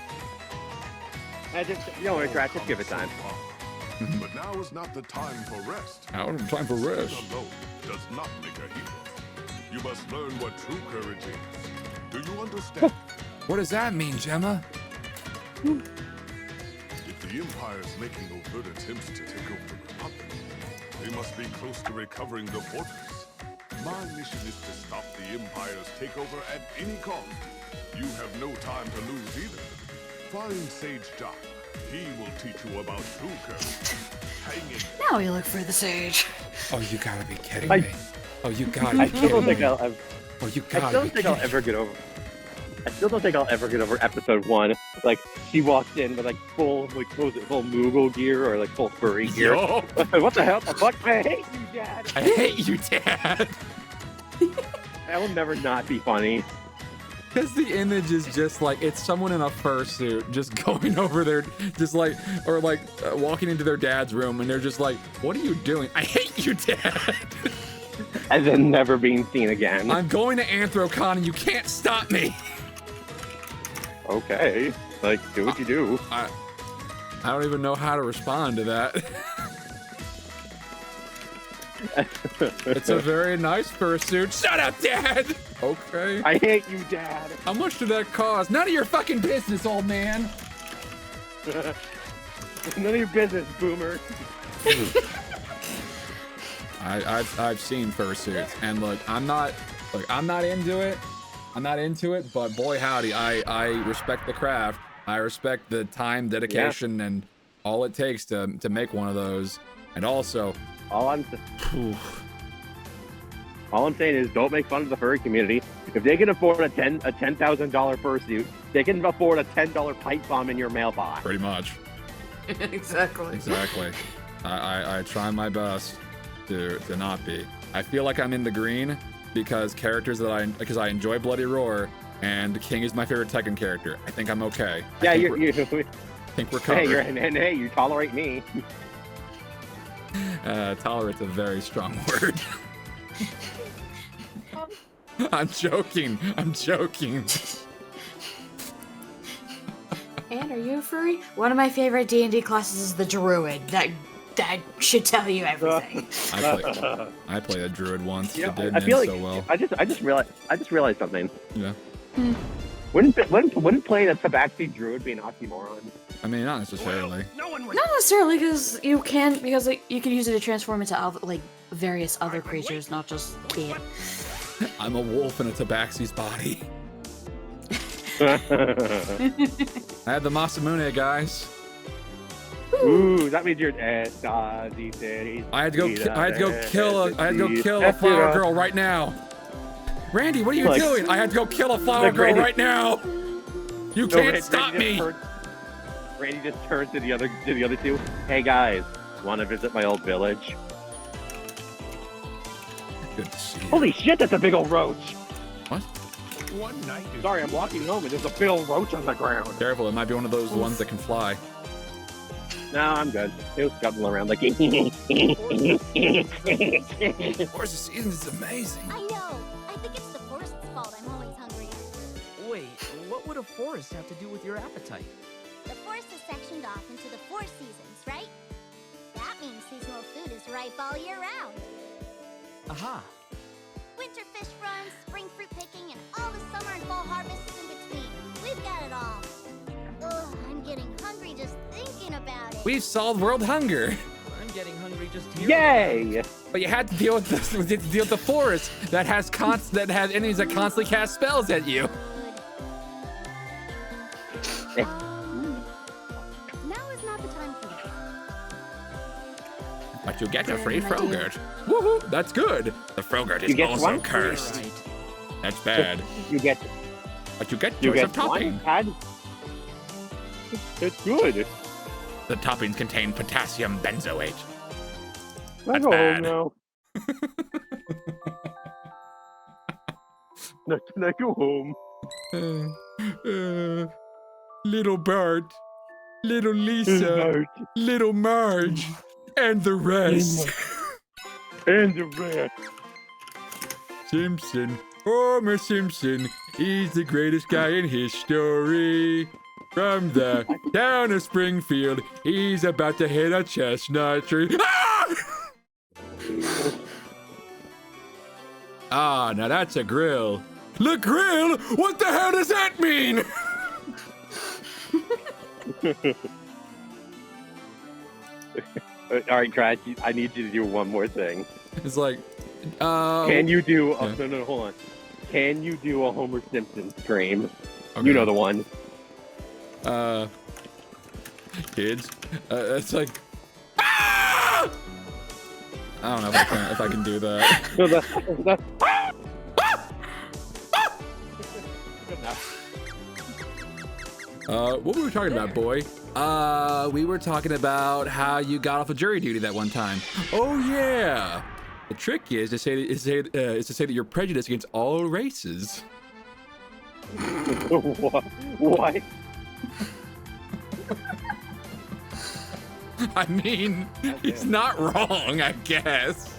Crash, just give it time. But now is not the time for rest. Now is the time for rest. Skill alone does not make a hero. You must learn what true courage is. Do you understand? What does that mean, Gemma? If the Empire is making overt attempts to take over the Republic, they must be close to recovering the fortress. My mission is to stop the Empire's takeover at any cost. You have no time to lose either. Find Sage Jock. He will teach you about true courage. Hang in. Now we look for the sage. Oh, you gotta be kidding me. Oh, you gotta be I still don't kidding think me. I'll. Oh, you I gotta still be don't think I'll kidding ever get over. I still don't think I'll ever get over episode 1. Like she walked in with like full, like what was it, full Moogle gear or like full furry gear. Yo. What the hell? The fuck? I hate you, Dad. I hate you, Dad. That will never not be funny. Because the image is just like, it's someone in a fursuit just going over there, just like, or like walking into their dad's room and they're just like, what are you doing? I hate you, Dad. And then never being seen again. I'm going to Anthrocon and you can't stop me. Okay. Like, do what you do. I don't even know how to respond to that. It's a very nice fursuit. Shut up, Dad! Okay. I hate you, Dad. How much did that cost? None of your fucking business, old man. None of your business, boomer. I've seen fursuits, and look, I'm not into it. I'm not into it, but boy howdy, I respect the craft. I respect the time, dedication, and all it takes to make one of those. And also, all I'm saying is don't make fun of the furry community. If they can afford a $10,000 fursuit, they can afford a $10 pipe bomb in your mailbox. pretty much. Exactly. Exactly. I try my best to not be. I feel like I'm in the green because because I enjoy Bloody Roar and King is my favorite Tekken character. I think I'm okay. Yeah, I think we're covered. Hey, you tolerate me. Tolerate's a very strong word. I'm joking. And are you a furry? One of my favorite D&D classes is the druid. That should tell you everything. I played a druid once. Yeah, It didn't I feel end like so well. I just realized something. Yeah. Wouldn't playing a tabaxi druid be an oxymoron? I mean, not necessarily. Not necessarily, because you can use it to transform into various other creatures, not just it. I'm a wolf in a tabaxi's body. I had the Masamune, guys. Ooh, that means you're I had to go kill a flower girl right now. Randy, what are you Like- doing? I had to go kill a flower Like girl Randy- right now. You No, can't Randy stop me. Randy just turns to the other two. Hey guys, want to visit my old village? Good to see you. Holy shit, that's a big old roach. What? One night is Sorry, I'm walking home and there's a big old roach on the ground. Careful, it might be one of those ones that can fly. No, I'm good. It was scuttling around like. Horse season is amazing. I know. I think it's the forest's fault I'm always hungry. Wait, what would a forest have to do with your appetite? The forest is sectioned off into the 4 seasons, right? That means seasonal food is ripe all year round. Aha. Winter fish runs, spring fruit picking, and all the summer and fall harvests in between. We've got it all. Ugh, I'm getting hungry just thinking about it. We've solved world hunger. I'm getting hungry just hearing. Yay! But you had to deal with the forest that has enemies that constantly cast spells at you. Now is not the time for that. But you get a free Frogurt. Woohoo! That's good. The Frogurt is get also one? cursed. Right. That's bad. You get But you get you choice get of topping. one pad. It's good. The toppings contain potassium benzoate. That's bad. no. Now can I go home? Little Bart, little Lisa, Bart. little Marge, and the rest. And the rest. Simpson, Homer Simpson, he's the greatest guy in history. From the town of Springfield, he's about to hit a chestnut tree. Ah! Ah, now that's a grill. The grill? What the hell does that mean? All right, Trash, I need you to do one more thing. It's like, Can you do? Oh, yeah. no, hold on. Can you do a Homer Simpson stream? Okay. You know the one. Kids, it's like, ah! I don't know if I can do that. No, the What were we talking about, boy? We were talking about how you got off of jury duty that one time. Oh yeah. The trick is to say that you're prejudiced against all races. What? I mean, he's not wrong, I guess.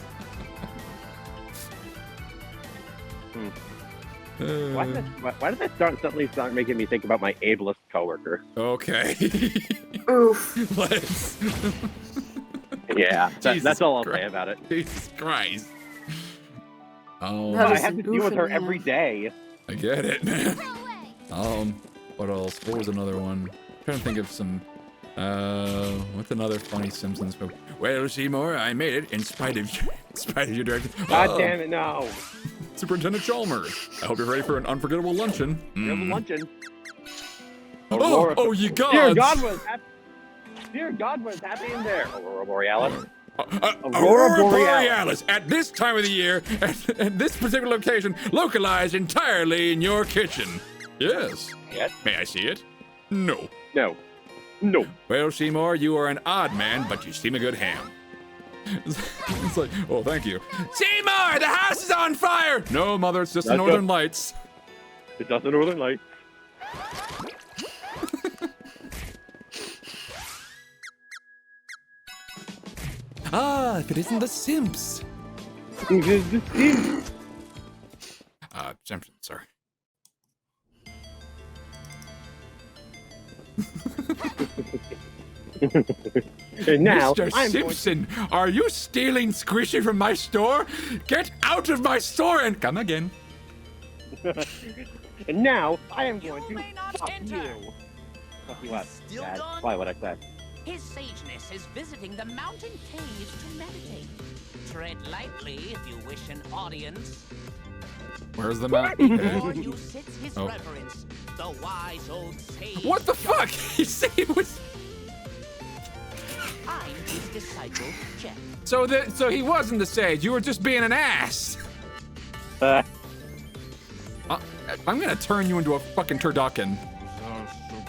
Why did that suddenly start making me think about my ableist coworker? Okay. Oof. Let's. Yeah, Jesus that's all I'll Christ. say about it. Jesus Christ. Oh, That I is have to deal with her every day. I get it, man. What else? What was another one? I'm trying to think of some. What's another funny Simpsons quote? Well, Seymour, I made it in spite of your direction. God damn it, no. Superintendent Chalmers, I hope you're ready for an unforgettable luncheon. You have a luncheon. Oh, you gods! Dear God, what's happening there? Aurora Borealis. Aurora Borealis at this time of the year, at this particular location, localized entirely in your kitchen. Yes. Yes. May I see it? No. No. No. Well, Seymour, you are an odd man, but you seem a good ham. It's like, oh, thank you. Seymour, the house is on fire! No, Mother, it's just the Northern Lights. It's just the Northern Lights. Ah, if it isn't the Simps. It is the Simps. Simpson, sorry. And now, Mr. Simpson, are you stealing Squishy from my store? Get out of my store and come again. And now, I am going to fuck enter. you. Fuck you up. Still That's gone? probably what I said. His sageness is visiting the mountain caves to meditate. Tread lightly if you wish an audience. Where's the mountain? Before you sits his Oh. reverence, the wise old sage. What the fuck? He said he was. I'm his disciple, Jeff. So he wasn't the sage. You were just being an ass. I'm gonna turn you into a fucking turducken.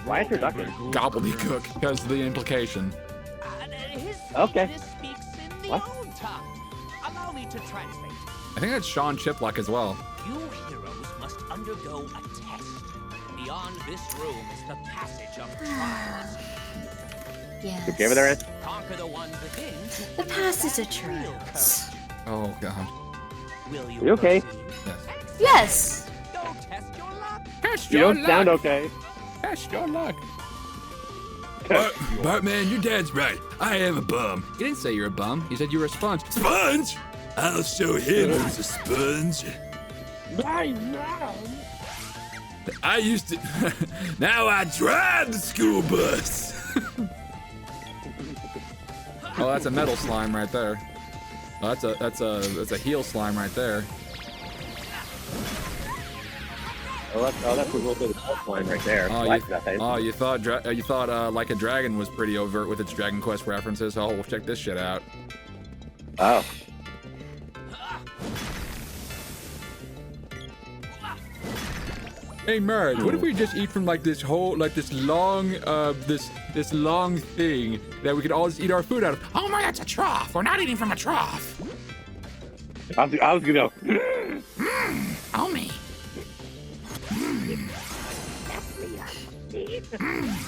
Why a turducken? Gobbledygook, because of the implication. Okay. Speaks in the What? old tongue. Allow me to translate. I think that's Sean Chiplock as well. You heroes must undergo a test. Beyond this room is the passage of trials. Yes. You okay over there, Ant? Conquer the ones within. The passage of trials. Oh god. Will You okay? Yes. Yes. Go test your luck. Test You your don't sound luck. okay. Test your luck. Bartman, your dad's right. I am a bum. You didn't say you're a bum. You said you were a sponge. Sponge? I'll show him who's a sponge. I used to. Now I drive the school bus. Oh, that's a metal slime right there. Oh, that's a heel slime right there. Oh, that's a little bit of line right there. You thought Like a Dragon was pretty overt with its Dragon Quest references. Oh, we'll check this shit out. Oh. Hey Marge, what if we just eat from like this whole, like this long thing that we could all just eat our food out of? Oh my, that's a trough. We're not eating from a trough. I was gonna go. Oh me.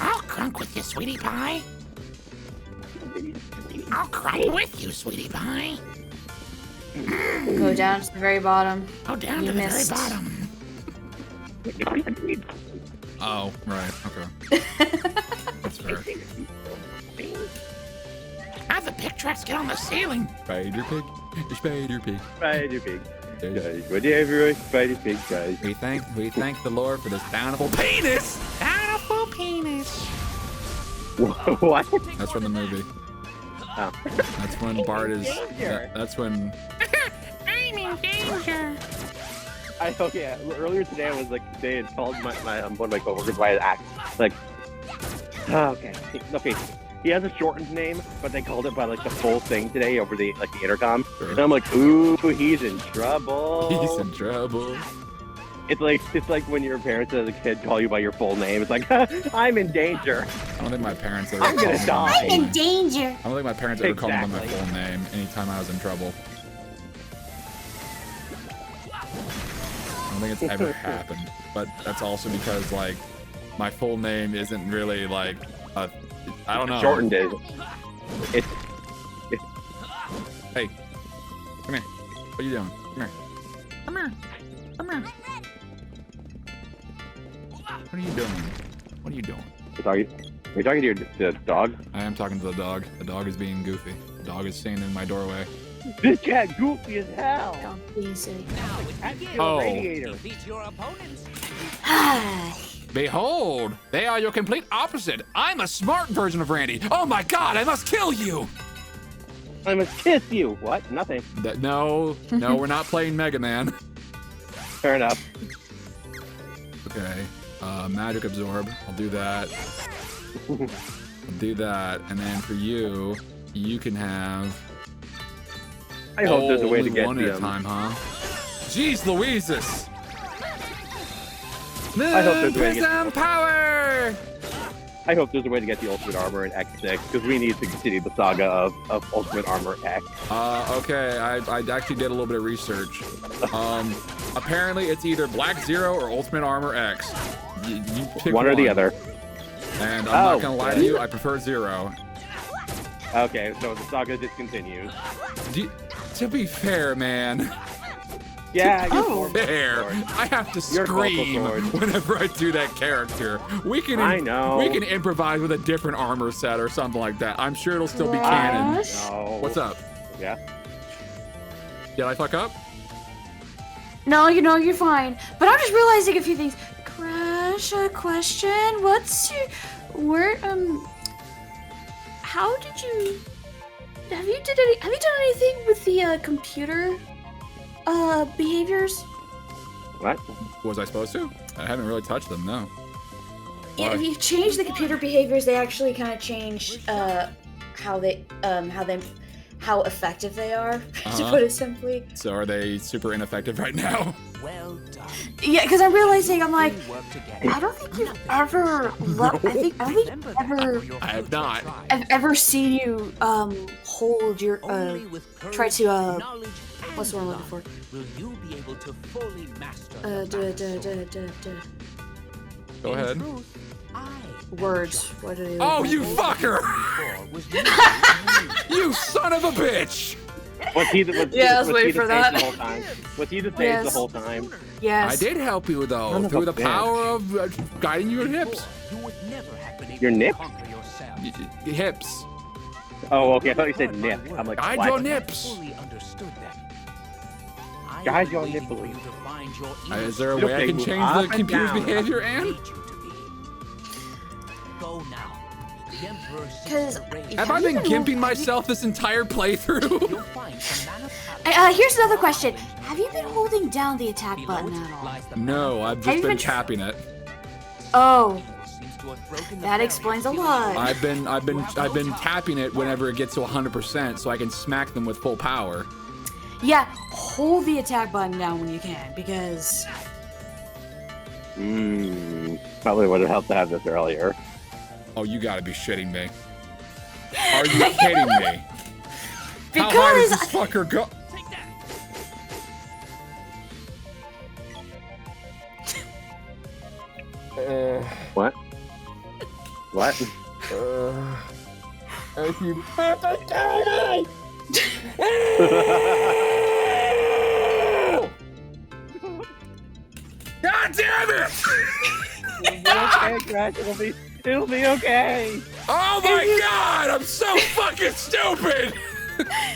I'll crunk with you, sweetie pie. I'll crunk with you, sweetie pie. Go down to the very bottom. Go down You to the missed. very bottom. Oh, right, okay. That's fair. How the pick tracks get on the ceiling? Spider pig. Spider pig. Spider pig. Whatever, spider pig guys. We thank the Lord for this bountiful penis. Bountiful penis. What? That's from the movie. Oh. That's when Bart is. Danger. That's when. I'm in danger. Yeah. Earlier today, I was like, they had called my one of my coworkers by his act. Like, okay. He has a shortened name, but they called it by like the full thing today over the intercom. Sure. And I'm like, ooh, he's in trouble. He's in trouble. It's like when your parents as a kid call you by your full name. It's like, I'm in danger. I don't think my parents ever. I'm gonna called me die. by my full name. danger. I don't think my parents ever called me by my Exactly. full name anytime I was in trouble. I don't think it's ever happened. But that's also because like my full name isn't really like a. I don't know. Shortened it. It's Hey, come here. What are you doing? Come here. Come here. Come here. What are you doing? What are you doing? Are you talking to your dog? I am talking to the dog. The dog is being goofy. The dog is standing in my doorway. This cat goofy as hell. Easy. Now it begins. Oh. Radiator. Defeat your opponents. Behold, they are your complete opposite. I'm a smart version of Randy. Oh my god, I must kill you! I must kiss you. What? Nothing. No, we're not playing Mega Man. Fair enough. Okay, Magic Absorb. I'll do that. I'll do that, and then for you, you can have. I hope there's a way to only get one the, at a time, huh? Jeez Louises! I hope there's a way to get- Prism power! I hope there's a way to get the Ultimate Armor in X6 because we need to continue the saga of Ultimate Armor X. Okay, I actually did a little bit of research. Apparently it's either Black Zero or Ultimate Armor X. You pick One or the other. And I'm not gonna lie to you, I prefer Zero. Okay, so the saga discontinues. To be fair, man. Yeah, to you're be fair, I have to You're scream vocal sword. whenever I do that character. We can I know. We can improvise with a different armor set or something like that. I'm sure it'll still be canon. No. What's up? Yeah. Did I fuck up? No, you're fine. But I'm just realizing a few things. Crash, a question. What's your how did you have you done anything with the computer behaviors? What? Was I supposed to? I haven't really touched them, no. Yeah, Why? if you change the computer behaviors, they actually kind of change how effective they are, to Uh-huh. put it simply. So are they super ineffective right now? Well done. Yeah, because I'm realizing I'm like, We work together. I don't think you've ever. I have not. I've ever seen you hold your Only with try courage, to knowledge, what's the and word I'm looking love will you be able to fully master Go ahead. Words. What are they? Oh, you fucker! You son of a bitch! Was he the sage the whole time? Was he the sage the whole time? Yes. I did help you though, Son of through a the bitch. power of guiding your hips. You would never have been able Your to nips? conquer yourself. Hips. Oh, okay. I thought you said nip. I'm like, I what? draw nips. Fully understood them. I Guys, am your waiting nipple. for you to find your Is there a Okay, way I can move change up the and computer's down. behavior, Ann? Go now. The Emperor seeks Because to raise Have I been gimping myself this entire playthrough? You'll find some mana Here's another question. Have you been holding down the attack button at all? No, I've Have just you been been tapping it. Oh, that explains a lot. I've been tapping it whenever it gets to 100%, so I can smack them with full power. Yeah, hold the attack button down when you can, because Probably would have helped to have this earlier. Oh, you gotta be shitting me. Are you kidding me? Because How high does this fucker go? What? What? If you God damn it! Okay, Crash, it'll be okay. Oh my god, I'm so fucking stupid!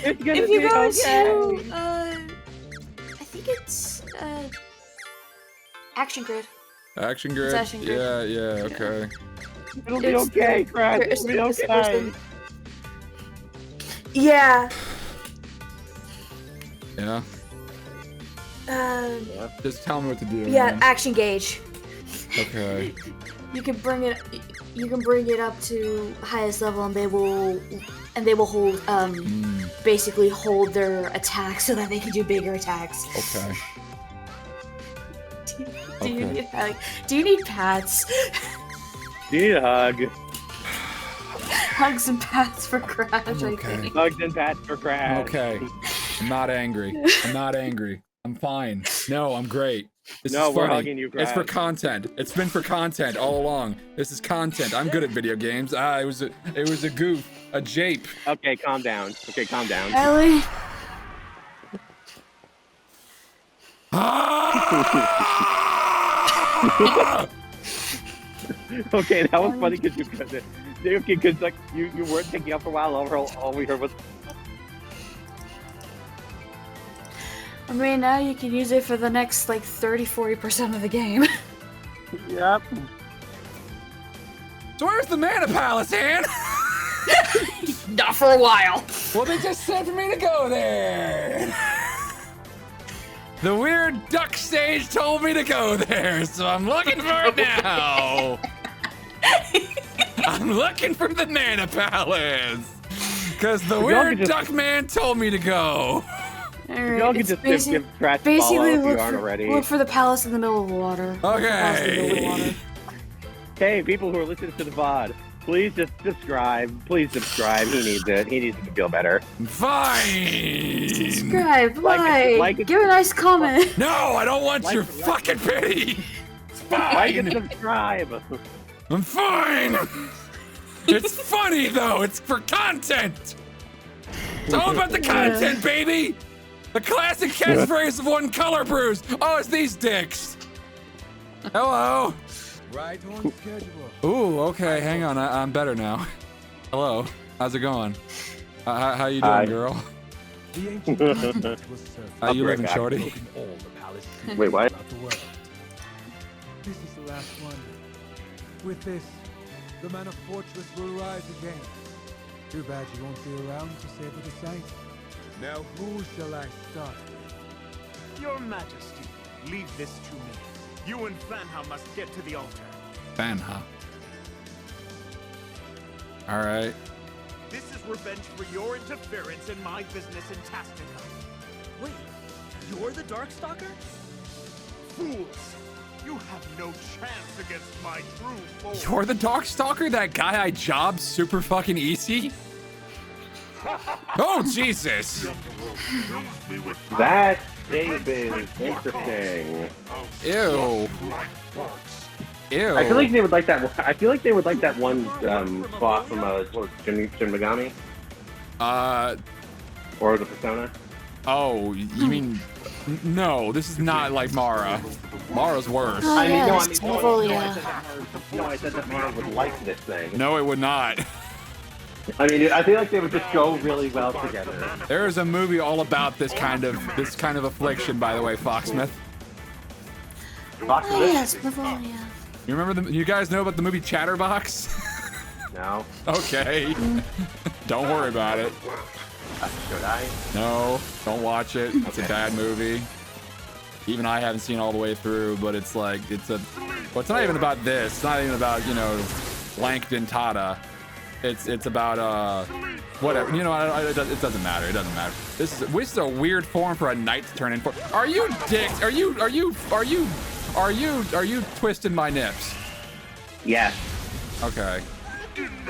It's gonna if you be go okay. to I think it's Action Grid. Action grid? Action grid. Yeah, okay. It'll be okay, Crash. It'll be okay. Yeah. Yeah. Just tell me what to do. Yeah, man. action gauge. Okay. You can bring it up to highest level, and they will hold basically hold their attacks so that they can do bigger attacks. Okay. Do you need pats? Do you need a hug? Hugs and pats for Crash, I think. Hugs and pats for Crash. Okay. I'm not angry. I'm not angry. I'm fine. No, I'm great. This No, is we're funny. hugging you, It's for Crash. content. It's been for content all along. This is content. I'm good at video games. It was a goof, a jape. Okay, calm down. Okay, calm down. Ellie. Okay, that was funny because you couldn't. Okay, because like you weren't picking up for a while. All we heard was. I mean, now you can use it for the next like 30-40% of the game. Yep. So where's the Mana Palace, Ann? Not for a while. Well, they just said for me to go there. The weird duck stage told me to go there, so I'm looking for it now. I'm looking for the Mana Palace. Because the weird duck man told me to go. Y'all can just give Crash a follow if you aren't already. Look for the palace in the middle of the water. Okay. Hey, people who are listening to the VOD, please just subscribe. Please subscribe. He needs it. He needs to feel better. Fine. Subscribe, like, give a nice comment. No, I don't want your fucking pity. It's fine. Like and subscribe. I'm fine. It's funny though. It's for content. It's all about the content, baby. The classic catchphrase of One Color Brews. Oh, it's these dicks. Hello. Right on schedule. Ooh, okay. Hang on. I'm better now. Hello. How's it going? How you doing, Hi. girl? The ancient continent was surfaced. How you I'll be living, right back. shorty? All the palace Wait, what? throughout the world. This is the last one. With this, the Mana Fortress will rise again. Too bad you won't be around to savor the sight. Now who shall I start with? Your Majesty, leave this to me. You and Fanha must get to the altar. Fanha. All right. This is revenge for your interference in my business in Tastica. Wait, you're the Darkstalker? fools! You have no chance against my true force. You're the Darkstalker? That guy I jobbed super fucking easy? Oh, Jesus! That Dave is interesting. Ew. Ew. I feel like they would like that. I feel like they would like that one boss from what was it, Shin Megami? Or the Persona. Oh, you mean no? This is not like Mara. Mara's worse. Oh, I mean, no, yes, I said that Mara would like this thing. No, it would not. I mean, I feel like they would just go really well together. There is a movie all about this kind of affliction, by the way, Foxsmith. Oh, yes, Mavolia. You remember you guys know about the movie Chatterbox? No. Okay. Don't worry about it. Should I? No, don't watch it. It's a bad movie. Even I haven't seen all the way through, but it's like, well, it's not even about this. It's not even about, you know, Langdon Tata. It's about, whatever. You know, it doesn't matter. It doesn't matter. This is a weird form for a knight to turn in for. Are you dicks? Are you twisting my nips? Yes. Okay.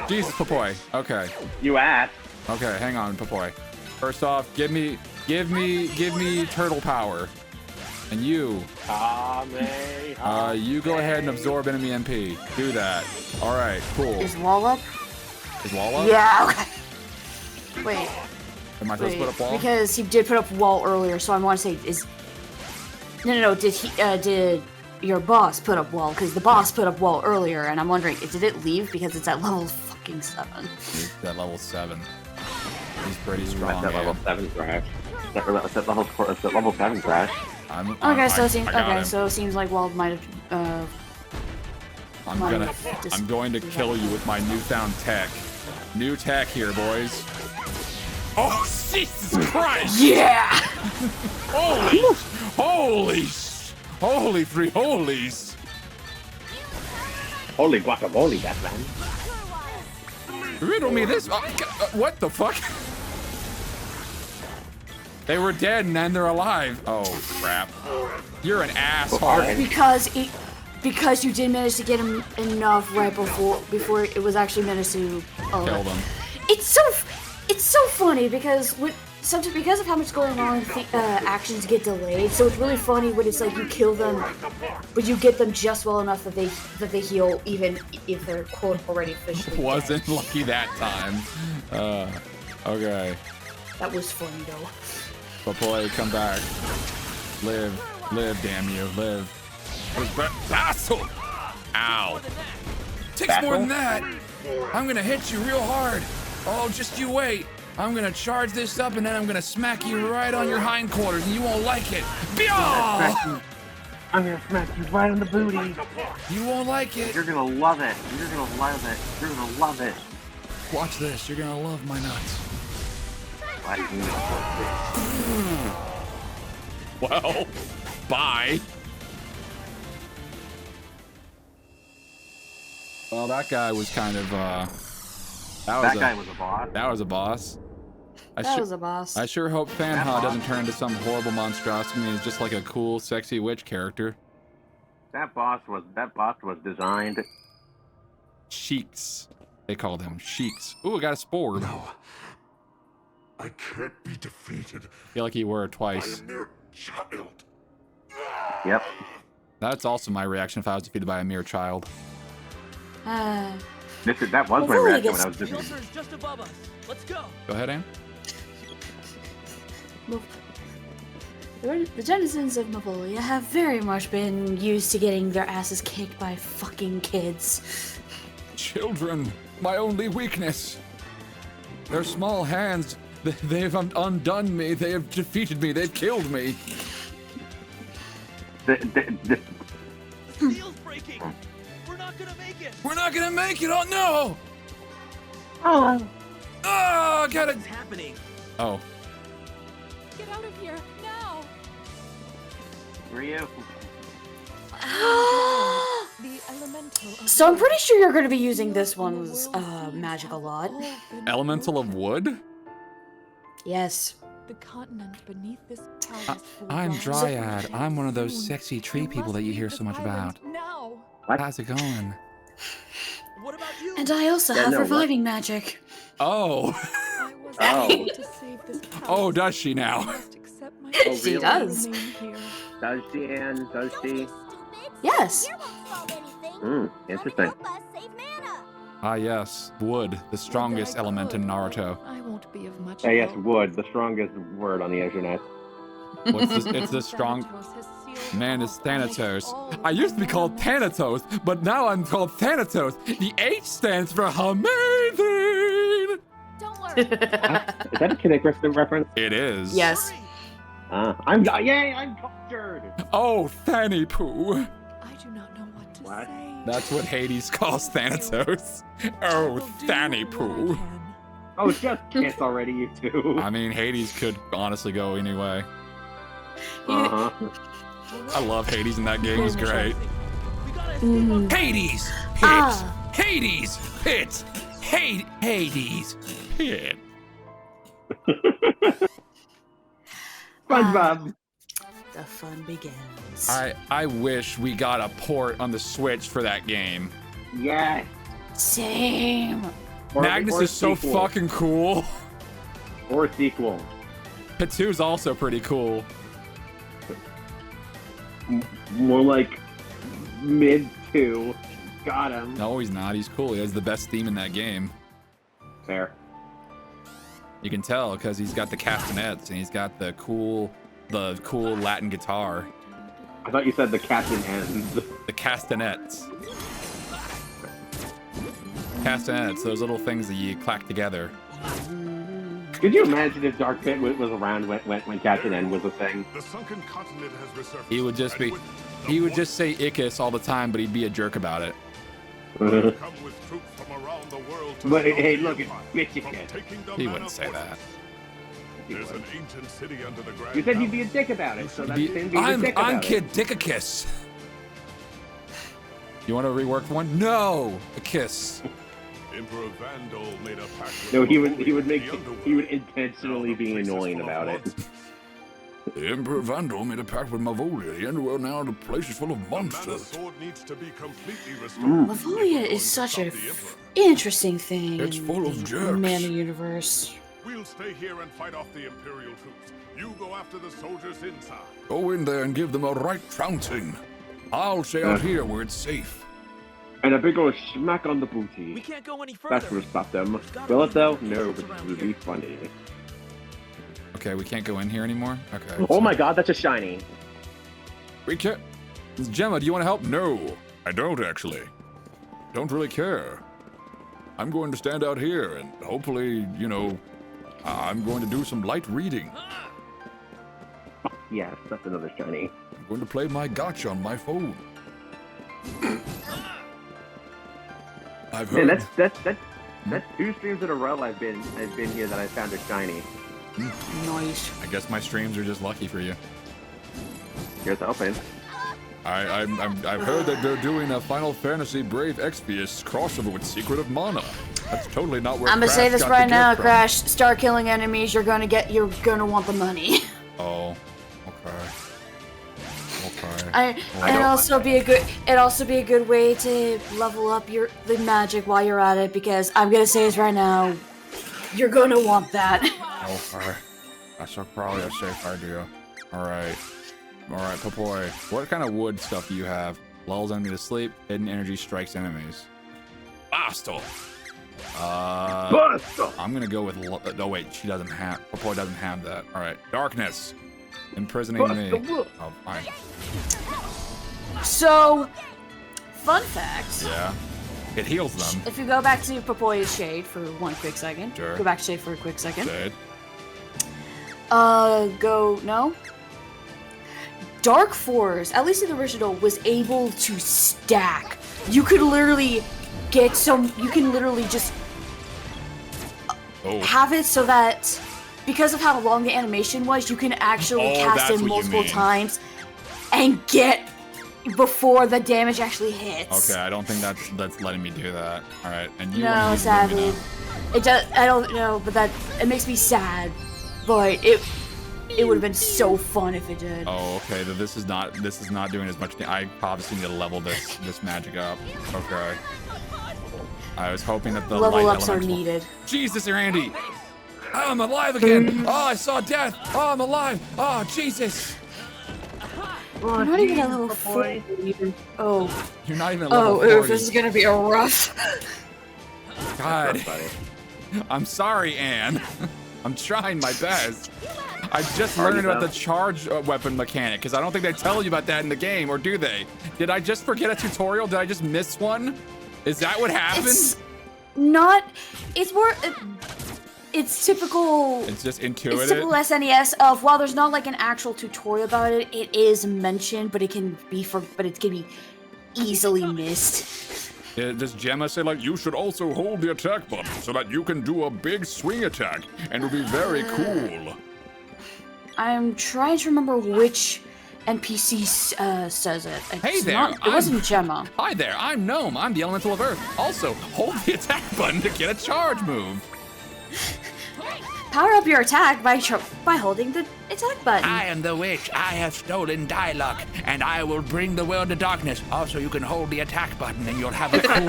Jesus, Papoy. Okay. You asked. Okay, hang on, Papoy. First off, give me turtle power. And you. You go ahead and absorb enemy MP. Do that. All right, cool. Is wall up? Is wall up? Yeah. Okay. Wait. Am I supposed to put up wall? Because he did put up wall earlier, so I want to say is. No. Did your boss put up wall? Because the boss put up wall earlier, and I'm wondering, did it leave because it's at level fucking 7? It's at level 7. He's pretty strong. That's at level 7 crash. That's at level 7 crash. So it seems like Wald might have. I'm going to kill you with my newfound tech. New tech here, boys. Oh, Jesus Christ! Yeah! Holy three holies! Holy guacamole, Batman. Riddle me this. What the fuck? They were dead and then they're alive. Oh crap! You're an asshole. Because you did manage to get him enough right before it was actually managed to kill them. It's so funny because sometimes because of how much going on, actions get delayed. So it's really funny when it's like you kill them, but you get them just well enough that they heal, even if they're quote already officially dead. Wasn't lucky that time. Okay. That was funny though. Papoy, come back. Live, damn you, live. Basel! Ow. Takes more than that. I'm gonna hit you real hard. Oh, just you wait. I'm gonna charge this up and then I'm gonna smack you right on your hindquarters and you won't like it. I'm gonna smack you right on the booty. You won't like it. You're gonna love it. You're gonna love it. You're gonna love it. Watch this. You're gonna love my nuts. Well, bye. Well, that guy was kind of, that guy was a boss. That was a boss. That was a boss. I sure hope Fanha doesn't turn into some horrible monstrosity and is just like a cool, sexy witch character. That boss was designed. Sheiks. They called him Sheiks. Ooh, I got a spore. No. I can't be defeated. I feel like he were twice. By a mere child. Yep. That's also my reaction if I was defeated by a mere child. That was my reaction when I was defeated. Just above us. Let's go. Go ahead, Ann. The denizens of Mavolia have very much been used to getting their asses kicked by fucking kids. Children, my only weakness. Their small hands, they've undone me. They have defeated me. They've killed me. The steel's breaking. We're not gonna make it. We're not gonna make it. Oh no! Oh. Oh, gotta. What's happening? Oh. Get out of here now. Ryu. So I'm pretty sure you're going to be using this one's magic a lot. Elemental of wood? Yes. The continent beneath this palace will I'm rise Dryad. again I'm one of those soon. sexy tree You people must that you leave hear this so much island about. now. How's it going? What about you? And I also have reviving magic. Oh. I was Oh. able to save this palace. Oh, does she now? You must accept my Oh, She really? does. remain here. Does she, Anne? Does she? Yes. Interesting. Ah, yes. Wood, the strongest element in Naruto. I won't be of much Yes, help. wood, the strongest word on the internet. What's this? It's the strong. Man, it's Thanatos. I used to be called Thanatos, but now I'm called Thanatos. The H stands for amazing. Don't worry. Is that a Kid Icarus reference? It is. Yes. I'm cultured. Oh, Fanny Poo. I do not know what to What? say. That's what Hades calls Thanatos. Oh, Fanny Poo. Oh, just kiss already, you two. I mean, Hades could honestly go anyway. Uh-huh. I love Hades in that game. He's great. Hades! Pit! Ah. Hades! Pit! Hades! Pit! SpongeBob. The fun begins. I wish we got a port on the Switch for that game. Yes. Same. Magnus or is so sequel. fucking cool. Or a sequel. Pit 2's also pretty cool. More like mid 2. Got him. No, he's not. He's cool. He has the best theme in that game. Fair. You can tell because he's got the castanets and he's got the cool Latin guitar. I thought you said the captain ends. The castanets. Castanets, those little things that you clack together. Could you imagine if Dark Pit was around when Captain N was a thing? The sunken continent has resurfaced. He would just be, and with he would just say Icus all the time, but he'd be a jerk about it. come with troops from around the world to But stop hey, the look, Empire it's from Bitchicus. taking the He Mana wouldn't say Fortress. that. There's an ancient city under the ground. You said he'd be a dick about it, so that's him being a I'm dick about it. Kid Dickicus. You want to rework one? No, a kiss. Emperor Vandal made a pact with No, he Mavolian would intentionally be annoying about it. The Emperor Vandal made a pact with Mavolia. The underworld now the place is full of The Mana monsters. sword needs to be completely restored. Mavolia is such an interesting thing. It's full of in jerks. the Mana universe. We'll stay here and fight off the Imperial troops. You go after the soldiers inside. Go in there and give them a right trouncing. I'll stay out here where it's safe. And a big old smack on the booty. We can't go any further. That's what stop them. Will it though? No, but it would be funny. Okay, we can't go in here anymore? Okay. Oh my god, that's a shiny. We can't. Gemma, do you want to help? No, I don't actually. Don't really care. I'm going to stand out here and hopefully, you know, I'm going to do some light reading. Yes, that's another shiny. I'm going to play my gotcha on my phone. I've heard. Man, that's 2 streams in a row I've been here that I found a shiny. Nice. I guess my streams are just lucky for you. Here's open. I've heard that they're doing a Final Fantasy Brave Exvius crossover with Secret of Mana. That's totally not where I'm gonna Crash say this got right the now, gift from. Crash. Start killing enemies. You're gonna want the money. Oh, okay. Okay. It'd also be a good way to level up the magic while you're at it, because I'm gonna say this right now, you're gonna want that. Okay. That's probably a safe idea. Alright. Alright, Papoy. What kind of wood stuff do you have? Lulls enemy to sleep, hidden energy strikes enemies. Basta. I'm gonna go with. Oh wait, she doesn't have. Papoy doesn't have that. All right, darkness, imprisoning me. Oh, fine. So, fun fact. Yeah, it heals them. If you go back to Papoya's Shade for one quick second. Sure. Go back to Shade for a quick second. Shade. No. Dark Force, at least in the original, was able to stack. You could literally get some. You can literally just have it so that because of how long the animation was, you can actually cast it multiple times and get before the damage actually hits. Okay, I don't think that's letting me do that. All right, and you. No, sadly, it does. I don't know, but it makes me sad. But It would have been so fun if it did. Oh, okay. This is not doing as much. I obviously need to level this magic up. Okay. I was hoping that the level light ups are elemental- needed. Jesus, Randy! Oh, I'm alive again! Oh, I saw death! Oh, I'm alive! Oh, Jesus! You're not even at level 4. Oh. You're not even at level 40. Oh, this is gonna be a rough. God. I'm sorry, Anne. I'm trying my best. I just learned about the charge weapon mechanic, because I don't think they tell you about that in the game, or do they? Did I just forget a tutorial? Did I just miss one? Is that what happened? It's not. It's more. It's typical. It's just intuitive. It's typical SNES of while there's not like an actual tutorial about it, it is mentioned, but it can be easily missed. Does Gemma say, like, you should also hold the attack button so that you can do a big swing attack and it'll be very cool? I'm trying to remember which NPC says it. Hey there, It wasn't Gemma. Hi there, I'm Gnome. I'm the Elemental of Earth. Also, hold the attack button to get a charge move. Power up your attack by holding the attack button. I am the witch. I have stolen Dialogue, and I will bring the world to darkness. Also, you can hold the attack button, and you'll have a cool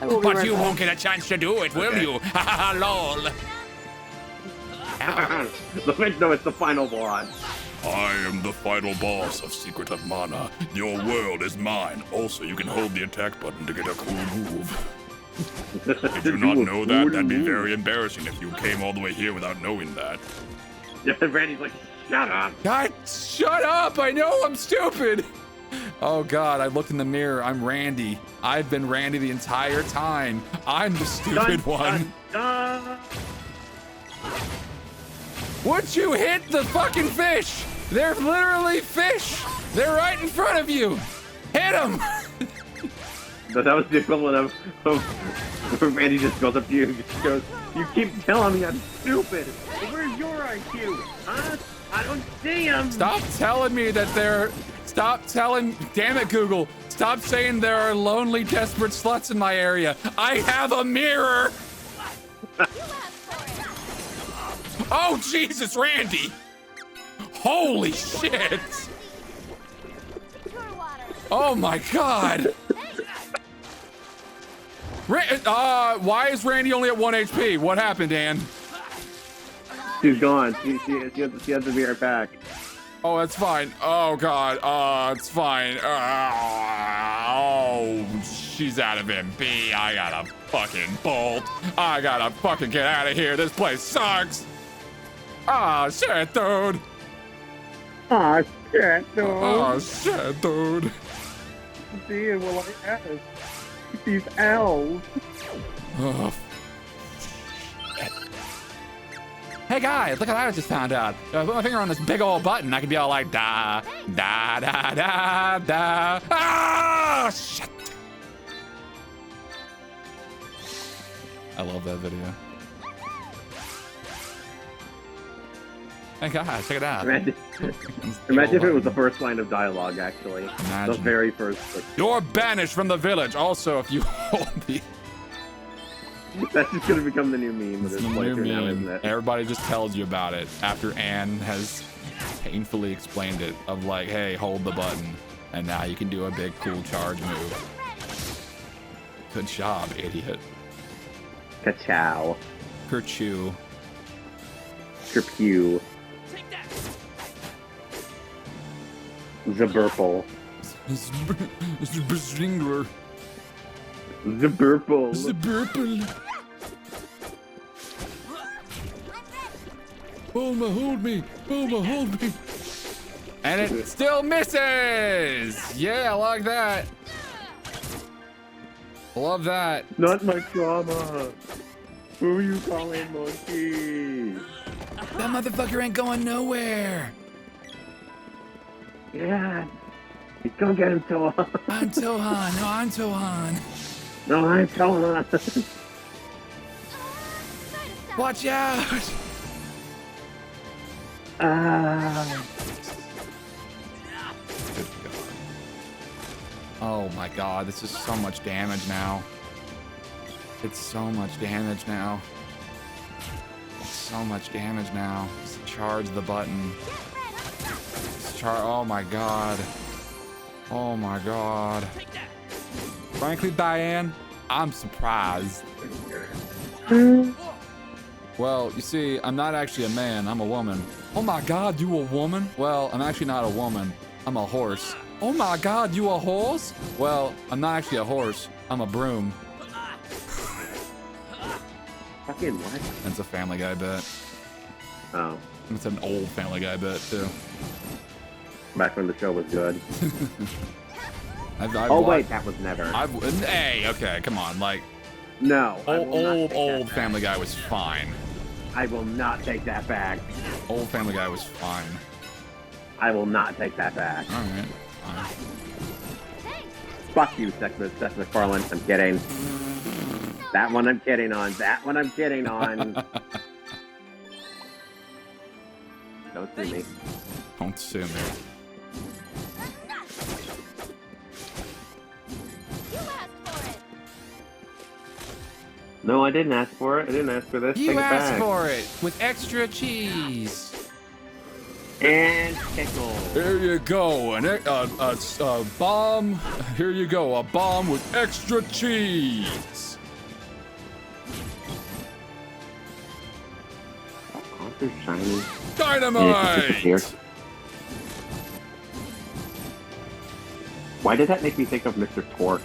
move. But you won't get a chance to do it, will you? Ha ha ha! Lol. No, it's the final boss. I am the final boss of Secret of Mana. Your world is mine. Also, you can hold the attack button to get a cool move. Did you not know that? That'd be very embarrassing if you came all the way here without knowing that. Yeah, Randy's like, shut up! God, shut up! I know I'm stupid! Oh God, I looked in the mirror. I'm Randy. I've been Randy the entire time. I'm the stupid one. Would you hit the fucking fish? They're literally fish! They're right in front of you! Hit them! But that was the equivalent of Randy just goes up to you and just goes, you keep telling me I'm stupid. Where's your IQ? Huh? I don't see him. Stop telling me that they're... Stop telling... Damn it, Google. Stop saying there are lonely, desperate sluts in my area. I have a mirror! Oh, Jesus, Randy! Holy shit! Oh my God! Why is Randy only at 1 HP? What happened, Dan? She's gone. She has to be right back. Oh, that's fine. Oh, God. It's fine. Oh, she's out of MP. I gotta fucking bolt. I gotta fucking get out of here. This place sucks. Ah, shit, dude. Ah, shit, dude. Oh, shit, dude. Dear, will I ask? These elves. Oh. Hey guys, look what I just found out. If I put my finger on this big old button, I can be all like da da da da da. Ah, shit! I love that video. Hey guys, check it out. Imagine if it was the first line of dialogue, actually. Imagine. The very first. You're banished from the village. Also, if you hold the... That's just gonna become the new meme. It's the new meme. Isn't it? Everybody just tells you about it after Anne has painfully explained it. Of like, hey, hold the button, and now you can do a big cool charge move. Good job, idiot. Ka-chow. Kerchew. Kerpew. Zaburple. Zbrzingler. Zaburple. Zaburple. Bulma, hold me. Bulma, hold me. And it still misses. Yeah, I like that. Love that. Not my trauma. Who are you calling monkey? That motherfucker ain't going nowhere. Yeah. He's gonna get him, Tohan. I'm Tohan. No, I'm Tohan. No, I'm Tohan. Watch out. Good God. Oh my God, this is so much damage now. It's so much damage now. It's so much damage now. Just charge the button. Oh my god. Oh my god. Frankly, Diane, I'm surprised. Well, you see, I'm not actually a man, I'm a woman. Oh my god, you a woman? Well, I'm actually not a woman. I'm a horse. Oh my god, you a horse? Well, I'm not actually a horse. I'm a broom. Fucking what? That's a Family Guy bit. Oh. It's an old Family Guy bit, too. Back when the show was good. I've wait, that was never. Hey, okay, come on, like... No. Old Family Guy was fine. I will not take that back. Old Family Guy was fine. I will not take that back. Alright, fine. Fuck you, Seth MacFarlane. I'm kidding. That one I'm kidding on. That one I'm kidding on. Don't sue me. Don't sue me. No, I didn't ask for it. I didn't ask for this. You Take it asked back. for it with extra cheese. And pickle. There you go. A bomb. Here you go. A bomb with extra cheese. They're shiny. Dynamite! Why did that make me think of Mr. Torque?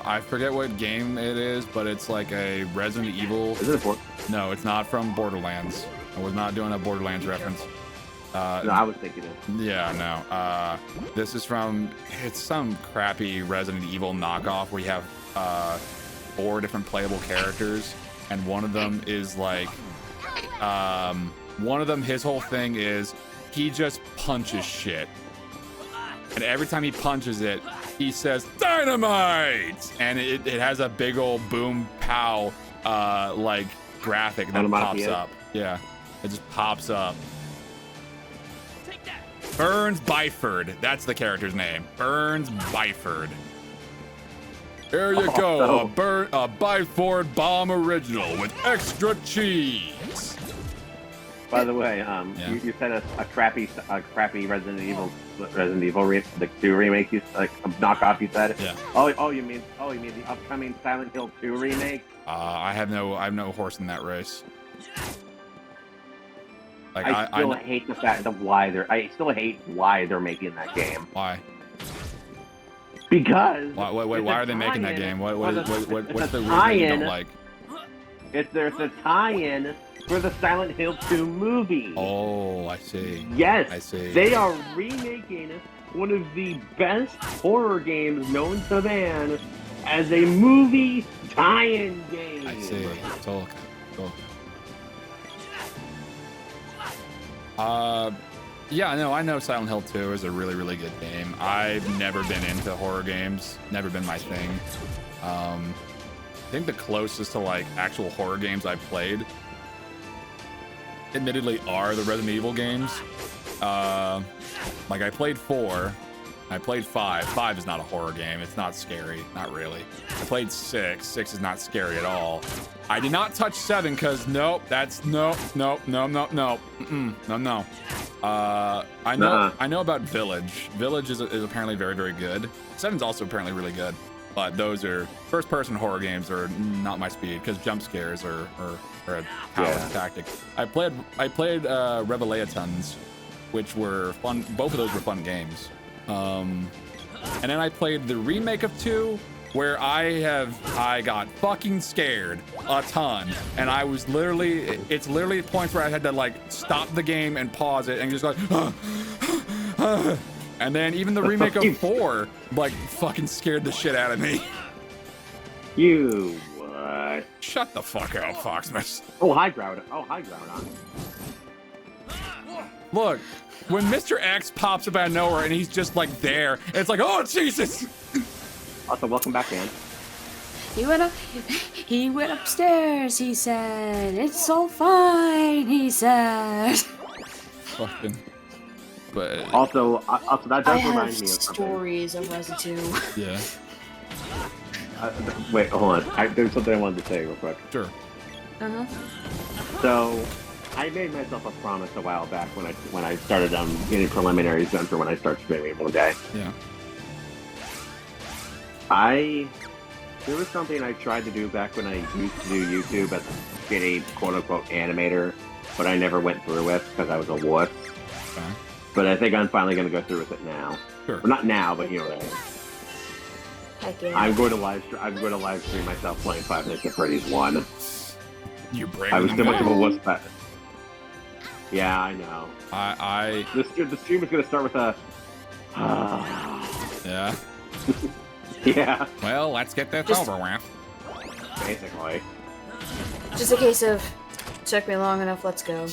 I forget what game it is, but it's like a Resident Evil. Is it a No, it's not from Borderlands. I was not doing a Borderlands reference. No, I was thinking it. Yeah, no. This is from, it's some crappy Resident Evil knockoff where you have 4 different playable characters, and one of them is like, one of them, his whole thing is he just punches shit. And every time he punches it, he says, "Dynamite!" And it has a big old boom pow, like graphic that pops up. Yeah, it just pops up. Burns Byford. That's the character's name. Burns Byford. There you go. A Byford bomb original with extra cheese. By the way, you sent us a crappy Resident Evil the 2 remake. You like a knockoff. You said. Yeah. Oh, you mean the upcoming Silent Hill 2 remake? I have no horse in that race. Like I still hate the fact of I still hate why they're making that game. Why? Because. Why are they making that game? What's the reason tie-in. you don't like? There's a tie-in for the Silent Hill 2 movie. Oh, I see. Yes, I see. They are remaking one of the best horror games known to man as a movie tie-in game. I see. Cool. Yeah, no, I know Silent Hill 2 is a really, really good game. I've never been into horror games. Never been my thing. I think the closest to like actual horror games I've played, admittedly, are the Resident Evil games. Like I played 4, I played 5. 5 is not a horror game. It's not scary, not really. I played 6. 6 is not scary at all. I did not touch 7 because nope. No. I know about Village. Village is apparently very, very good. 7's also apparently really good. But those are first-person horror games are not my speed because jump scares are a powerful tactic. I played Revelations, which were fun. Both of those were fun games. And then I played the remake of 2, where I got fucking scared a ton, and I was it's literally points where I had to like stop the game and pause it and just like. And then even the remake of 4, like, fucking scared the shit out of me. You what? Shut the fuck up, Foxmas. Oh, high ground on. Look, when Mr. X pops up out of nowhere and he's just like there, it's like, oh Jesus! Also, welcome back, man. He went upstairs, he said. It's so fine, he said. Fucking. But also that does remind me of stories of Resident Evil. Yeah. Wait, hold on. There's something I wanted to say real quick. Sure. Uh-huh. So, I made myself a promise a while back when I started getting preliminaries done for when I start streaming one day. Yeah. There was something I tried to do back when I used to do YouTube as a skinny quote-unquote animator, but I never went through with because I was a wuss. Okay. But I think I'm finally going to go through with it now. Sure. Well, not now, but you know what I mean. Heck yeah. I'm going to live stream myself playing Five Nights at Freddy's 1. You're brave. I was too much of a wuss back. Yeah, I know. The stream is going to start with a. Yeah. Yeah. Well, let's get this over with. Basically. Just a case of, took me long enough, let's go.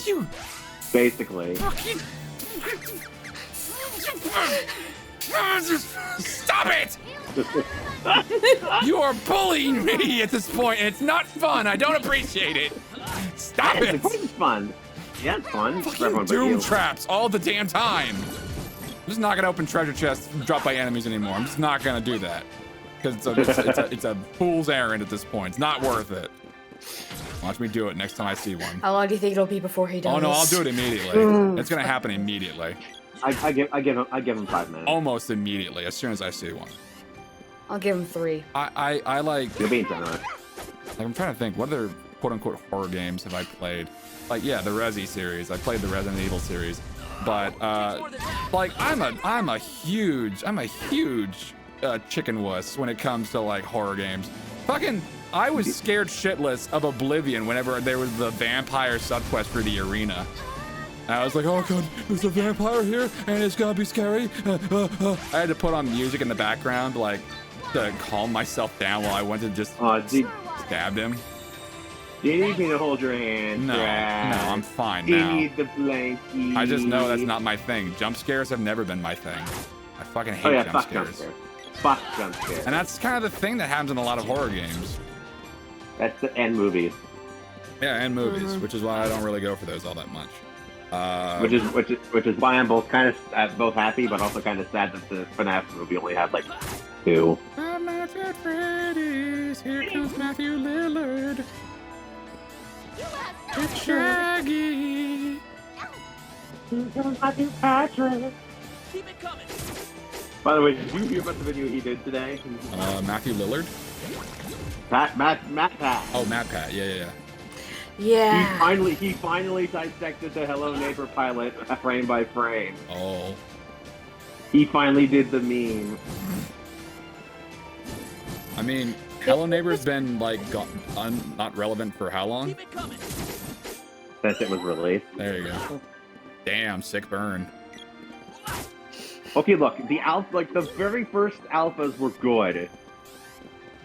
Basically. Stop it! You are bullying me at this point, and it's not fun. I don't appreciate it. Stop it! It's fun. Yeah, it's fun. Fucking doom traps all the damn time. I'm just not gonna open treasure chests dropped by enemies anymore. I'm just not gonna do that. Because it's a fool's errand at this point. It's not worth it. Watch me do it next time I see one. How long do you think it'll be before he does? Oh no, I'll do it immediately. It's gonna happen immediately. I give him 5 minutes. Almost immediately, as soon as I see one. I'll give him 3. I like. You're being generous. Like, I'm trying to think, what other quote unquote horror games have I played? Like, yeah, the Resi series. I played the Resident Evil series, but like I'm a huge chicken wuss when it comes to like horror games. Fucking, I was scared shitless of Oblivion whenever there was the vampire subquest for the arena. And I was like, oh god, there's a vampire here, and it's gonna be scary. I had to put on music in the background, like, to calm myself down while I went to just stab him. Do you need me to hold your hand? No, Brad? no, I'm fine Do you now. need the blankie? I just know that's not my thing. Jump scares have never been my thing. I fucking hate jump scares. Fuck jump scares. And that's kind of the thing that happens in a lot of horror games. That's the end movies. Yeah, and movies, which is why I don't really go for those all that much. Which is why I'm both kind of both happy, but also kind of sad that the FNAF movie only had like 2. I'm not at Freddy's. Here comes Matthew Lillard. It's Shaggy. Here comes Matthew Patrick. Keep it coming. By the way, did you hear about the video he did today? Matthew Lillard? Matt Pat. Oh, Matt Pat. Yeah. Yeah. He finally dissected the Hello Neighbor pilot frame by frame. Oh. He finally did the meme. I mean, Hello Neighbor's been like not relevant for how long? Since it was released. There you go. Damn, sick burn. Okay, look, the very first alphas were good.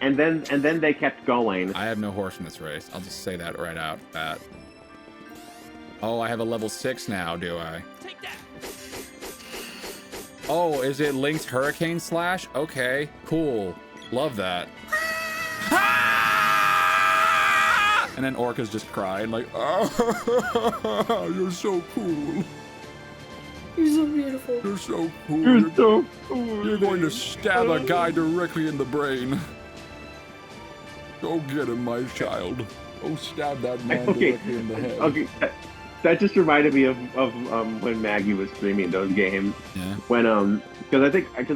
And then they kept going. I have no horse in this race. I'll just say that right out bat. Oh, I have a level 6 now, do I? Take that. Oh, is it Link's Hurricane Slash? Okay, cool. Love that. And then Orca's just crying like, oh, you're so cool. You're so beautiful. You're so cool. You're so cool. You're going to stab a guy directly in the brain. Go get him, my child. Go stab that man directly in the head. Okay, that just reminded me of when Maggie was streaming those games. Yeah. When because I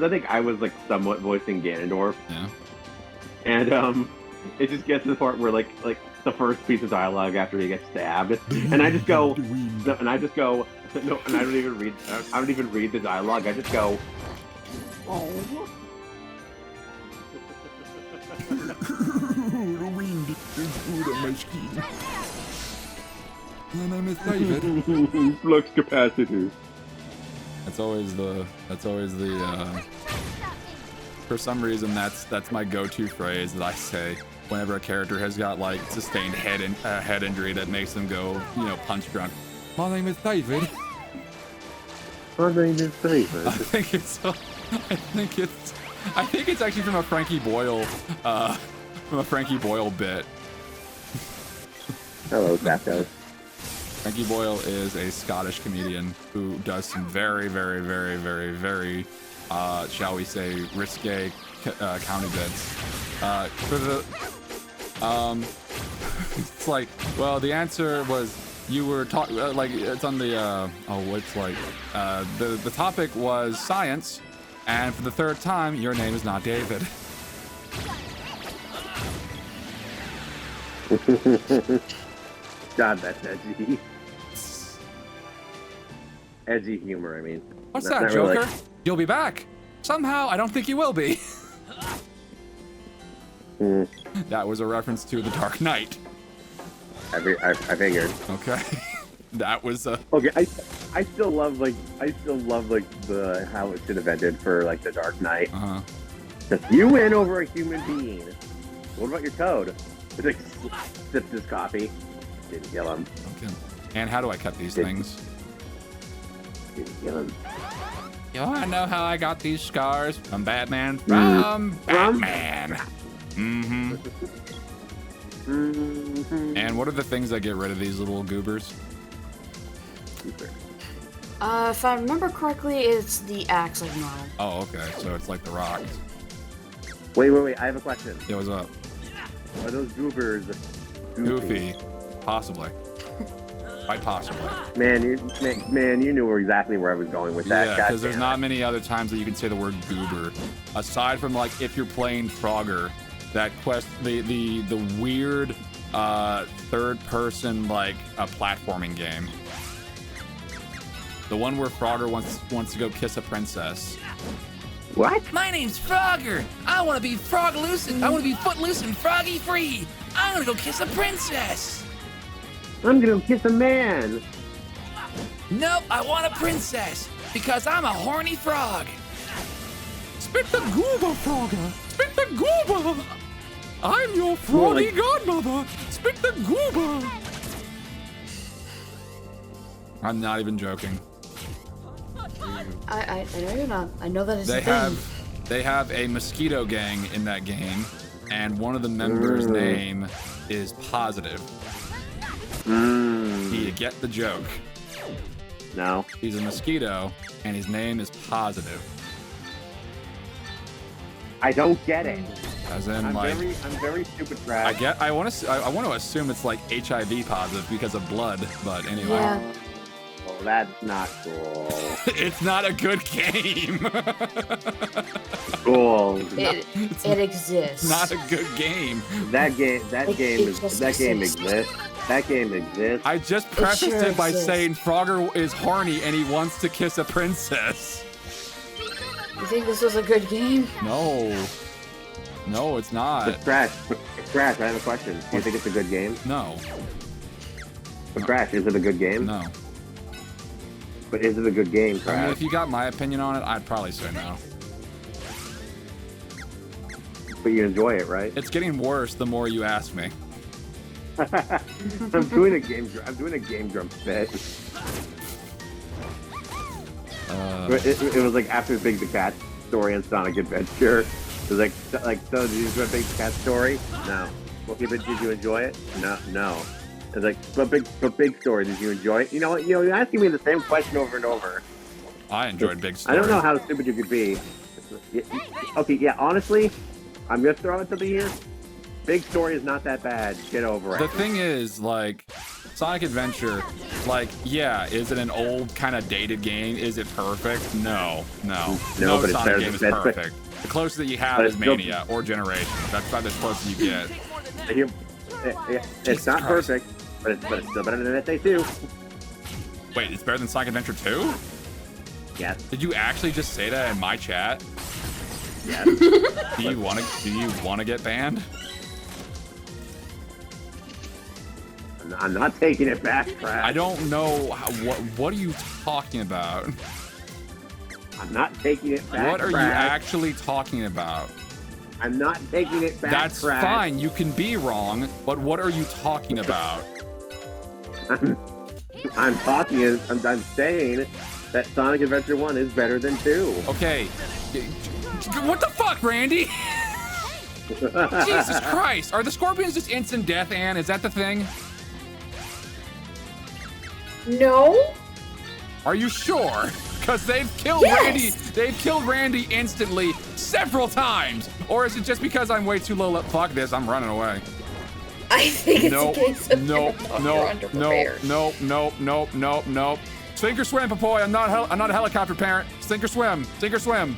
think I was like somewhat voicing Ganondorf. Yeah. And it just gets to the part where like the first piece of dialogue after he gets stabbed, and I just go, no, and I don't even read the dialogue. I just go, oh. The wind is good on my skin. And I'm excited. Flux capacitor. That's always the for some reason that's my go-to phrase that I say whenever a character has got like sustained head injury that makes them go, punch drunk. My name is David. My name is David. I think it's actually from a Frankie Boyle bit. Hello, Zapdos. Frankie Boyle is a Scottish comedian who does some very, very, very, very, very, shall we say, risque comedy bits. It's like, well, the answer was you were talking like it's on the the topic was science, and for the third time, your name is not David. God, that's edgy. Edgy humor, I mean. What's Not- that, not really Joker? like- You'll be back. Somehow, I don't think you will be. That was a reference to The Dark Knight. I figured. Okay. That was Okay, I still love the how it should have ended for like The Dark Knight. Uh-huh. You win over a human being. What about your toad? It's like sipped his coffee. Didn't kill him. Okay. And how do I cut these things? Didn't kill him. You wanna know how I got these scars? From Batman? From Batman. Mm-hmm. And what are the things that get rid of these little goobers? If I remember correctly, it's the axe like normal. Oh, okay. So it's like the rocks. Wait. I have a question. Yeah, what's up? Are those goobers Goofy. Possibly. Quite possibly. Man, you knew exactly where I was going with that. Yeah, God because there's damn not many other times that you can say the word goober. Aside from like if you're playing Frogger, that quest, the weird third person like a platforming game. The one where Frogger wants to go kiss a princess. What? My name's Frogger. I want to be frog loose and I want to be foot loose and froggy free. I'm gonna go kiss a princess. I'm gonna kiss a man. Nope, I want a princess because I'm a horny frog. Spit the goober, Frogger! Spit the goober! I'm your froggy godmother! Spit the goober! I'm not even joking. I know you're not. I know that it's a thing. They have a mosquito gang in that game, and one of the members' name is Positive. Do you get the joke? No. He's a mosquito, and his name is Positive. I don't get it. As in, I'm like, very stupid, Brad. I want to assume it's like HIV positive because of blood, but anyway. Yeah. Well, that's not cool. It's not a good game. Cool. It exists. Not a good game. That game exists. That game exists. I just prefaced it by exists. saying Frogger is horny and he wants to kiss a princess. You think this was a good game? No. No, it's not. Crash, I have a question. Do you think it's a good game? No. But Crash, is it a good game? No. But is it a good game, I Crash? mean, if you got my opinion on it, I'd probably say no. But you enjoy it, right? It's getting worse the more you ask me. I'm doing a game drum bit. It was like after Big the Cat story and Sonic Adventure. It was like, so did you enjoy Big the Cat story? No. Okay, but did you enjoy it? No. It's like, but big story, did you enjoy it? You know, you're asking me the same question over and over. I enjoyed Big Story. I don't know how stupid you could be. Okay, yeah, honestly, I'm gonna throw it to the here. Big Story is not that bad. Get over it. The thing is, like, Sonic Adventure, like, yeah, is it an old, kind of dated game? Is it perfect? No, but it's Sonic better game is than- perfect. The closest that you have But is it's still- Mania or Generation. That's about as close as you get. It's not Christ. perfect, but it's still better than SA2. Wait, it's better than Sonic Adventure 2? Yes. Did you actually just say that in my chat? Yes. Do you want to get banned? I'm not taking it back, Brad. I don't know what are you talking about? I'm not taking it back. What are Brad. you actually talking about? I'm not taking it back. That's Brad. fine. You can be wrong, but what are you talking about? I'm saying that Sonic Adventure 1 is better than 2. Okay. What the fuck, Randy? Jesus Christ. Are the Scorpions just instant death, Anne? Is that the thing? No. Are you sure? Because they've killed Yes! Randy. They've killed Randy instantly several times. Or is it just because I'm way too low? Fuck this. I'm running away. I think it's Nope. a case of Nope. you're Nope. underprepared. Nope. Sink or swim, Papoy. I'm not a helicopter parent. Sink or swim. Sink or swim.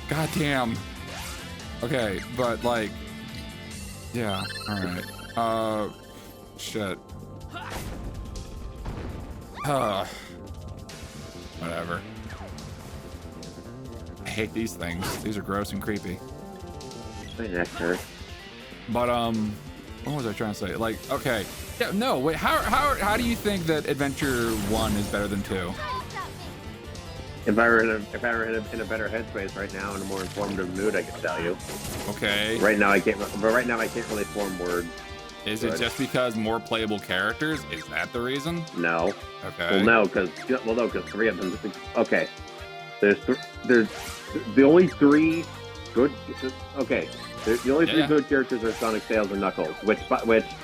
God damn. Okay, but like, yeah. All right. Shit. Whatever. I hate these things. These are gross and creepy. But what was I trying to say? Like, okay, yeah, no, wait. How do you think that Adventure 1 is better than 2? If I were in a better headspace right now, in a more informative mood, I could tell you. Okay. Right now I can't. But right now I can't really form words. Is it just because more playable characters? Is that the reason? No. Okay. Well, no, because 3 of them. Okay. There's the only 3 good. Okay. The only 3 good characters are Sonic, Tails, and Knuckles. Which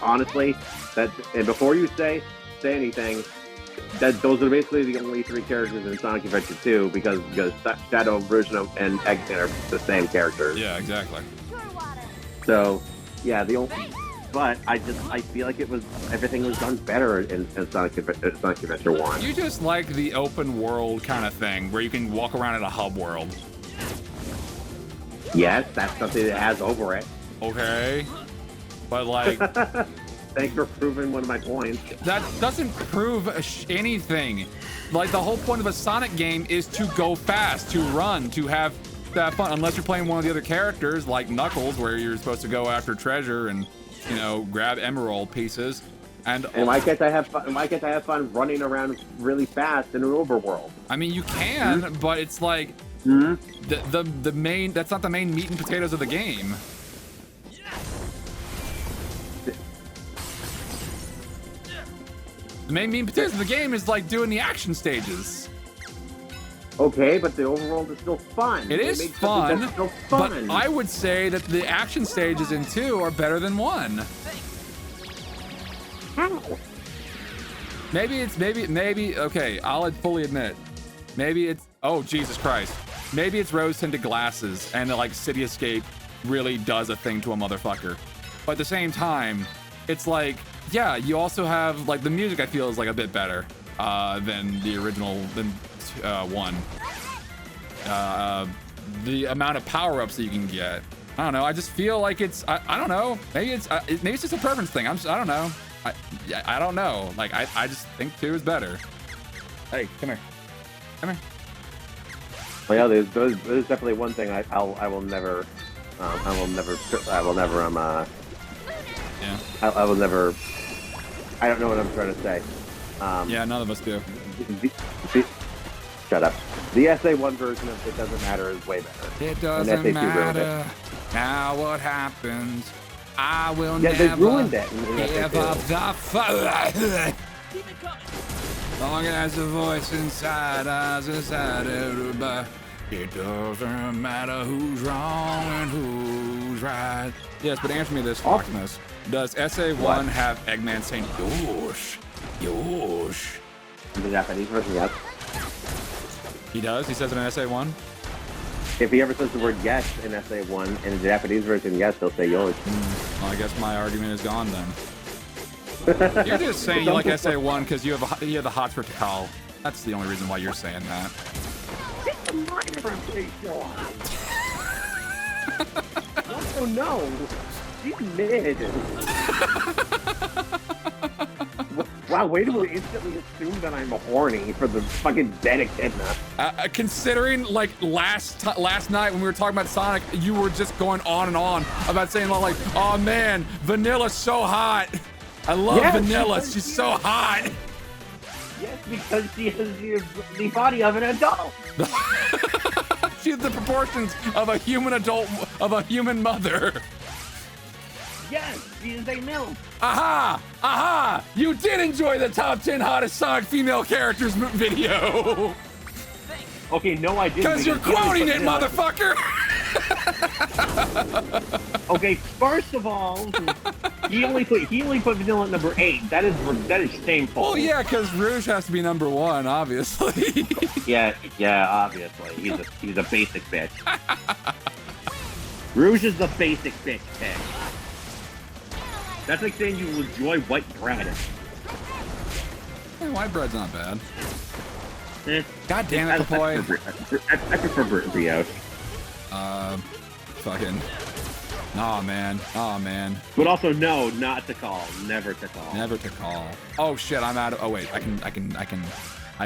honestly, and before you say anything, those are basically the only 3 characters in Sonic Adventure 2 because Shadow, Rouge, and Eggman are the same characters. Yeah, exactly. So, yeah, but I feel like everything was done better in Sonic Adventure 1. You just like the open world kind of thing where you can walk around in a hub world. Yes, that's something that has over it. Okay. But like... Thanks for proving one of my points. That doesn't prove anything. Like, the whole point of a Sonic game is to go fast, to run, to have fun. Unless you're playing one of the other characters, like Knuckles, where you're supposed to go after treasure and, you know, grab emerald pieces. And why can't I have fun? Why can't I have fun running around really fast in an overworld? I mean, you can, but it's like the main. That's not the main meat and potatoes of the game. The main meat and potatoes of the game is like doing the action stages. Okay, but the overworld is still fun. It is fun, but I would say that the action stages in 2 are better than 1. How? Maybe, okay, I'll fully admit. Maybe it's, oh, Jesus Christ. Maybe it's rose-tinted glasses and like City Escape really does a thing to a motherfucker. But at the same time, it's like, yeah, you also have, like, the music I feel is like a bit better than the original, than 1. The amount of power-ups that you can get. I don't know, I just feel like it's, I don't know, maybe it's just a preference thing. I don't know. I don't know. Like, I just think 2 is better. Hey, come here. Come here. Well, yeah, there's definitely one thing I will never, I don't know what I'm trying to say. Yeah, none of us do. Shut up. The SA1 version of It Doesn't Matter is way better. It doesn't matter. Now what happens? I will never they ruined it. give up the fight. Long as the voice inside us is everybody. It doesn't matter who's wrong and who's right. Yes, but answer me this, Foxness. Does SA1 have Eggman saying Yosh? Yosh? In the Japanese version, yes. He does? He says it in SA1? If he ever says the word yes in SA1, in the Japanese version, yes, he'll say yours. Well, I guess my argument is gone then. You're just saying you like SA1 because you have the hots for Tikal. That's the only reason why you're saying that. Oh no! She's mid. Wow, way to instantly assume that I'm horny for the fucking dead echidna. Considering, like, last night when we were talking about Sonic, you were just going on and on about saying, like, oh man, Vanilla's so hot. I love Vanilla, she's so hot. Yes, because she has the body of an adult. She has the proportions of a human adult, of a human mother. Yes, she is a MILF. Aha! Aha! You did enjoy the top 10 hottest Sonic female characters video. Okay, no, I didn't. Because you're quoting it, motherfucker! Okay, first of all, he only put Vanilla at number 8. That is shameful. Well, yeah, because Rouge has to be number 1, obviously. yeah, obviously. He's a basic bitch. Rouge is the basic bitch pick. That's like saying you enjoy white bread. Yeah, white bread's not bad. Eh. God damn it, boy. I prefer brioche. Fucking. Aw, man. Aw, man. But also, no, not to call. Never to call. Never to call. Oh shit, I'm out of. Oh wait, I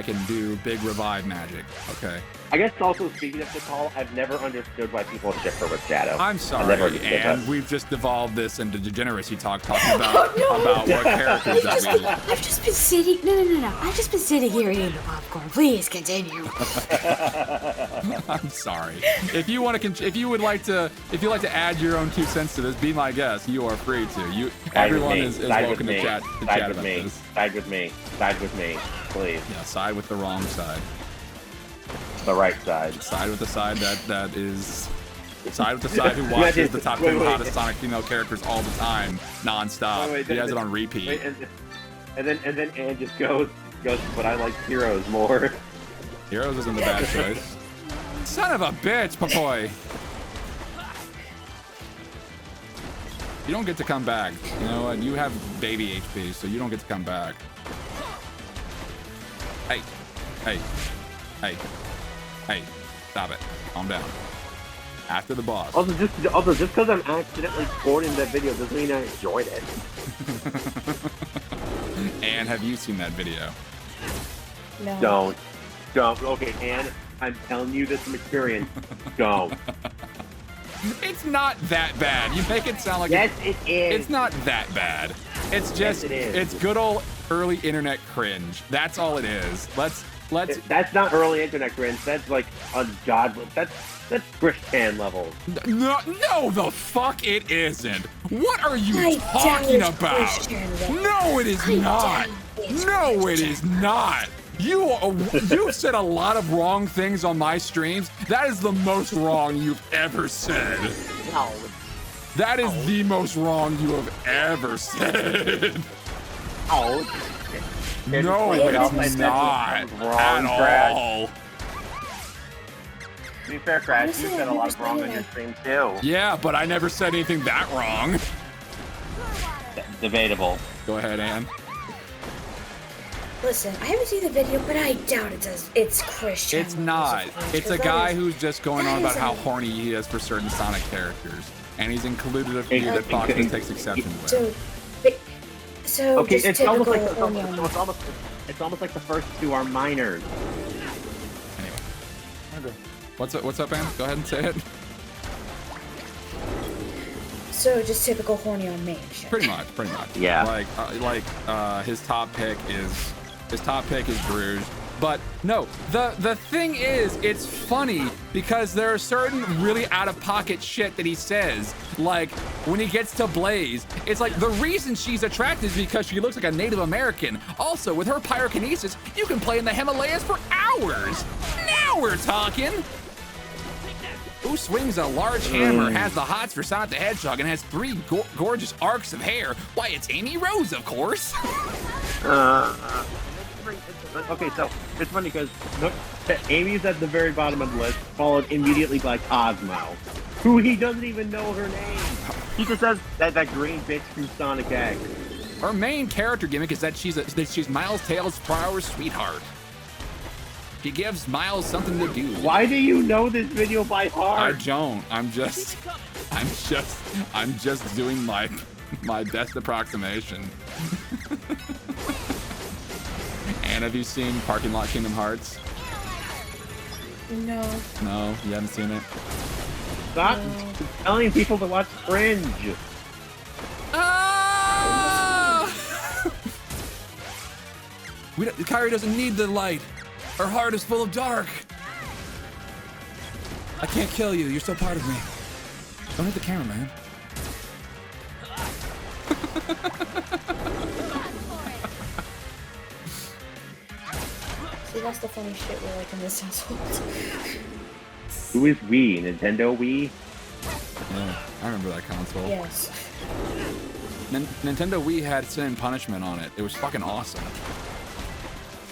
can do big revive magic. Okay. I guess also speaking of the call, I've never understood why people ship her with Shadow. I'm sorry, and we've just devolved this into degeneracy talking about about what characters that we. I've just been sitting. No. I've just been sitting here eating the popcorn. Please continue. I'm sorry. If you want to, if you would like to add your own 2 cents to this, be my guest. You are free to. Everyone is welcome to chat about this. Side with me. Side with me, please. Yeah, side with the wrong side. The right side. Side with the side that is. Side with the side who watches the top 10 hottest Sonic female characters all the time, non-stop. He has it on repeat. And then Anne just goes, but I like Heroes more. Heroes isn't the bad choice. Son of a bitch, Papoy. You don't get to come back. You know what? You have baby HP, so you don't get to come back. Hey. Stop it. Calm down. After the boss. Also, just because I'm accidentally scored in that video doesn't mean I enjoyed it. And have you seen that video? No. Don't. Okay, Anne, I'm telling you this from experience. Don't. It's not that bad. You make it sound like yes, it is. It's not that bad. It's just yes, it is. It's good old early internet cringe. That's all it is. Let's. That's not early internet cringe. That's like ungodly. That's Chris Chan level. No, the fuck it isn't. What are you talking about? No, it is not. No, it is not. You've said a lot of wrong things on my streams. That is the most wrong you've ever said. No. That is the most wrong you have ever said. Oh. No, it's not at all. To be fair, Crash, you said a lot of wrong on your stream too. Yeah, but I never said anything that wrong. Debatable. Go ahead, Anne. Listen, I haven't seen the video, but I doubt it's Christian. It's not. It's a guy who's just going on about how horny he is for certain Sonic characters, and he's included a few that Fox takes exception with. So okay, just it's almost like it's almost like the first two are minors. Anyway, what's up, Anne? Go ahead and say it. So just typical horny on main shit. Pretty much. Yeah. His top pick is Bruges. But no, the thing is, it's funny because there are certain really out-of-pocket shit that he says. Like, when he gets to Blaze, it's like, the reason she's attracted is because she looks like a Native American. Also, with her pyrokinesis, you can play in the Himalayas for hours. Now we're talking. Who swings a large hammer, has the hots for Sonic the Hedgehog, and has 3 gorgeous arcs of hair? Why, it's Amy Rose, of course. Okay, so it's funny because Amy's at the very bottom of the list, followed immediately by Cosmo, who he doesn't even know her name. He just says that green bitch from Sonic X. Her main character gimmick is that she's Miles Tails' Flower's sweetheart. She gives Miles something to do. Why do you know this video by heart? I don't. I'm just doing my best approximation. And have you seen Parking Lot Kingdom Hearts? No. No, you haven't seen it? Stop telling people to watch Fringe. Kairi doesn't need the light. Her heart is full of dark. I can't kill you. You're still part of me. Don't hit the camera, man. See, that's the funny shit we like in this household. Who is we? Nintendo Wii? Yeah, I remember that console. Yes. Nintendo Wii had Sin and Punishment on it. It was fucking awesome.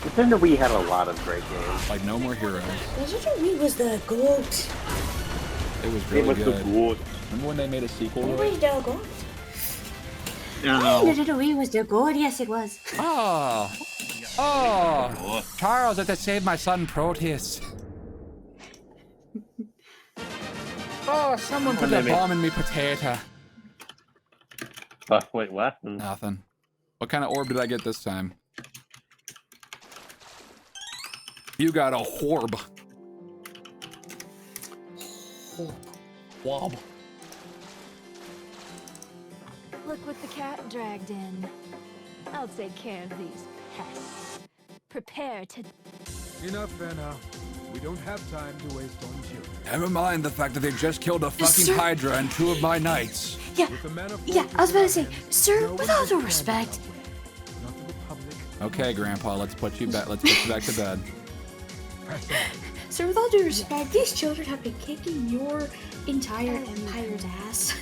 Nintendo Wii had a lot of great games. Like No More Heroes. Nintendo Wii was the GOAT. It was really good. Remember when they made a sequel to It it? was so good. No. No, it was so good. Yes, it was. Oh, Charles, I had to save my son Proteus. Oh, someone put a bomb in me potato. Wait, what? Nothing. What kind of orb did I get this time? You got a horb. Wob. Look what the cat dragged in. I'll take care of these pests. Prepare to... Enough, Anna. We don't have time to waste on children. Never mind the fact that they just killed a fucking Hydra and 2 of my knights. Yeah, I was about to say, sir, with all due respect. Okay, Grandpa, let's put you back. Let's put you back to bed. Sir, with all due respect, these children have been kicking your entire empire's ass.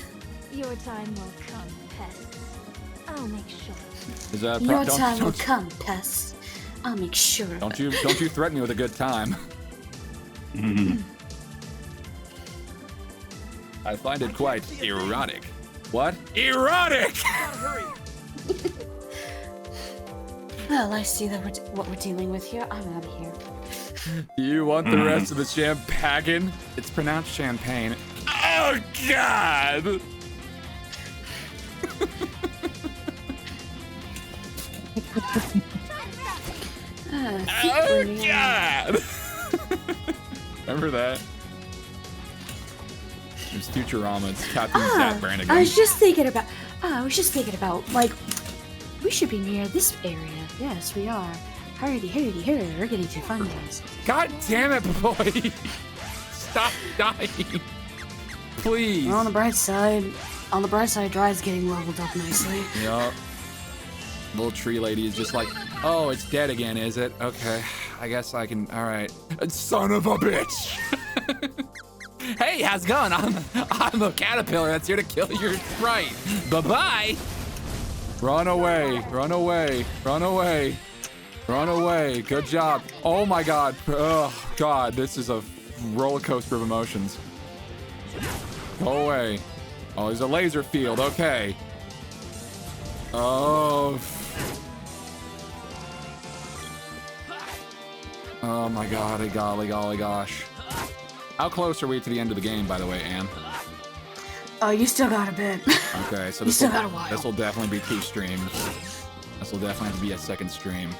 Your time will come, pests. I'll make sure. Is that Your time will come, pests. I'll make sure. Don't you threaten me with a good time. I find it quite erotic. What? Erotic! Well, I see that what we're dealing with here. I'm out of here. You want the rest of the champagne? It's pronounced champagne. Oh, God! Oh, God! Remember that? It's Futurama. It's Captain Zach Brannigan. I was just thinking about, like, we should be near this area. Yes, we are. Hurry, we're getting too fun, guys. God damn it, boy! Stop dying. Please. Well, on the bright side, Dry's getting leveled up nicely. Yup. Little tree lady is just like, oh, it's dead again, is it? Okay, I guess I can, all right. Son of a bitch! Hey, how's it going? I'm a caterpillar that's here to kill your sprite. Bye-bye! Run away, run away, run away. Run away, good job. Oh my God, oh God, this is a roller coaster of emotions. Go away. Oh, there's a laser field, okay. Oh. Oh my God, golly gosh. How close are we to the end of the game, by the way, Anne? You still got a bit. Okay, so You still got a while. this will definitely be 2 streams. This will definitely have to be a second stream.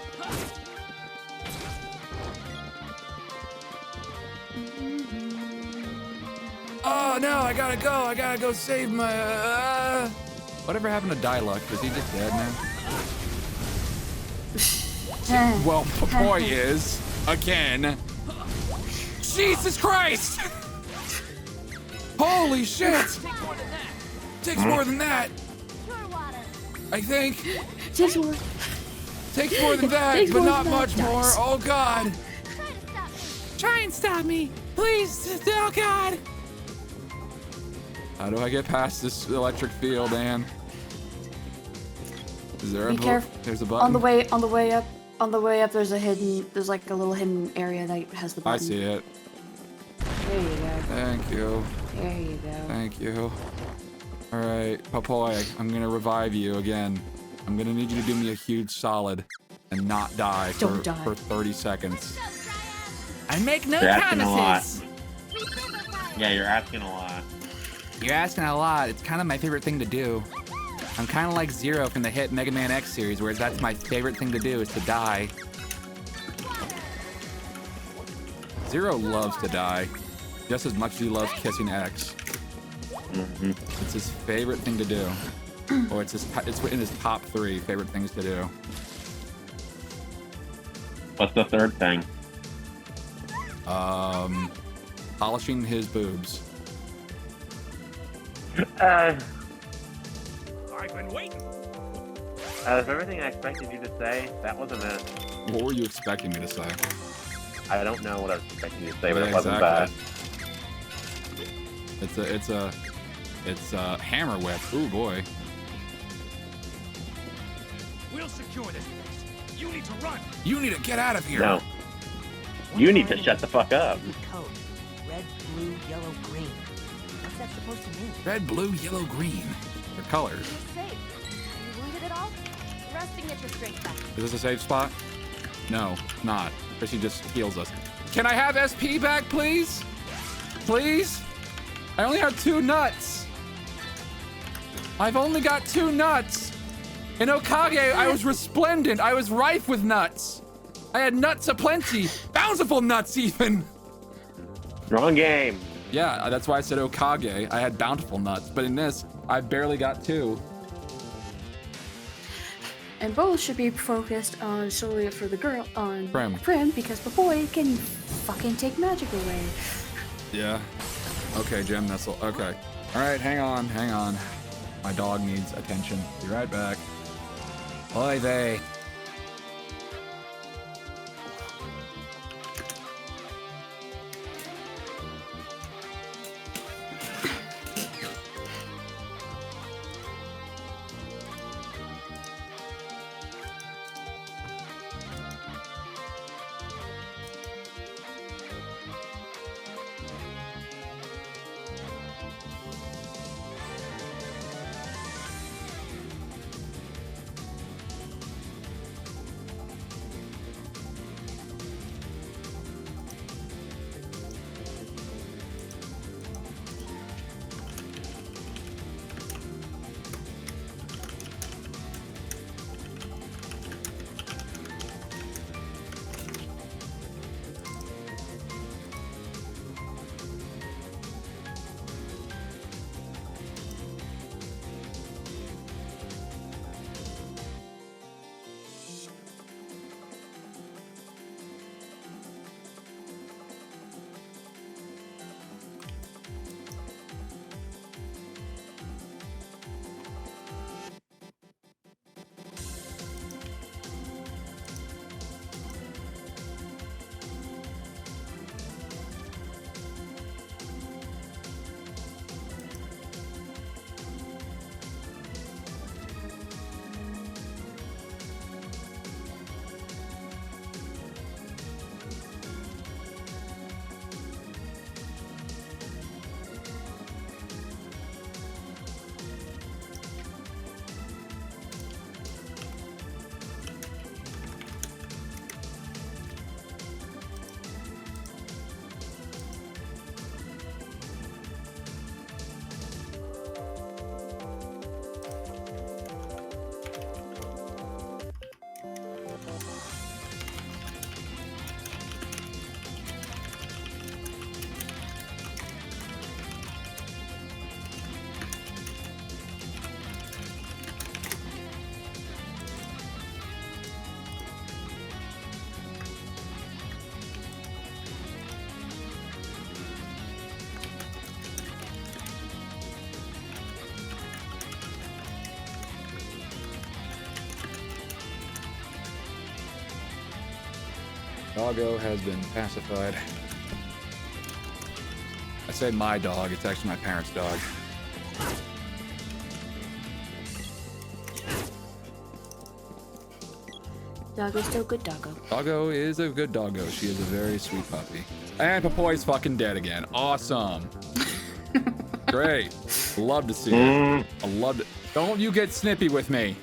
Oh no, I gotta go save my, Whatever happened to Diluc? Is he just dead now? Well, Papoy is, again. Jesus Christ! Holy shit! Takes more than that. I think. Takes more. Takes more than that, Takes but more not than that, much more. guys. Oh God. Try and stop me, please. Oh God. How do I get past this electric field, Anne? Is there Be careful. There's a button. On the way up, there's like a little hidden area that has the button. I see it. There you go. Thank you. There you go. Thank you. All right, Papoy, I'm gonna revive you again. I'm gonna need you to do me a huge solid and not die for 30 seconds. I make no You're asking a lot. promises. Yeah, you're asking a lot. You're asking a lot. It's kind of my favorite thing to do. I'm kind of like Zero from the hit Mega Man X series, where that's my favorite thing to do is to die. Zero loves to die, just as much as he loves kissing X. It's his favorite thing to do. Or it's in his top 3 favorite things to do. What's the third thing? Polishing his boobs. I've been waiting. Out of everything I expected you to say, that wasn't it. What were you expecting me to say? I don't know what I was expecting you to say, but Yeah, it wasn't bad. It's a hammer whip. Ooh boy. We'll secure this place. You need to run. You need to get out of here. No. You need to shut the fuck up. Code. Red, blue, yellow, green. What's that supposed to mean? Red, blue, yellow, green. They're colors. Safe. Are you wounded at all? Resting at your strength back. Is this a safe spot? No, not. Chrissy just heals us. Can I have SP back, please? Please? I only have 2 nuts. I've only got 2 nuts. In Okage, I was resplendent. I was rife with nuts. I had nuts aplenty. Bountiful nuts, even. Wrong game. Yeah, that's why I said Okage. I had bountiful nuts, but in this, I barely got 2. And both should be focused on solely for the girl on Prim, because the boy can fucking take magic away. Yeah. Okay, Gem Nestle. Okay. All right, hang on. My dog needs attention. Be right back. Oy vey. Doggo has been pacified. I say my dog, it's actually my parents' dog. Doggo's still good doggo. Doggo is a good doggo. She is a very sweet puppy. And Papoy's fucking dead again. Awesome. Great. Love to see it. I love it. Don't you get snippy with me.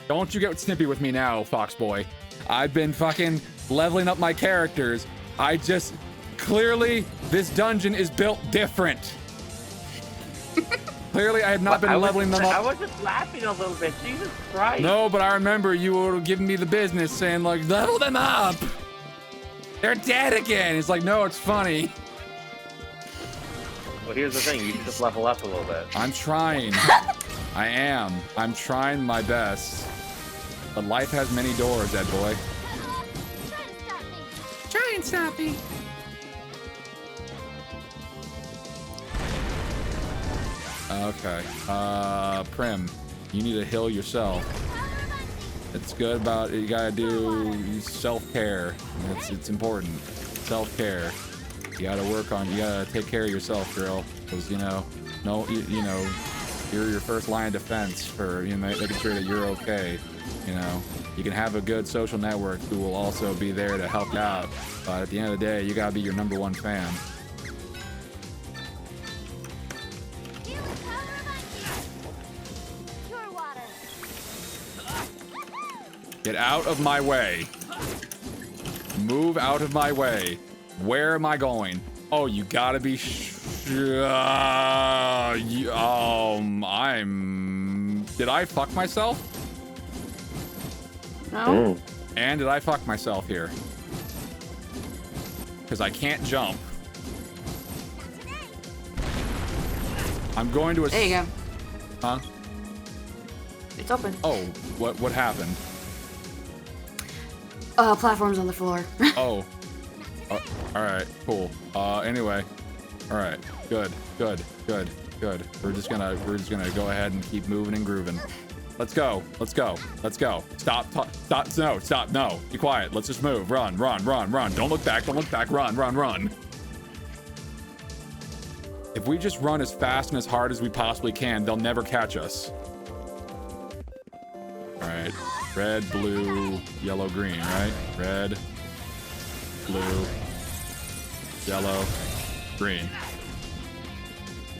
Don't you get snippy with me now, Fox Boy. I've been fucking leveling up my characters. I just clearly this dungeon is built different. Clearly I have not been leveling them up. I was just laughing a little bit. Jesus Christ. No, but I remember you were giving me the business saying like, level them up. They're dead again. It's like, no, it's funny. Well, here's the thing. You can just level up a little bit. I'm trying. I am. I'm trying my best. But life has many doors, Ed boy. Try and stop me. Okay. Prim, you need to heal yourself. It's good about you gotta do self-care. It's important. Self-care. You gotta work on. You gotta take care of yourself, girl. Because you know, you're your first line of defense for making sure that you're okay. You know, you can have a good social network who will also be there to help you out. But at the end of the day, you gotta be your #1 fan. Get out of my way. Move out of my way. Where am I going? Oh, you gotta be did I fuck myself? No. And did I fuck myself here? Because I can't jump. I'm going to There you go. Huh? It's open. Oh, what happened? Platforms on the floor. Oh. All right, cool. Anyway. All right. Good. We're just gonna go ahead and keep moving and grooving. Let's go. Stop. No. Be quiet. Let's just move. Run. Don't look back. Run. If we just run as fast and as hard as we possibly can, they'll never catch us. All right. Red, blue, yellow, green, right? Red, blue, yellow, green.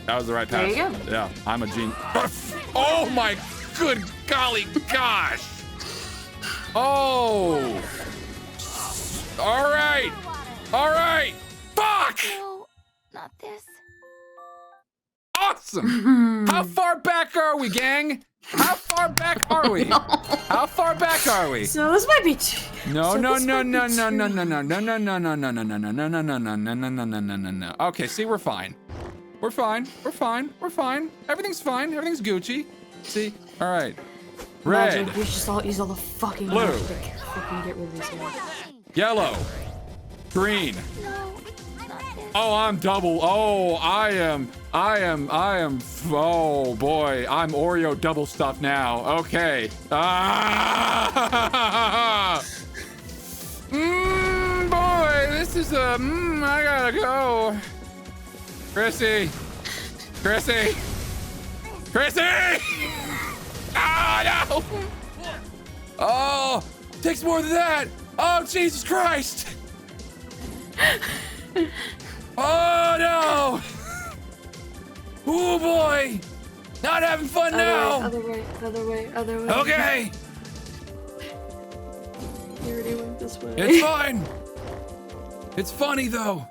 That was the right path. There you go. Yeah, I'm a genius. Oh my good golly gosh. Oh. All right. Fuck. No, not this. Awesome. How far back are we, gang? How far back are we? How far back are we? So this might be too. No. Okay, see, we're fine. We're fine. Everything's fine. Everything's Gucci. See? All right. Red. Imagine we just all use all the fucking Blue. magic to fucking get rid of these things. Yellow. Green. Oh, I'm double. Oh, I am. Oh boy, I'm Oreo double stuffed now. Okay. Boy, this is I gotta go. Chrissy. Ah, no. Oh, takes more than that. Oh, Jesus Christ. Oh no! Oh boy! Not having fun now! Other way. Okay! You already went this way. It's fine! It's funny though!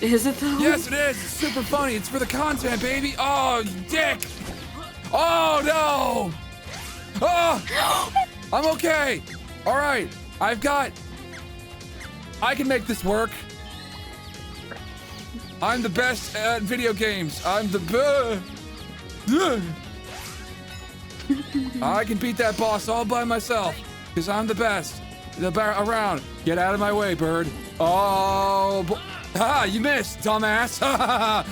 Is it though? Yes, it is! It's super funny! It's for the content, baby! Oh, you dick! Oh no! Oh! I'm okay! Alright, I can make this work. I'm the best at video games. I'm the best. I can beat that boss all by myself because I'm the best around. Get out of my way, bird. Oh, you missed, dumbass.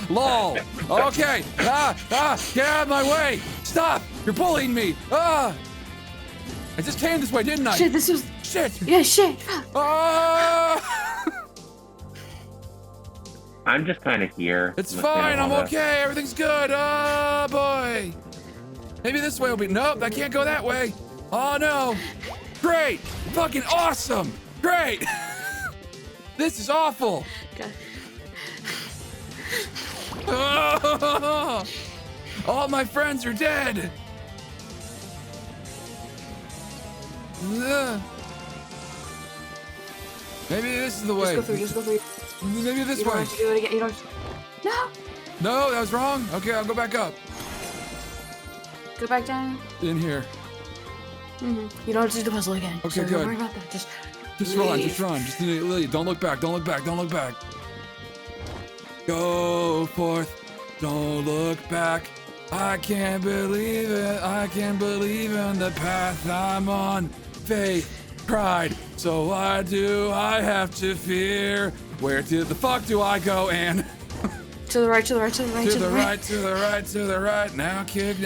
Lol. Okay. Get out of my way. Stop. You're bullying me. I just came this way, didn't I? Shit, this was... Shit. Yeah, shit. I'm just kind of here. It's fine. I'm okay. Everything's good. Oh, boy. Maybe this way will be... Nope, I can't go that way. Oh, no. Great. Fucking awesome. Great. This is awful. Okay. Oh, all my friends are dead. Maybe this is the way. Just go through. Maybe this way. You don't have to do it again. You don't. No. No, that was wrong. Okay, I'll go back up. Go back down. In here. You don't have to do the puzzle again. Okay, so good. Don't worry about that. Just run. Just leave. Don't look back. Don't look back. Go forth. Don't look back. I can't believe it. I can't believe in the path I'm on. Faith, pride. So why do I have to fear? Where to the fuck do I go, Anne? To the right. To the right. Now kick.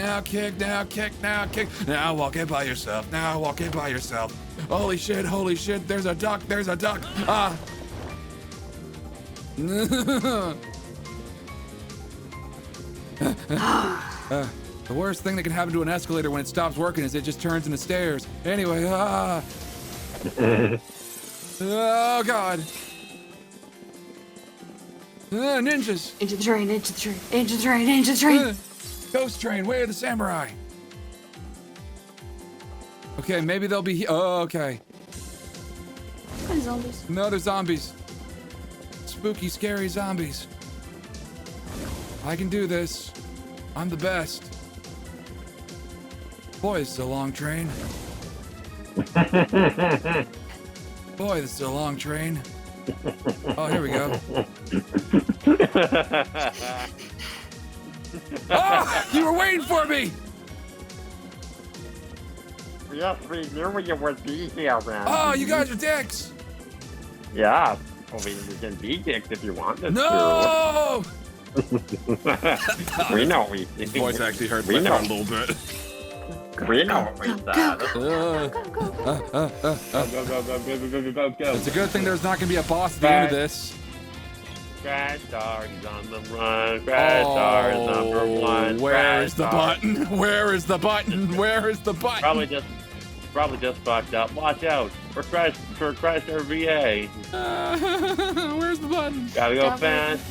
Now walk it by yourself. Holy shit. There's a duck. Ah. The worst thing that can happen to an escalator when it stops working is it just turns into stairs. Anyway, Oh, God. Ninjas. Into the train. Ghost train, way of the samurai. Okay, maybe they'll be. Oh, okay. Kind of zombies. No, they're zombies. Spooky, scary zombies. I can do this. I'm the best. Boy, this is a long train. Boy, this is a long train. Oh, here we go. Ah! You were waiting for me! Yes, we knew you would be here, man. Oh, you guys are dicks! Yeah. Well, we can be dicks if you want us No! to. We know we. His voice actually hurts We my know. heart a little bit. We know what we said. It's a good thing there's not gonna be a boss at the end of this. Crash Star is on the run. Crash Star is number one. Where is the button? Where is the button? Where is the button? Probably just fucked up. Watch out for Crash Star VA. Where's the button? Gotta go fast.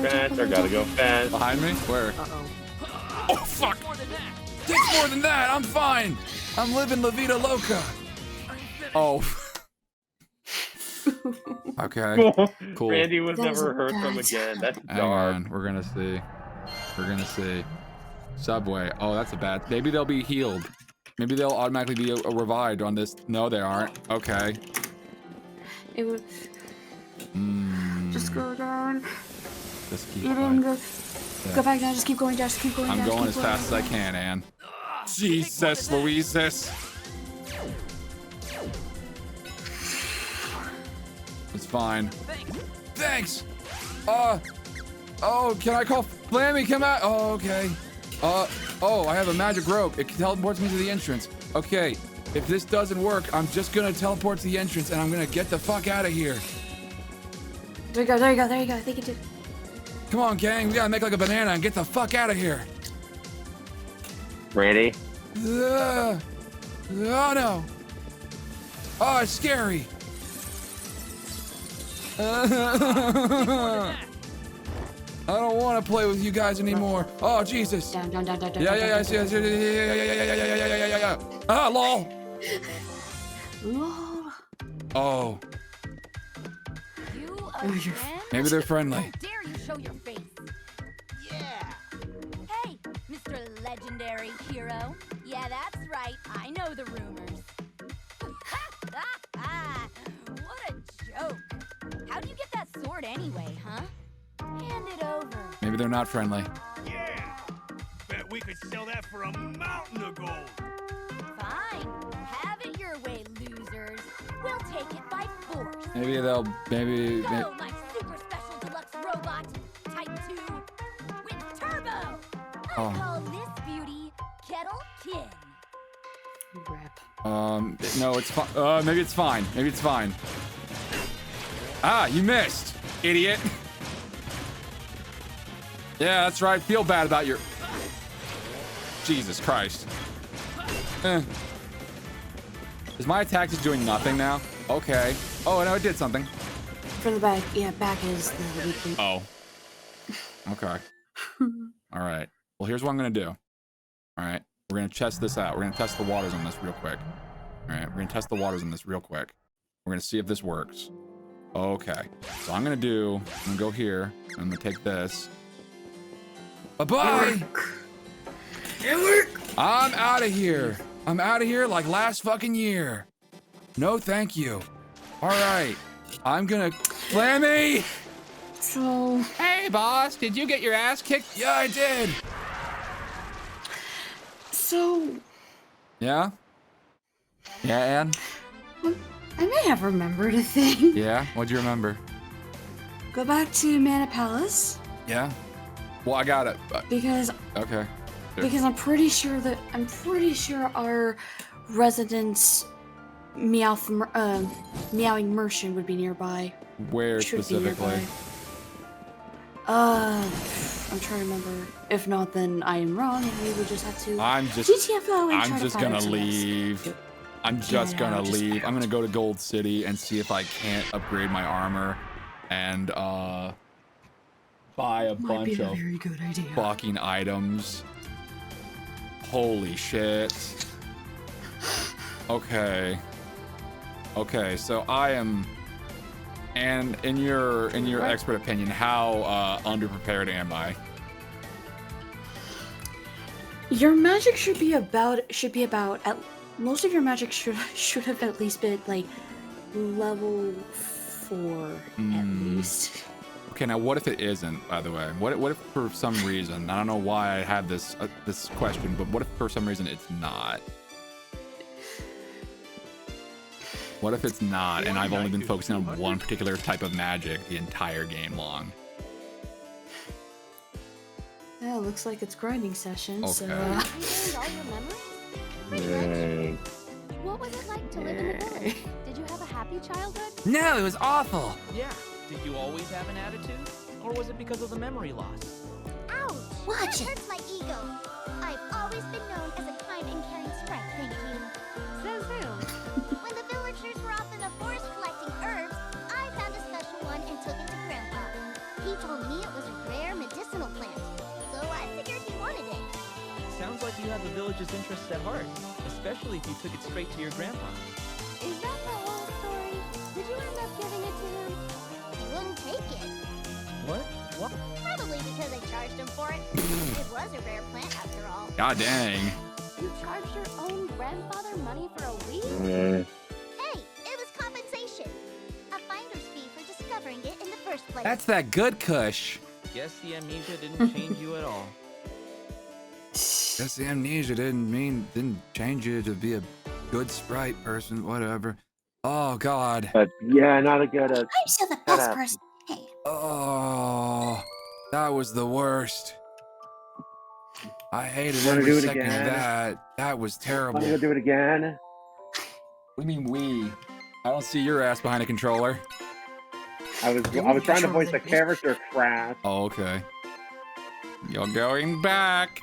Crash Star gotta go fast. Behind me? Where? Uh-oh. Oh fuck! Takes more than that. I'm fine. I'm living La Vida Loca. Oh. Okay. Cool. Randy was never heard from again. That's dark. Hang on. We're gonna see. We're gonna see. Subway. Oh, that's a bad. Maybe they'll be healed. Maybe they'll automatically be revived on this. No, they aren't. Okay. It would. Just go down. Just keep You going. didn't go. Yeah. Go back down. Just keep going down. Just keep going down. I'm going keep as fast as I can, Ann. Jesus, Louises. It's fine. Thanks. Oh, can I call Flammy? Come out. Oh, okay. Oh, I have a magic rope. It teleports me to the entrance. Okay, if this doesn't work, I'm just gonna teleport to the entrance and I'm gonna get the fuck out of here. There you go. There you go. There you go. I think it did. Come on, gang. We gotta make like a banana and get the fuck out of here. Randy? Oh no. Oh, it's scary. I don't want to play with you guys anymore. Oh, Jesus. Down. Yeah. Ah, lol. Lol. Oh, You maybe they're friendly. dare you show your face? Yeah. Hey, Mr. Legendary Hero. Yeah, that's right. I know the rumors. What a joke. How'd you get that sword anyway, huh? Hand it over. Maybe they're not friendly. Yeah! Bet we could sell that for a mountain of gold! Fine. Have it your way, losers. We'll take it by force. Maybe they'll. Maybe. Go, my super special deluxe robot, Type 2, with turbo. I call this beauty Kettle Kin. No, it's fine. Maybe it's fine. Maybe it's fine. Ah, you missed, idiot. Yeah, that's right. Feel bad about your. Jesus Christ. Is my attack just doing nothing now? Okay. Oh, no, it did something. For the back. Yeah, back is the weak point. Oh. Okay. All right. Well, here's what I'm going to do. All right. We're going to test this out. We're going to test the waters on this real quick. All right. We're going to test the waters on this real quick. We're going to see if this works. Okay. So I'm going to go here. I'm going to take this. Bye-bye. It worked. I'm out of here. I'm out of here like last fucking year. No, thank you. All right. I'm going to... Flammy! So... Hey, boss. Did you get your ass kicked? Yeah, I did. So... Yeah? Yeah, Ann? I may have remembered a thing. Yeah? What'd you remember? Go back to Mana Palace. Yeah? Well, I got it. Because... Okay. Sure. Because I'm pretty sure our resident's meowing merchant would be nearby. Where Should be specifically? nearby. I'm trying to remember. If not, then I am wrong, and we would just have to GTFO and I'm try just to find gonna out some leave. I'm just gonna leave. I'm gonna go to Gold City and see if I can't upgrade my armor and buy a bunch of very good idea. fucking items. Holy shit. Okay. Okay, so I am... And in your expert opinion, how underprepared am I? Your magic should be about most of your magic should have at least been like level 4 at least. Okay, now what if it isn't, by the way? What if for some reason, I don't know why I had this this question, but what if for some reason it's not? What if it's not, and I've only been focusing on one particular type of magic the entire game long? Yeah, it looks like it's grinding session, so... You learned all your memories? Pretty much. What was it like to live in the village? Did you have a happy childhood? No, it was awful. Yeah. Did you always have an attitude? Or was it because of the memory loss? Ouch! That hurts my ego. I've always been known as a kind and caring sprite, thank you. Says who? When the villagers were off in the forest collecting herbs, I found a special one and took it to Grandpa. He told me it was a rare medicinal plant, so I figured he wanted it. Sounds like you have the village's interests at heart, especially if you took it straight to your grandpa. Is that the whole story? Did you end up giving it to him? He wouldn't take it. What? What? Probably because I charged him for it. It was a rare plant after all. God dang. You charged your own grandfather money for a weed? Hey, it was compensation. A finder's fee for discovering it in the first place. That's that good kush. Guess the amnesia didn't change you at all. Guess the amnesia didn't change you to be a good sprite person, whatever. Oh God. But yeah, not a good. I'm still the best person. Hey. Oh, that was the worst. I hated Wanna every do it second again? of that. That was terrible. I'm gonna do it again. What do you mean we? I don't see your ass behind a controller. I was trying to voice a character, Crash. Oh, okay. You're going back.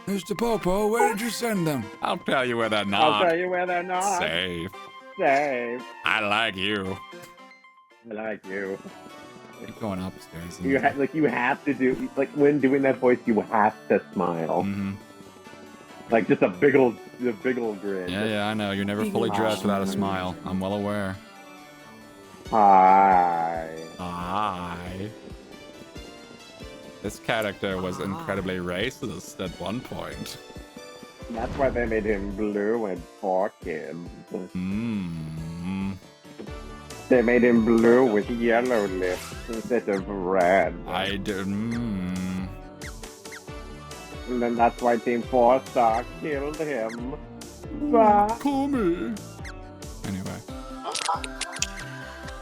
Mr. Popo, where did you send them? I'll tell you where they're not. I'll tell you where they're not. Safe. Safe. I like you. I like you. Keep going upstairs. You have to do when doing that voice, you have to smile. Mm-hmm. Like just a big old grin. Yeah, I know. You're never fully dressed without a smile. I'm well aware. Hi. Hi. This character was incredibly racist at one point. That's why they made him blue and for kids. They made him blue with yellow lips instead of red. I do. And then that's why Team 4-Star killed him. Call me. Anyway.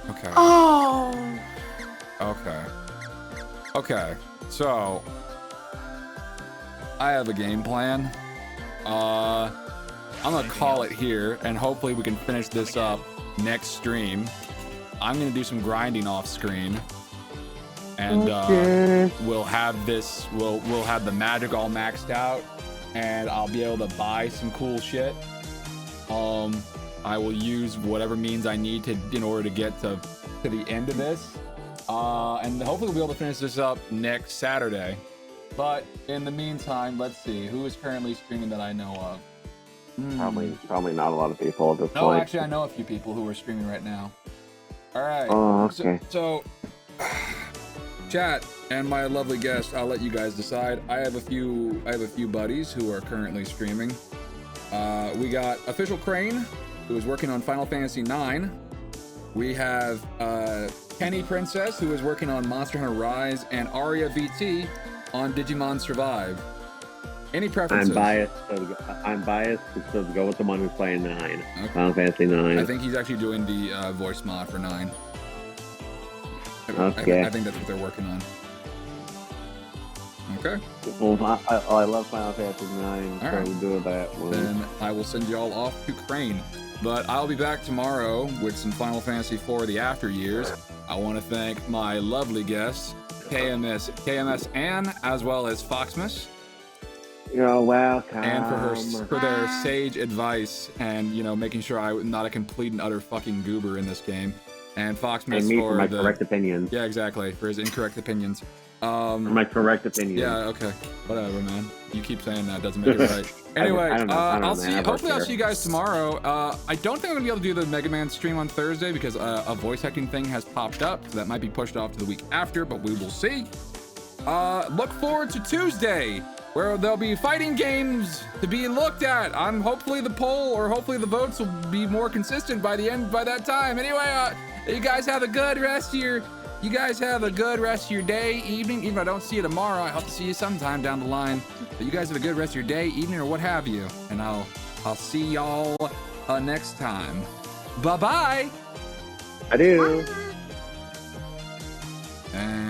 Okay. Oh. Okay. So I have a game plan. I'm gonna call it here, and hopefully we can finish this up next stream. I'm gonna do some grinding off screen, and we'll have this. We'll have the magic all maxed out, and I'll be able to buy some cool shit. I will use whatever means I need to in order to get to the end of this, and hopefully we'll be able to finish this up next Saturday. But in the meantime, let's see who is currently streaming that I know of. Probably not a lot of people at this No, point. actually, I know a few people who are streaming right now. All right. Oh, okay. So, chat and my lovely guest, I'll let you guys decide. I have a few buddies who are currently streaming. We got Official Crane, who is working on Final Fantasy IX. We have Kenny Princess, who is working on Monster Hunter Rise, and Aria VT on Digimon Survive. Any preferences? I'm biased, so to go with the one who's playing 9. Okay. Final Fantasy 9. I think he's actually doing the voice mod for 9. Okay. I think that's what they're working on. Okay. Well, I love Final Fantasy 9, so right. we'll do that one. Then I will send you all off to Crane. But I'll be back tomorrow with some Final Fantasy IV The After Years. I want to thank my lovely guests, KMS Ann, as well as Foxmas. You're welcome. And for their sage advice and, making sure I'm not a complete and utter fucking goober in this game. And Foxmas for my correct opinions. Yeah, exactly, for his incorrect opinions. My correct opinion. Yeah, okay. Whatever, man. You keep saying that, doesn't make it right. Anyway, I don't know, I'll man. see. I don't Hopefully, I'll care. see you guys tomorrow. I don't think I'm gonna be able to do the Mega Man stream on Thursday because a voice acting thing has popped up, so that might be pushed off to the week after, but we will see. Look forward to Tuesday, where there'll be fighting games to be looked at. Hopefully the poll or hopefully the votes will be more consistent by that time. Anyway, you guys have a good rest of your day, evening. Even if I don't see you tomorrow, I hope to see you sometime down the line. But you guys have a good rest of your day, evening, or what have you. And I'll see y'all next time. Bye bye. I do. And